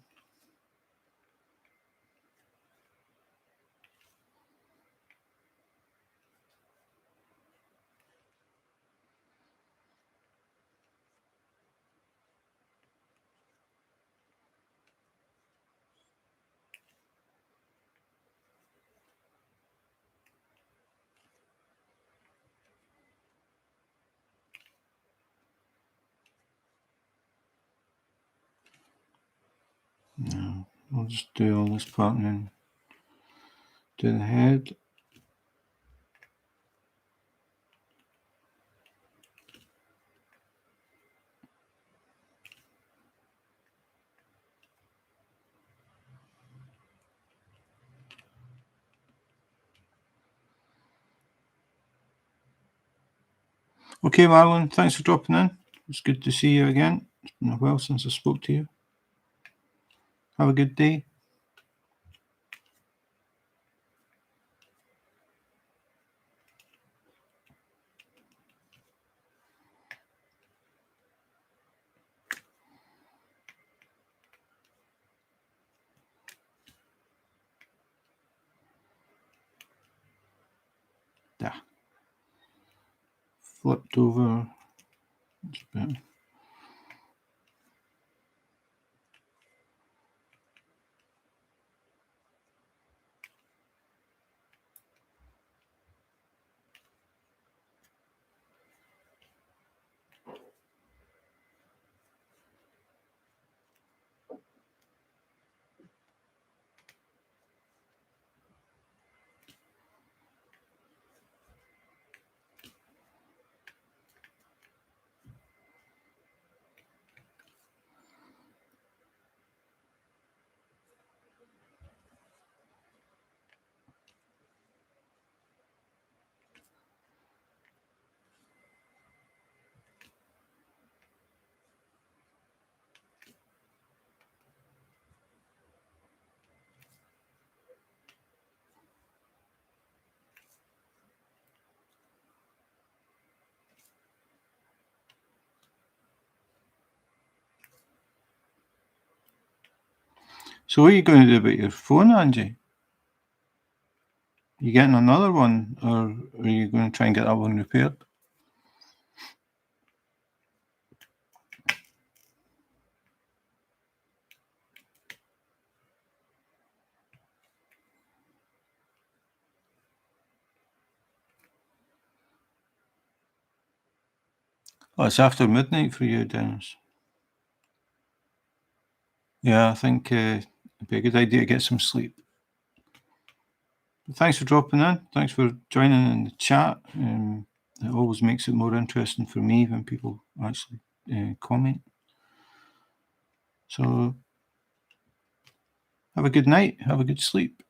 No. I'll just do all this part and then do the head. Okay, Marlon, thanks for dropping in. It's good to see you again. It's been a while since I spoke to you. Have a good day. There. Flipped over. It's better. So what are you going to do about your phone, Angie? You getting another one, or are you going to try and get that one repaired? Oh, it's after midnight for you, Dennis. Yeah, I think it'd be a good idea to get some sleep. But thanks for dropping in. Thanks for joining in the chat. It always makes it more interesting for me when people actually comment. So have a good night. Have a good sleep.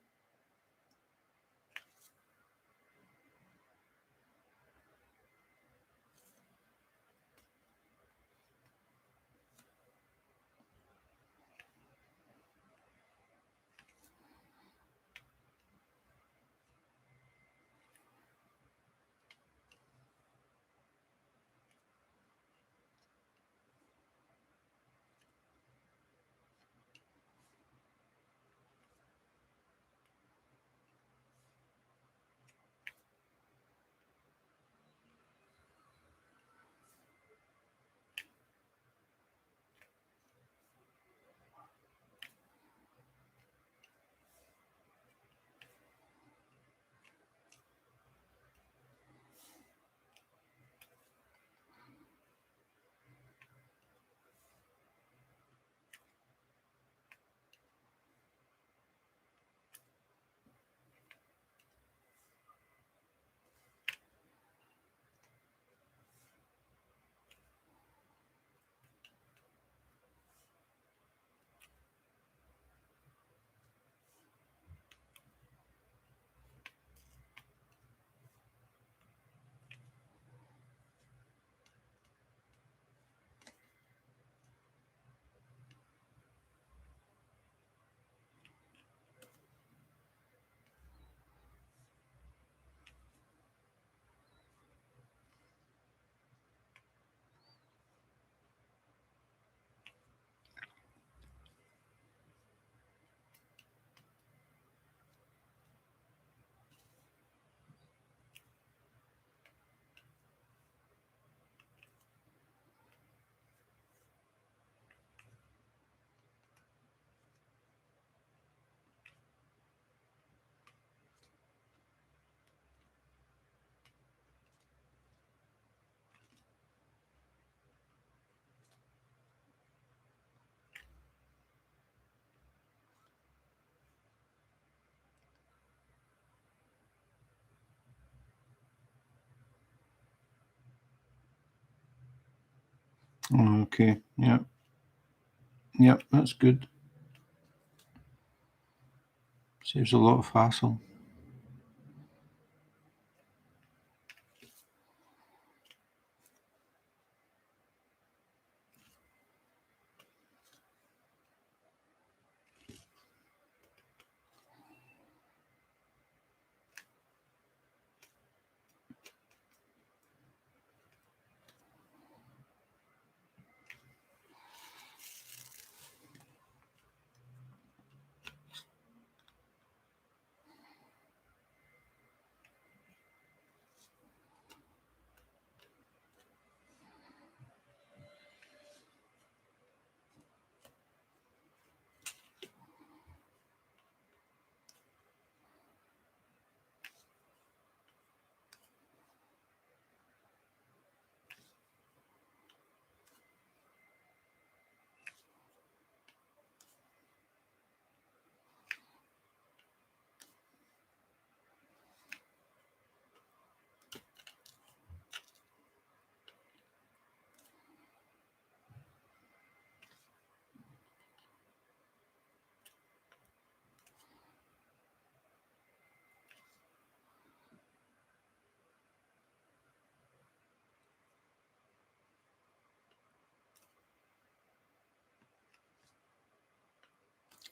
Okay. Yep. Yep. That's good. Saves a lot of hassle.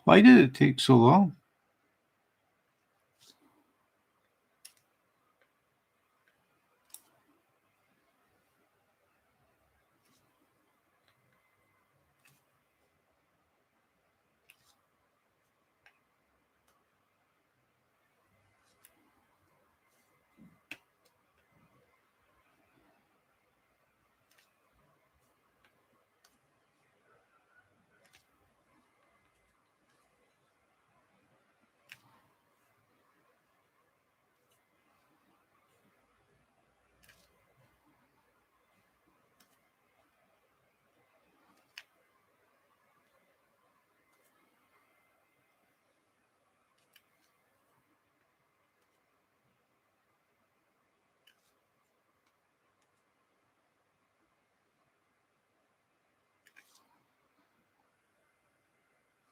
Why did it take so long?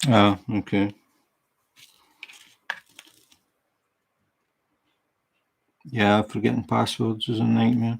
Ah, okay. Yeah, forgetting passwords is a nightmare.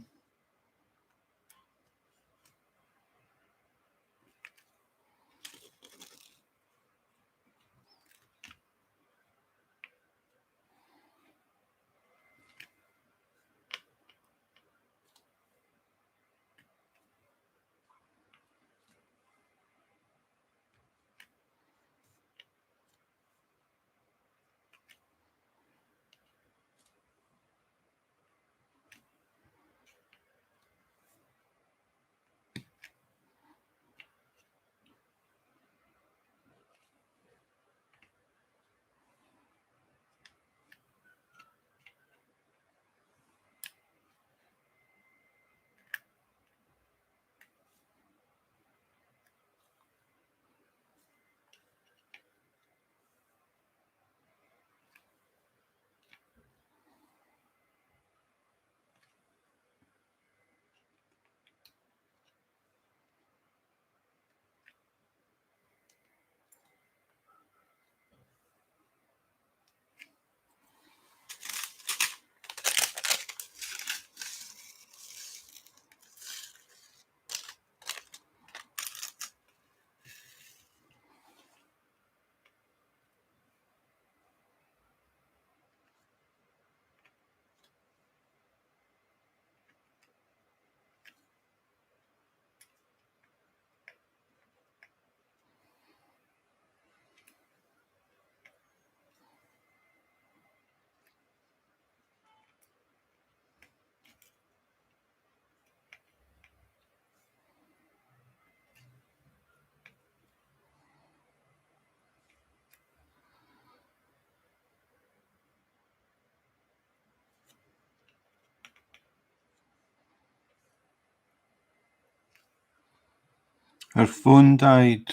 Her phone died.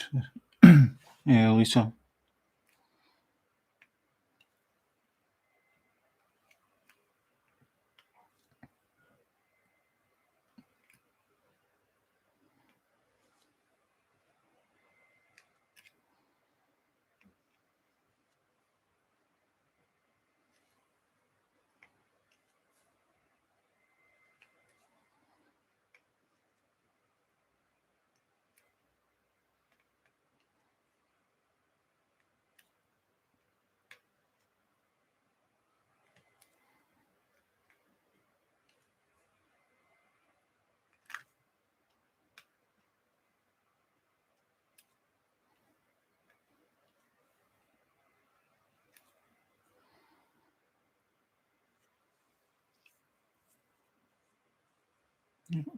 Yeah, Lisa.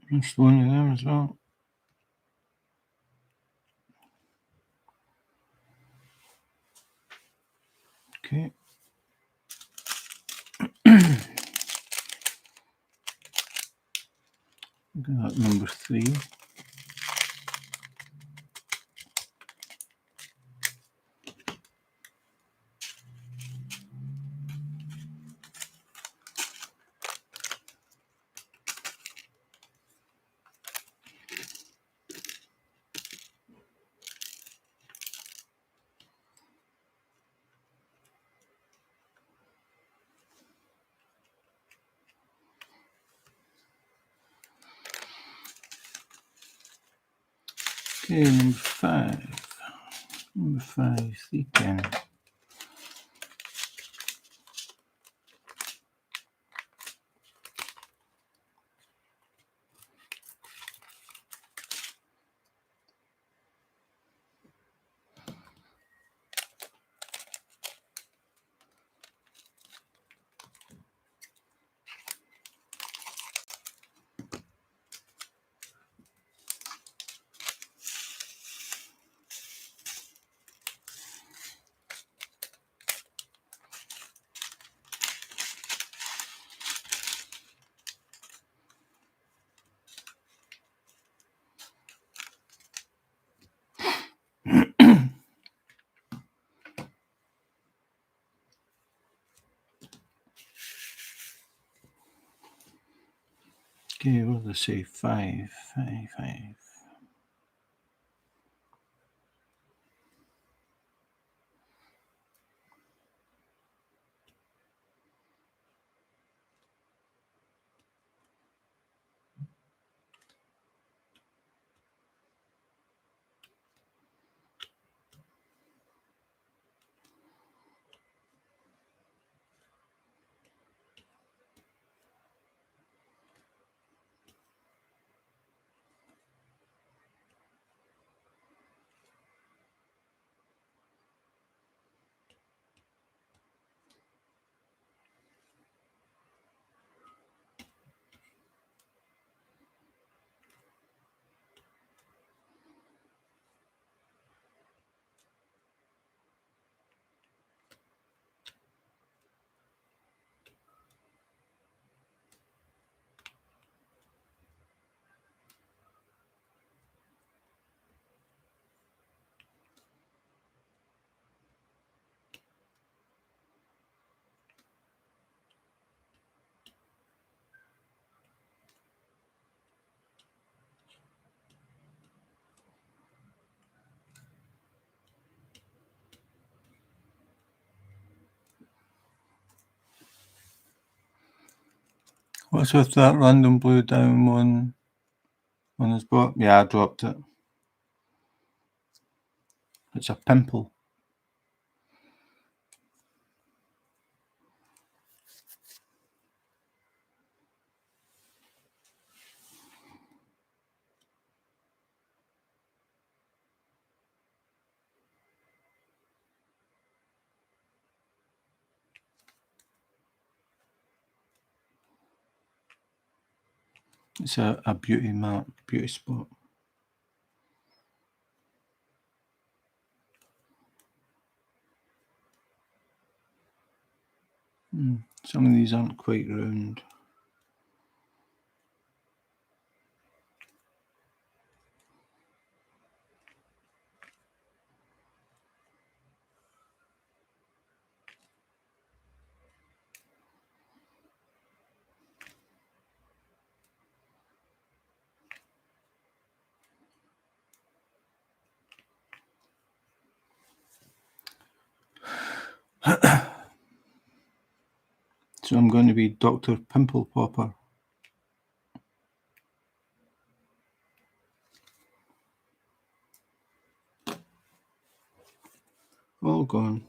It's one of them as well. Okay. Got number 3. Okay, number 5. Number 5, 310. Okay, what did I say? 5, 5, 5. What's with that random blue down one on his bottom? Yeah, I dropped it. It's a pimple. It's a beauty mark, beauty spot. Some of these aren't quite round. So I'm going to be Dr. Pimple Popper. All gone.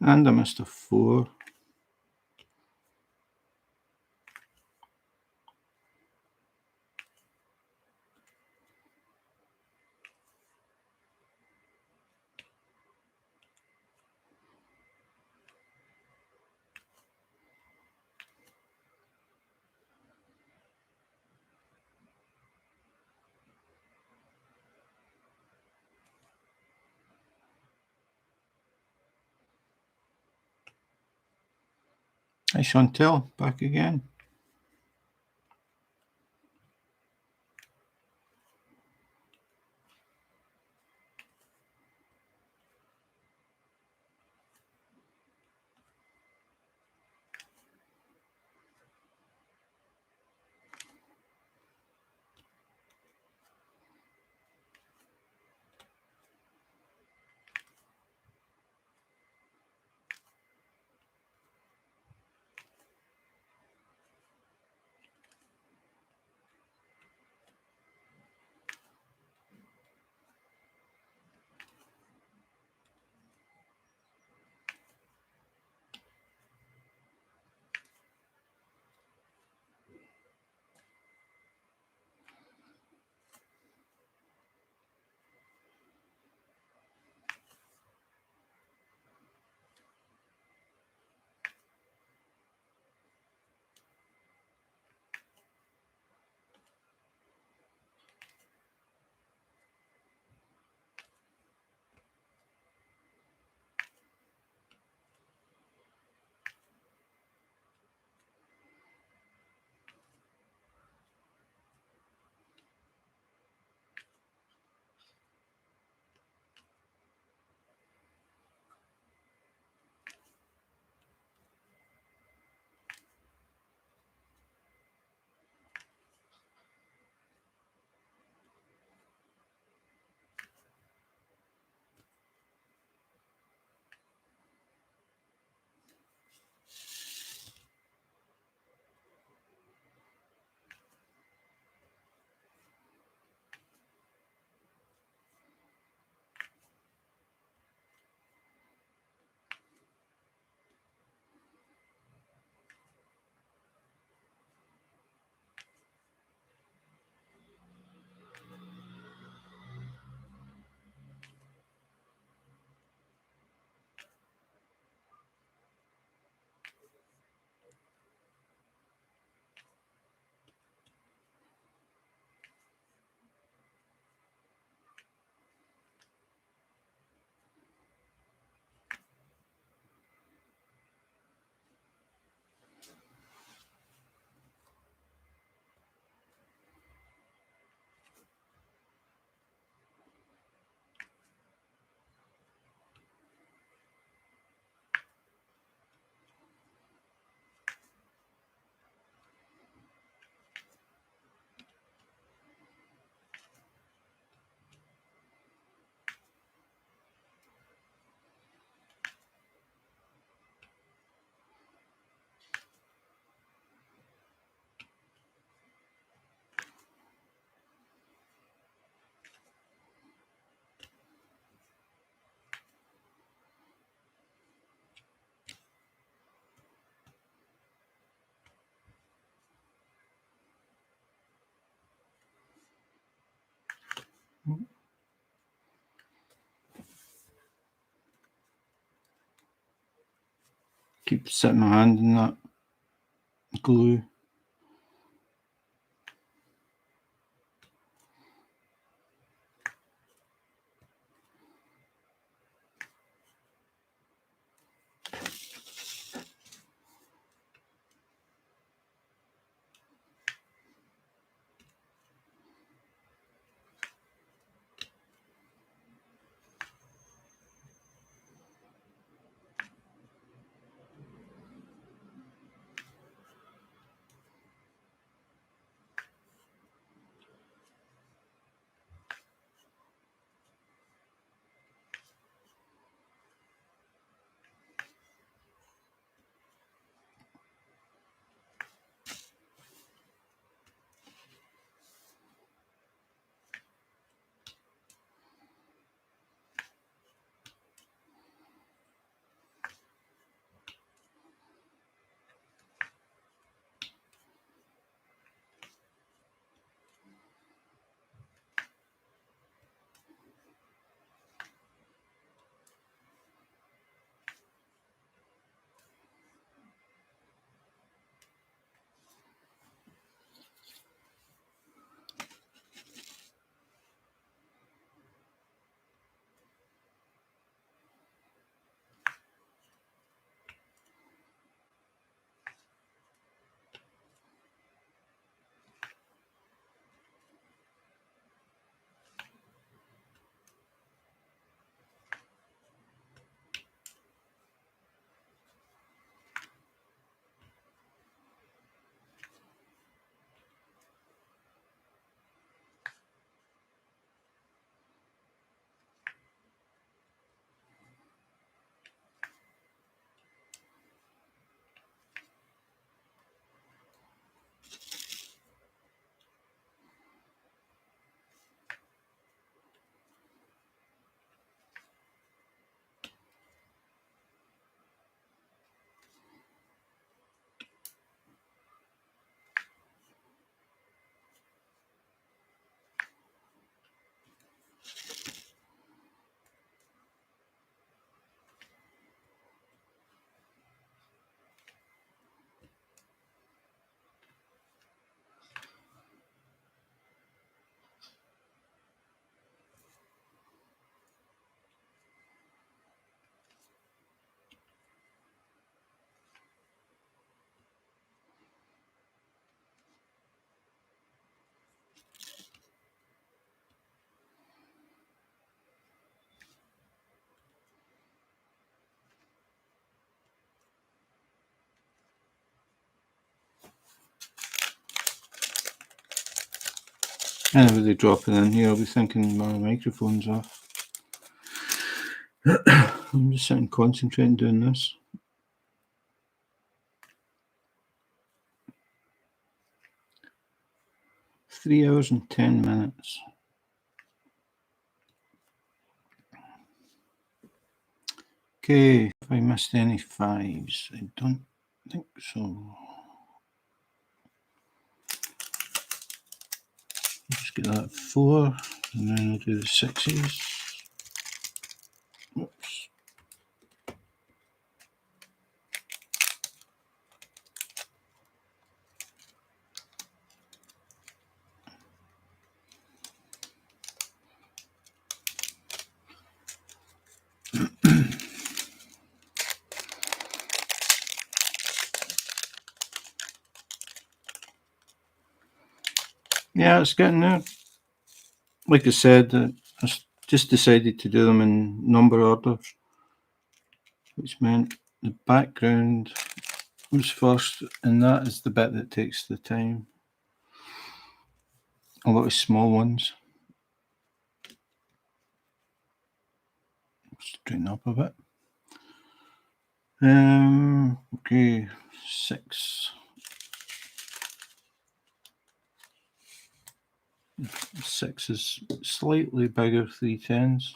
And I missed a 4. Hi Chantel, back again. Keep setting my hand in that glue. Anybody dropping in here, I'll be thinking my microphone's off. I'm just sitting concentrating doing this. Three hours and 10 minutes. Okay, have I missed any fives? I don't think so. Just get that 4, and then I'll do the 6s. Oops. Yeah, it's getting there. Like I said, I just decided to do them in number order, which meant the background was first, and that is the bit that takes the time. A lot of small ones. Straighten up a bit. Okay, 6. 6 is slightly bigger 3/10s.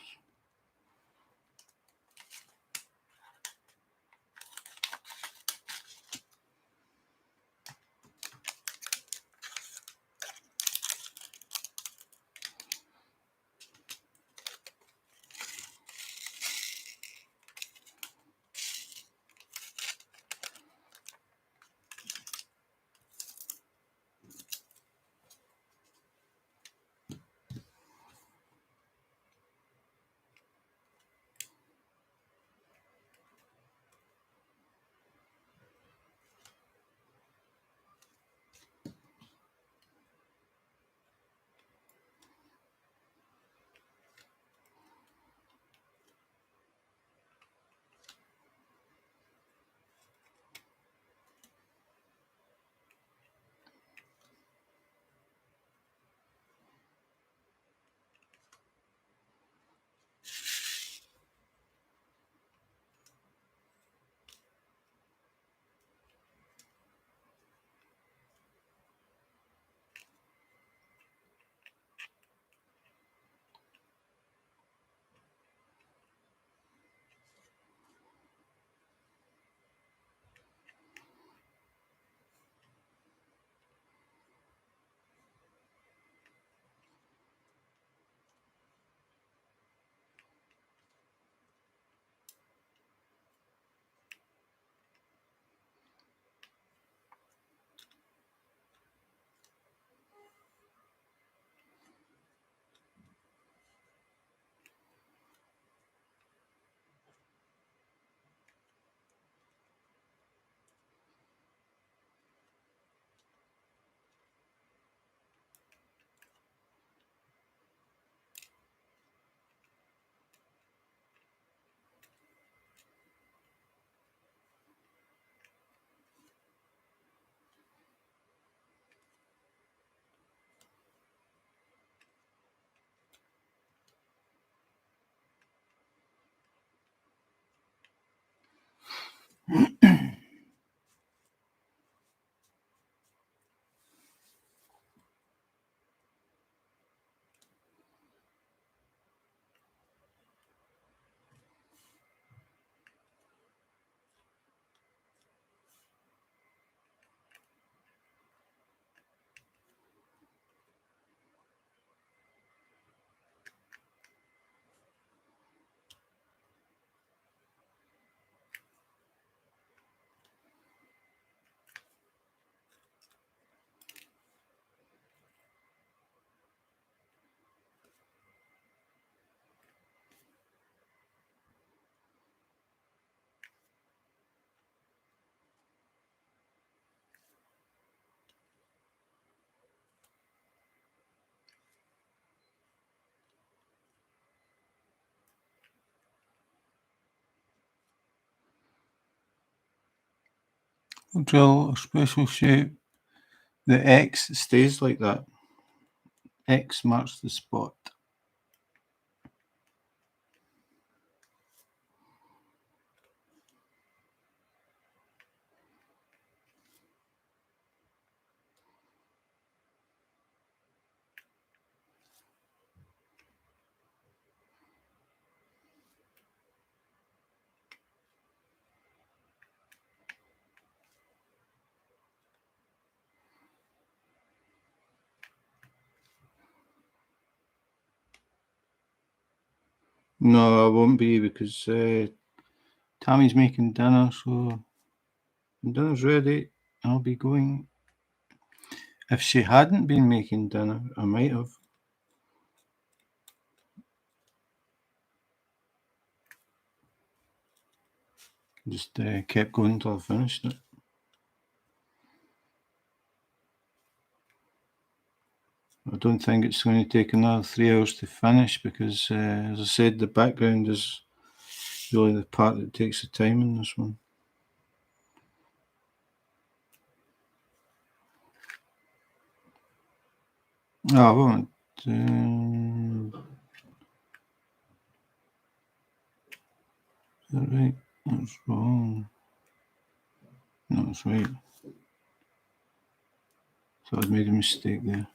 We'll drill a special shape. The X stays like that. X marks the spot. No, I won't be because Tammy's making dinner, so when dinner's ready, I'll be going. If she hadn't been making dinner, I might have. Just kept going until I finished it. I don't think it's going to take another 3 hours to finish because, as I said, the background is really the part that takes the time in this one. No, I won't. Is that right? That's wrong. No, that's right. So I'd made a mistake there.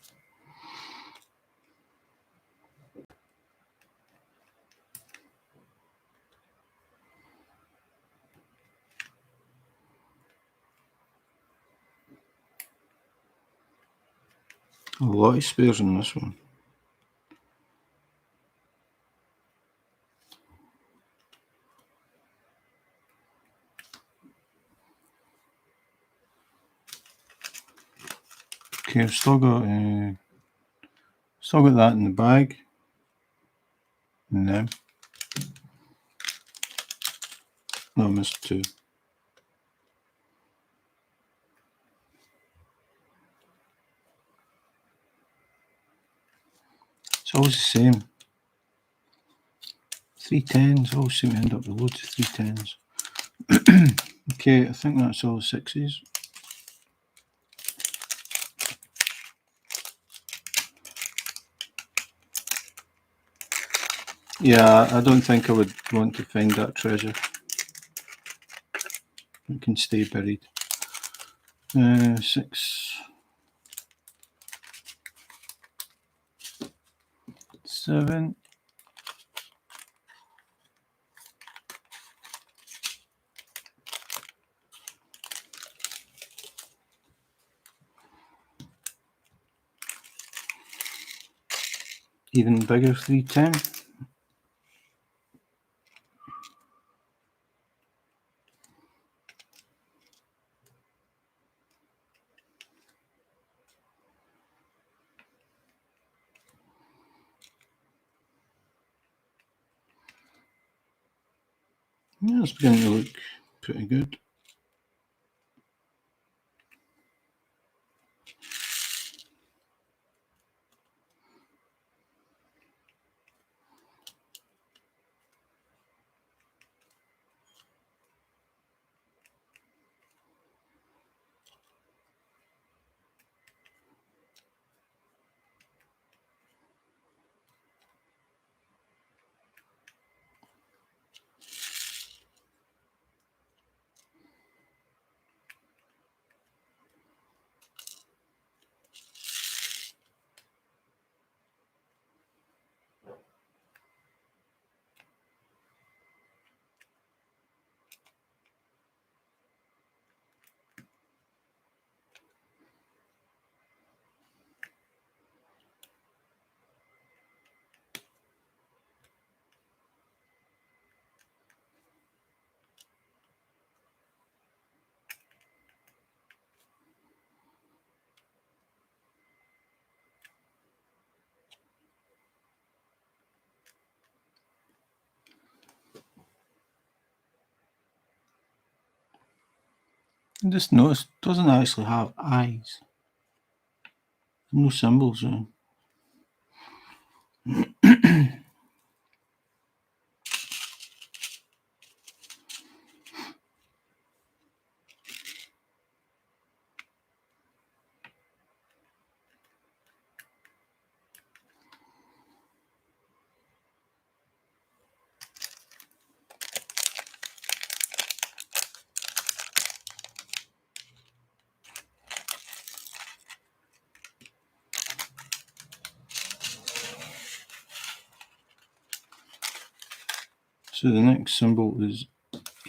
A lot of spares in this one. Okay, I've still got that in the bag. No. No, I missed 2. It's always the same. 3 10s, always seem to end up with loads of 3 10s. Okay, I think that's all 6s. Yeah, I don't think I would want to find that treasure. It can stay buried. 6, 7. Even bigger 3 10. Yeah, it's beginning to look pretty good. I just noticed it doesn't actually have eyes. No symbols. So the next symbol is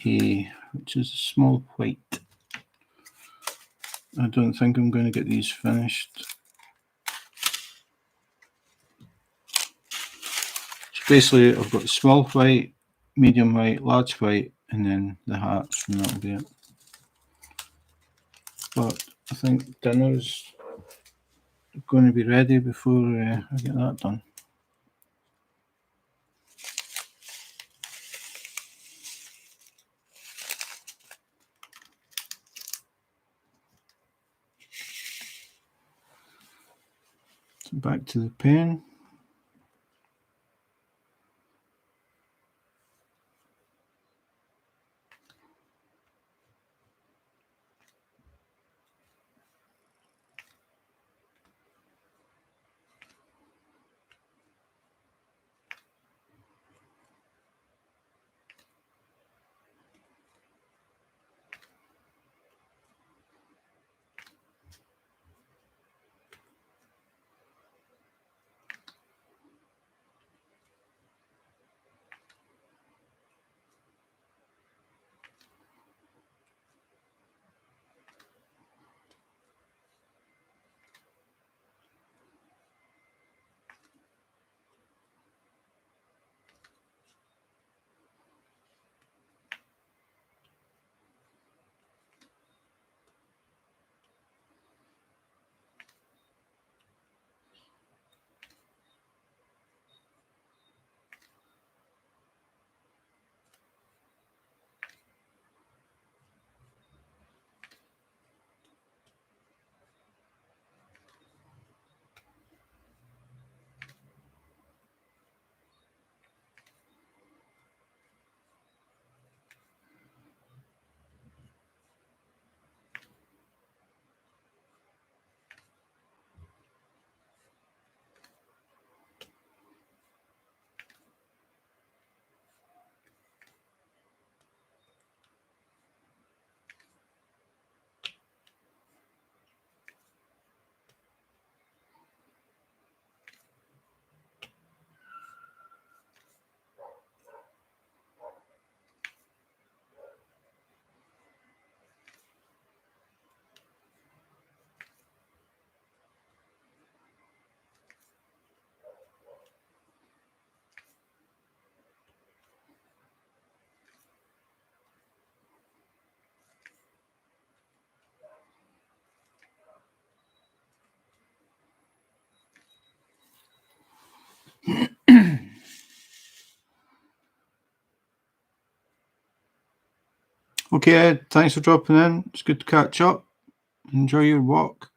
A, which is a small white. I don't think I'm going to get these finished. So basically I've got small white, medium white, large white, and then the hearts, and that'll be it. But I think dinner's going to be ready before I get that done. So back to the pen. Okay, Ed, thanks for dropping in. It's good to catch up. Enjoy your walk.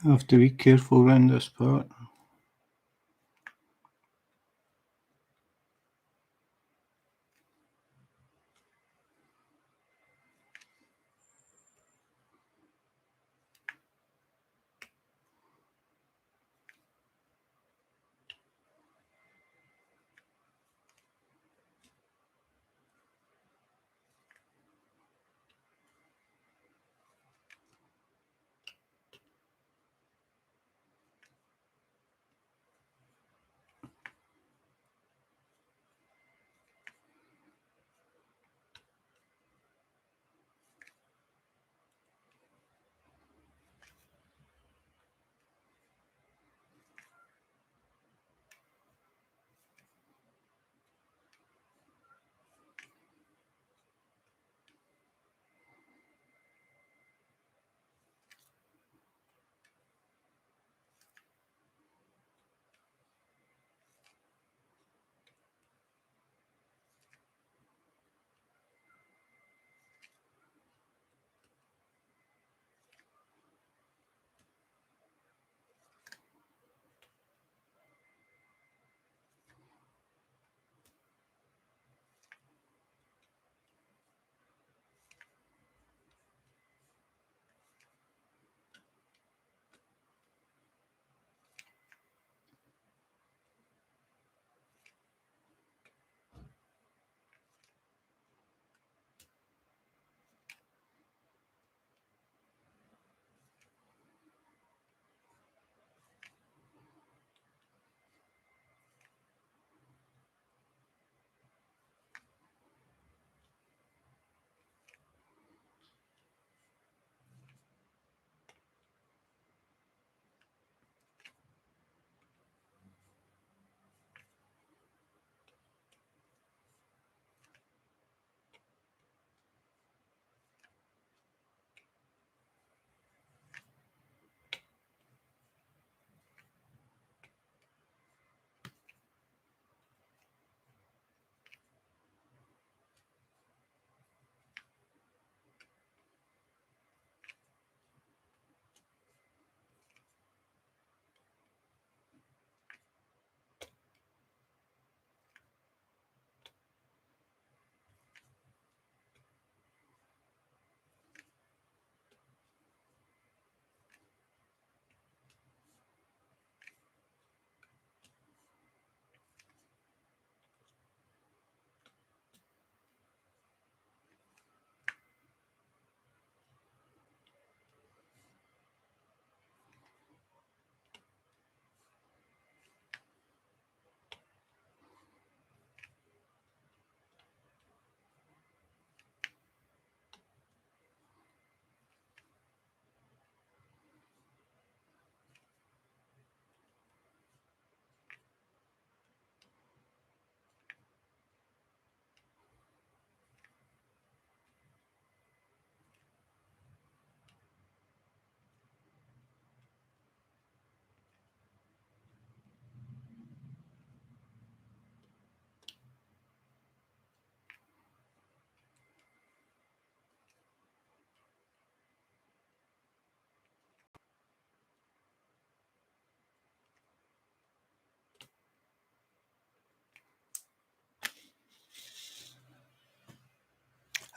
I have to be careful around this part.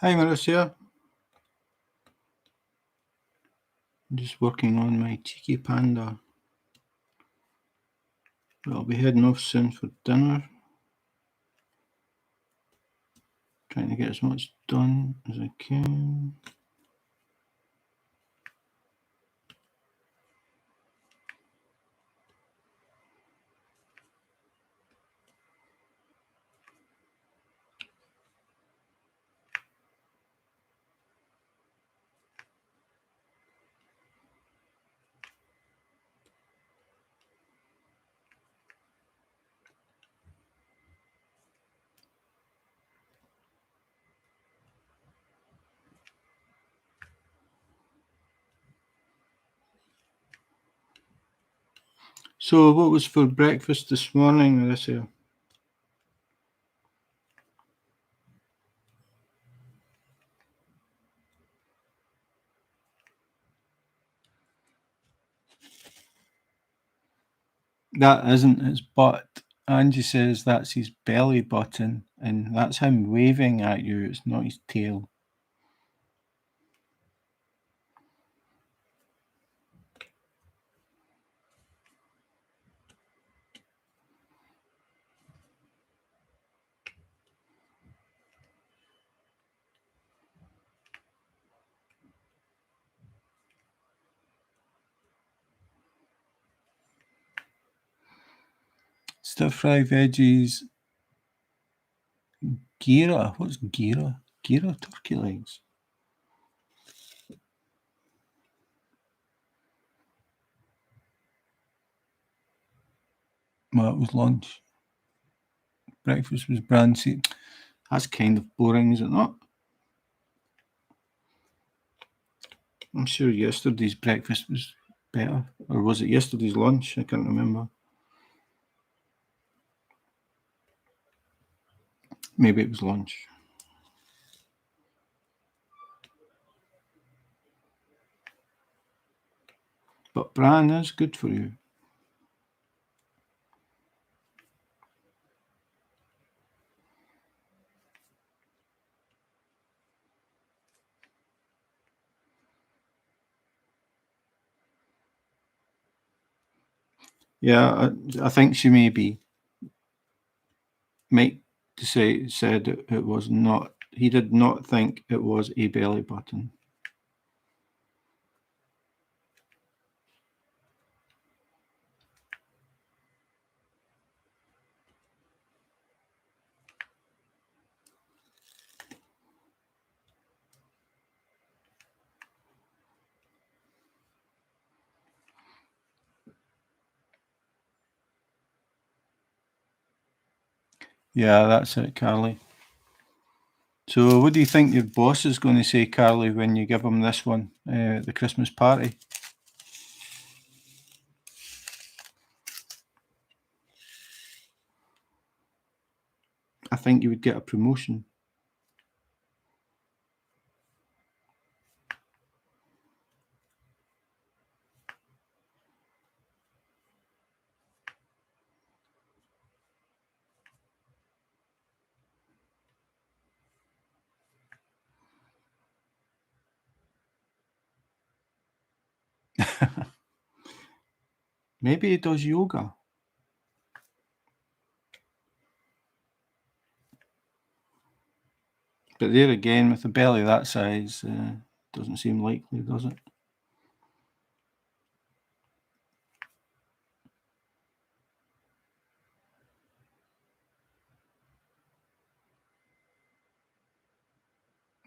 Hi Marissa, I'm just working on my Cheeky Panda. I'll be heading off soon for dinner. Trying to get as much done as I can. So what was for breakfast this morning, Marissa? That isn't his butt. Angie says that's his belly button, and that's him waving at you. It's not his tail. Stir fry veggies. Gira. What's gira? Gira turkey legs. Well, it was lunch. Breakfast was bran. See, that's kind of boring, is it not? I'm sure yesterday's breakfast was better. Or was it yesterday's lunch? I can't remember. Maybe it was lunch. But bran is good for you. Yeah, I think she maybe Mike said it was not. He did not think it was a belly button. Yeah, that's it, Carly. So, what do you think your boss is going to say, Carly, when you give him this one at the Christmas party? I think you would get a promotion. Maybe he does yoga. But there again, with a belly that size, doesn't seem likely, does it?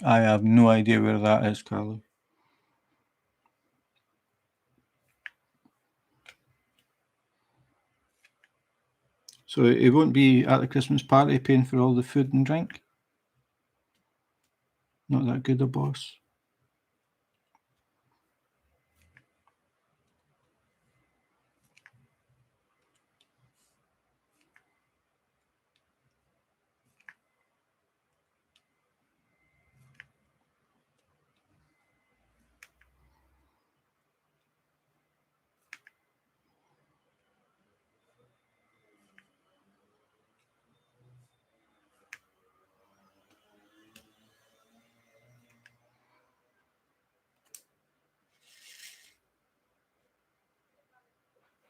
I have no idea where that is, Carly. So he won't be at the Christmas party paying for all the food and drink? Not that good a boss.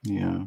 Yeah.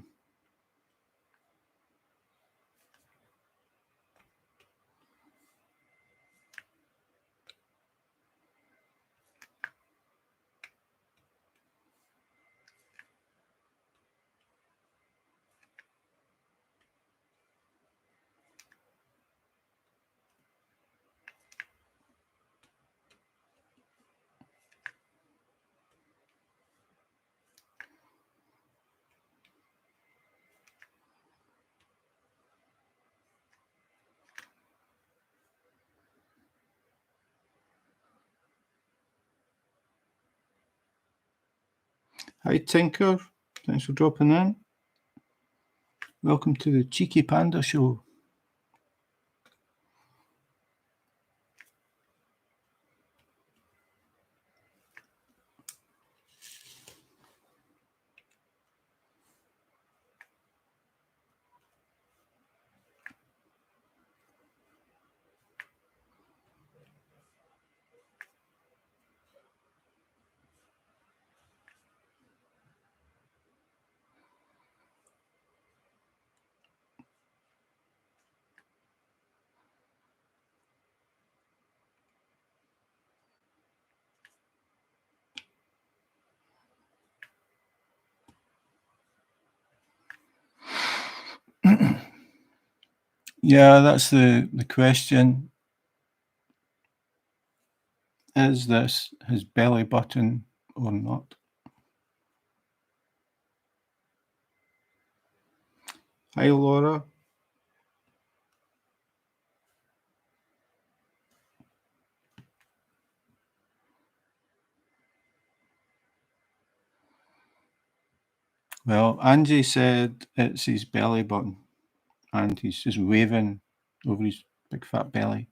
Hi, Tinker. Thanks for dropping in. Welcome to the Cheeky Panda Show. Yeah, that's the question. Is this his belly button or not? Hi, Laura. Well, Angie said it's his belly button, and he's just waving over his big fat belly.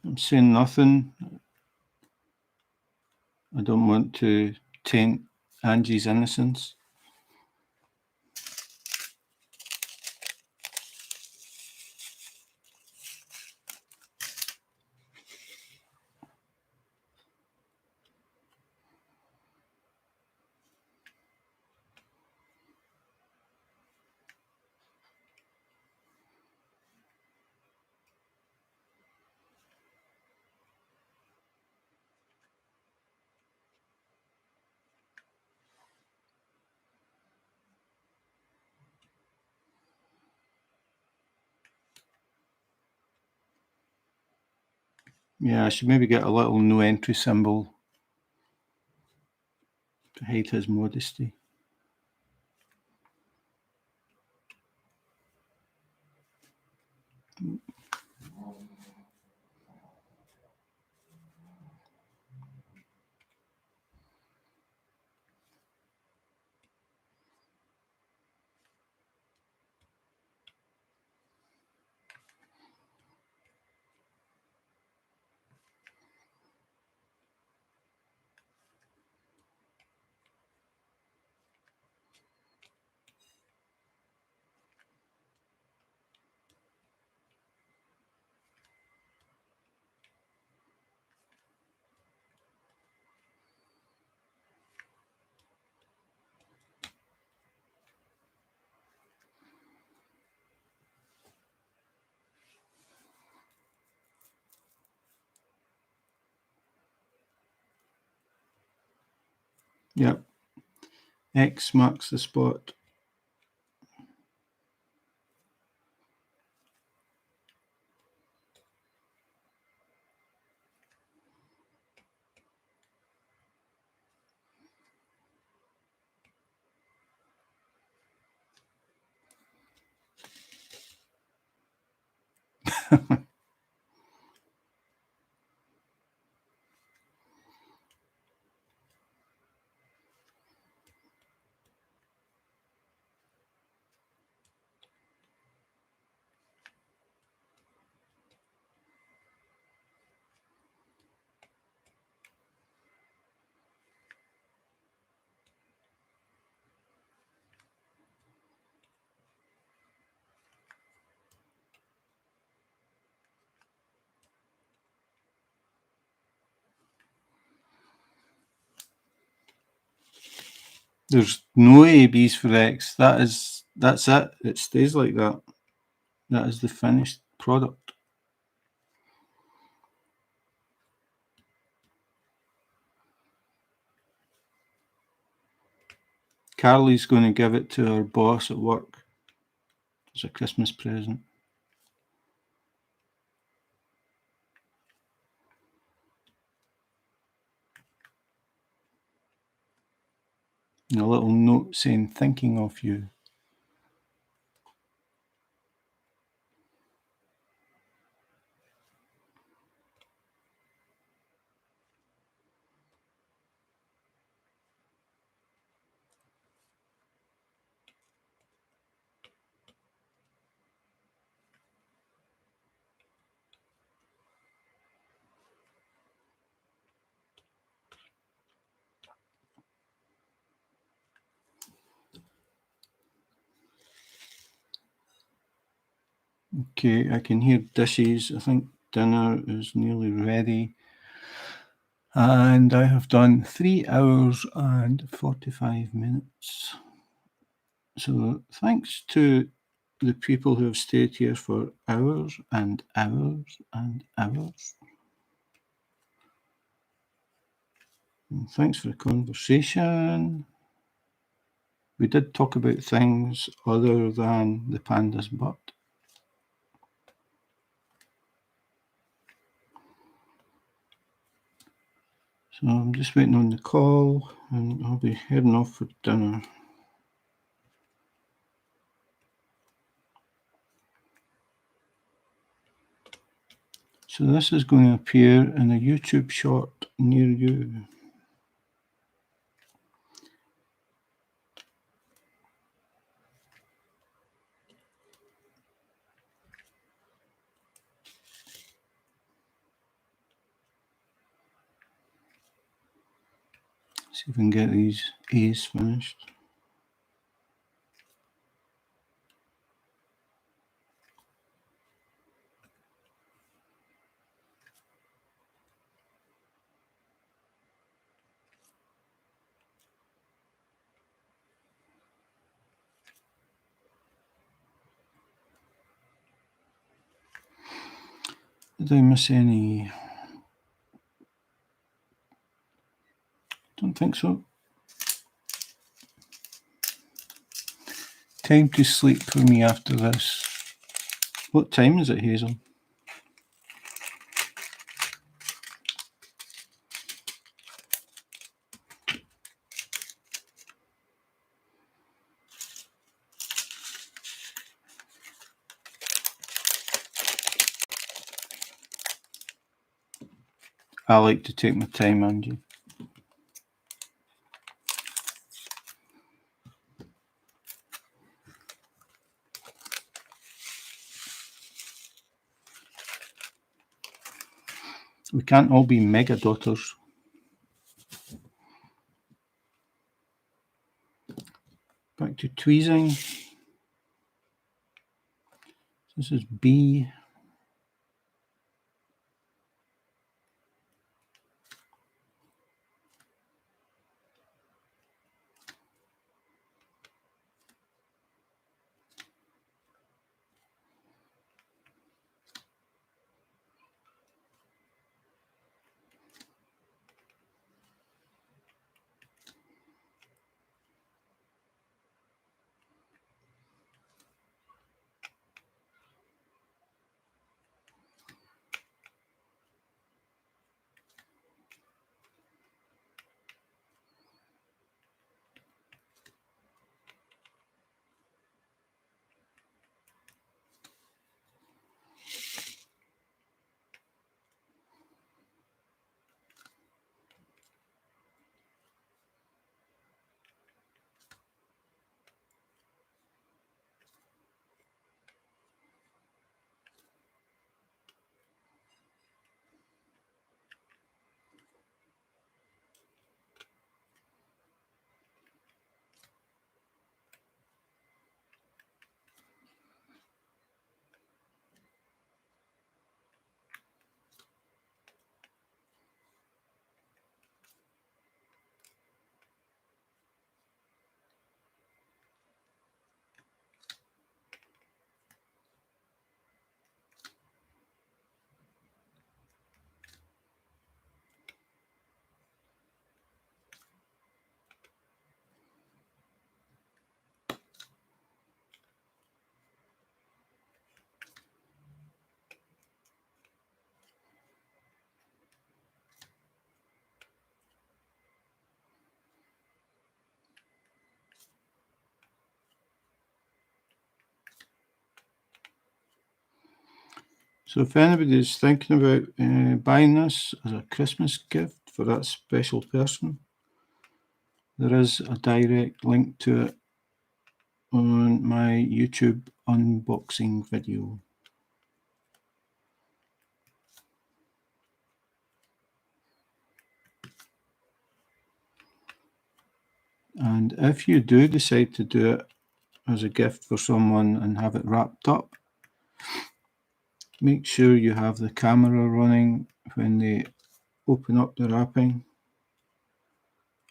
I'm saying nothing. I don't want to taint Angie's innocence. Yeah, I should maybe get a little no entry symbol to hide his modesty. Yep. X marks the spot. There's no ABs for X. That's it. It stays like that. That is the finished product. Carly's going to give it to her boss at work as a Christmas present. And a little note saying, thinking of you. Okay, I can hear dishes. I think dinner is nearly ready. And I have done 3 hours and 45 minutes. So thanks to the people who have stayed here for hours and hours and hours. And thanks for the conversation. We did talk about things other than the panda's butt. So I'm just waiting on the call and I'll be heading off for dinner. So this is going to appear in a YouTube short near you. See if we can get these A's finished. Did I miss any? Don't think so. Time to sleep for me after this. What time is it, Hazel? I like to take my time, Angie. We can't all be mega daughters. Back to tweezing. This is B. So if anybody is thinking about buying this as a Christmas gift for that special person, there is a direct link to it on my YouTube unboxing video. And if you do decide to do it as a gift for someone and have it wrapped up, make sure you have the camera running when they open up the wrapping.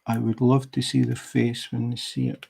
I would love to see their face when they see it.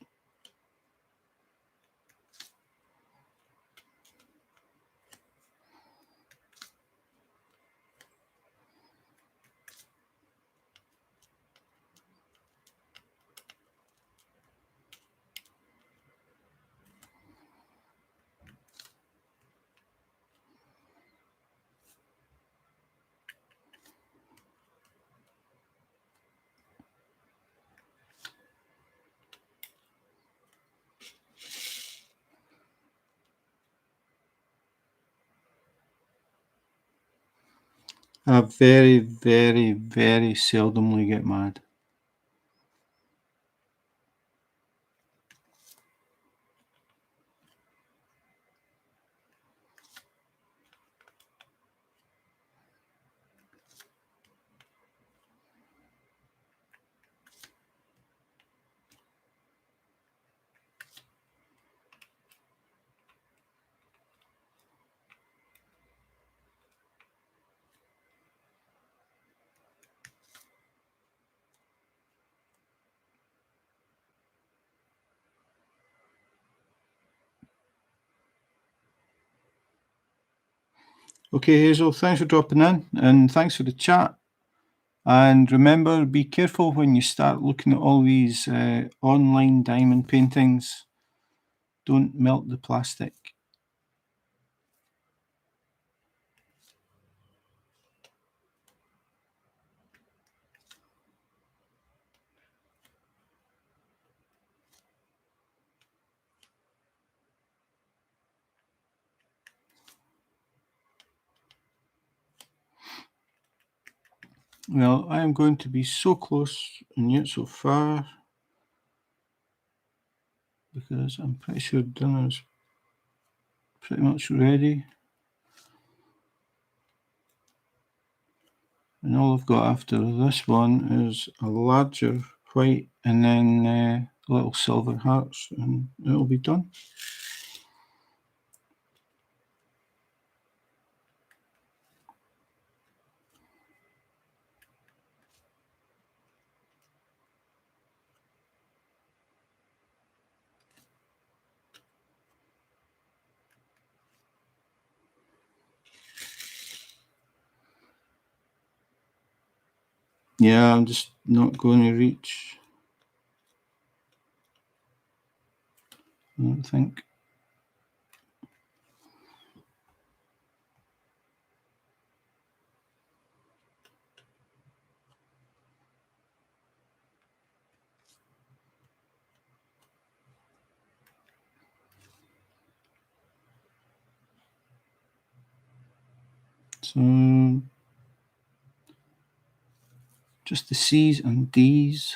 I very, very, very seldomly get mad. Okay, Hazel, thanks for dropping in and thanks for the chat. And remember, be careful when you start looking at all these online diamond paintings. Don't melt the plastic. Well, I am going to be so close and yet so far because I'm pretty sure dinner's pretty much ready. And all I've got after this one is a larger white and then little silver hearts, and it'll be done. Yeah, I'm just not going to reach. I don't think. So just the C's and D's.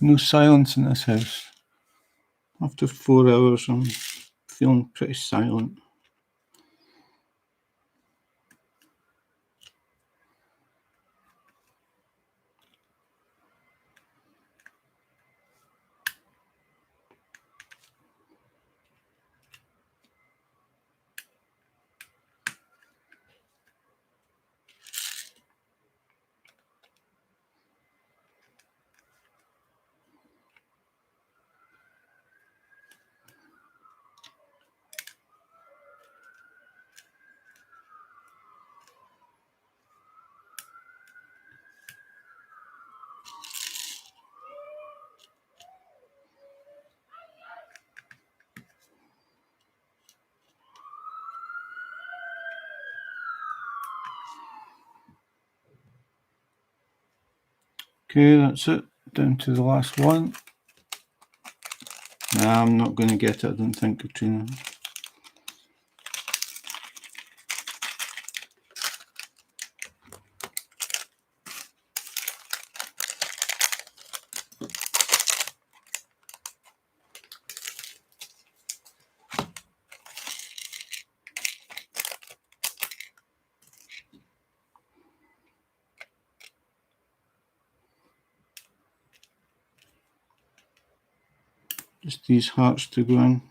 No silence in this house. After 4 hours, I'm feeling pretty silent. Okay, that's it. Down to the last one. Nah, I'm not going to get it, I don't think, Katrina. Just these hearts to go in.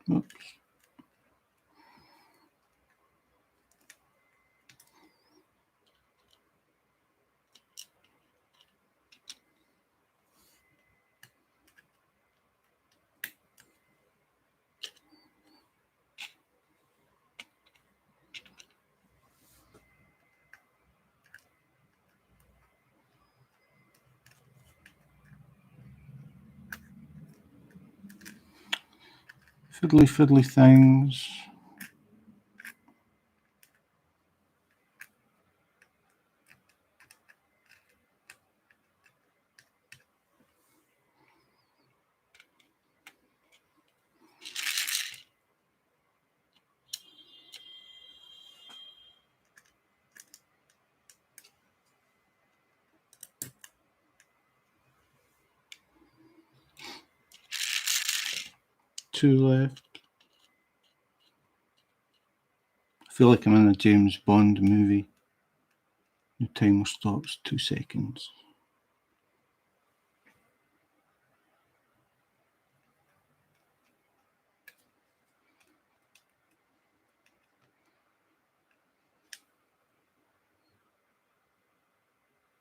Oops. Fiddly things. Two left. I feel like I'm in a James Bond movie. The timer stops 2 seconds.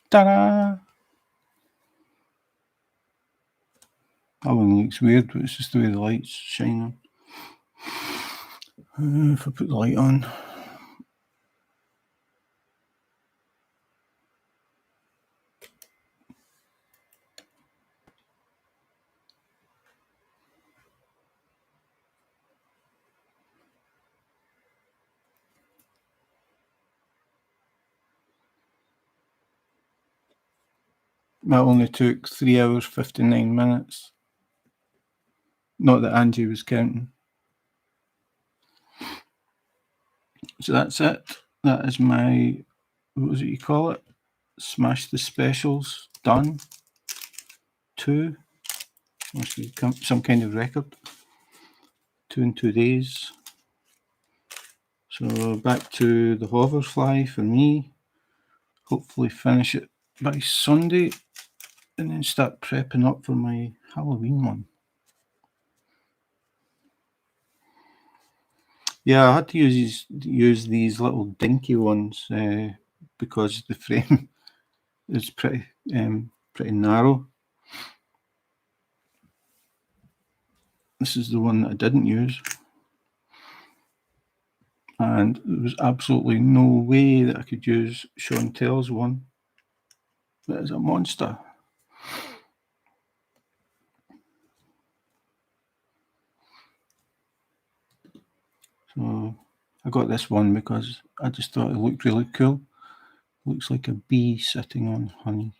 Ta-da! That one looks weird, but it's just the way the light's shining. If I put the light on. That only took 3 hours, 59 minutes. Not that Angie was counting. So that's it. That is my, what was it you call it? Smash the Specials done. 2. Must be some kind of record. 2 in 2 days. So back to the hoverfly for me. Hopefully finish it by Sunday and then start prepping up for my Halloween one. Yeah, I had to use these little dinky ones because the frame is pretty narrow. This is the one that I didn't use, and there was absolutely no way that I could use Chantel's one. That is a monster. So I got this one because I just thought it looked really cool. Looks like a bee sitting on honey.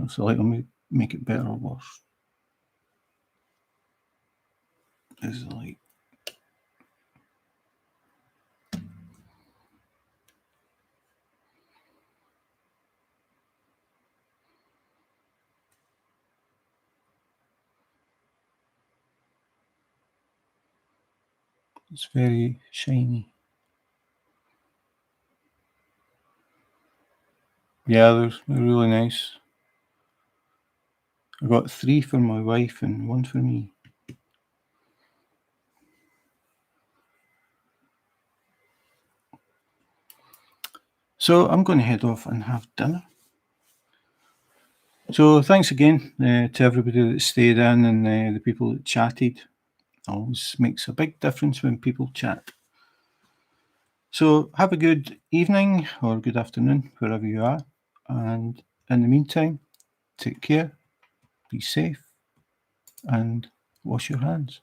So let me make it better or worse. Is like it's very shiny. Yeah, they're really nice. I got 3 for my wife and 1 for me. So I'm going to head off and have dinner. So thanks again to everybody that stayed in and the people that chatted. Always makes a big difference when people chat. So have a good evening or good afternoon, wherever you are. And in the meantime, take care, be safe, and wash your hands.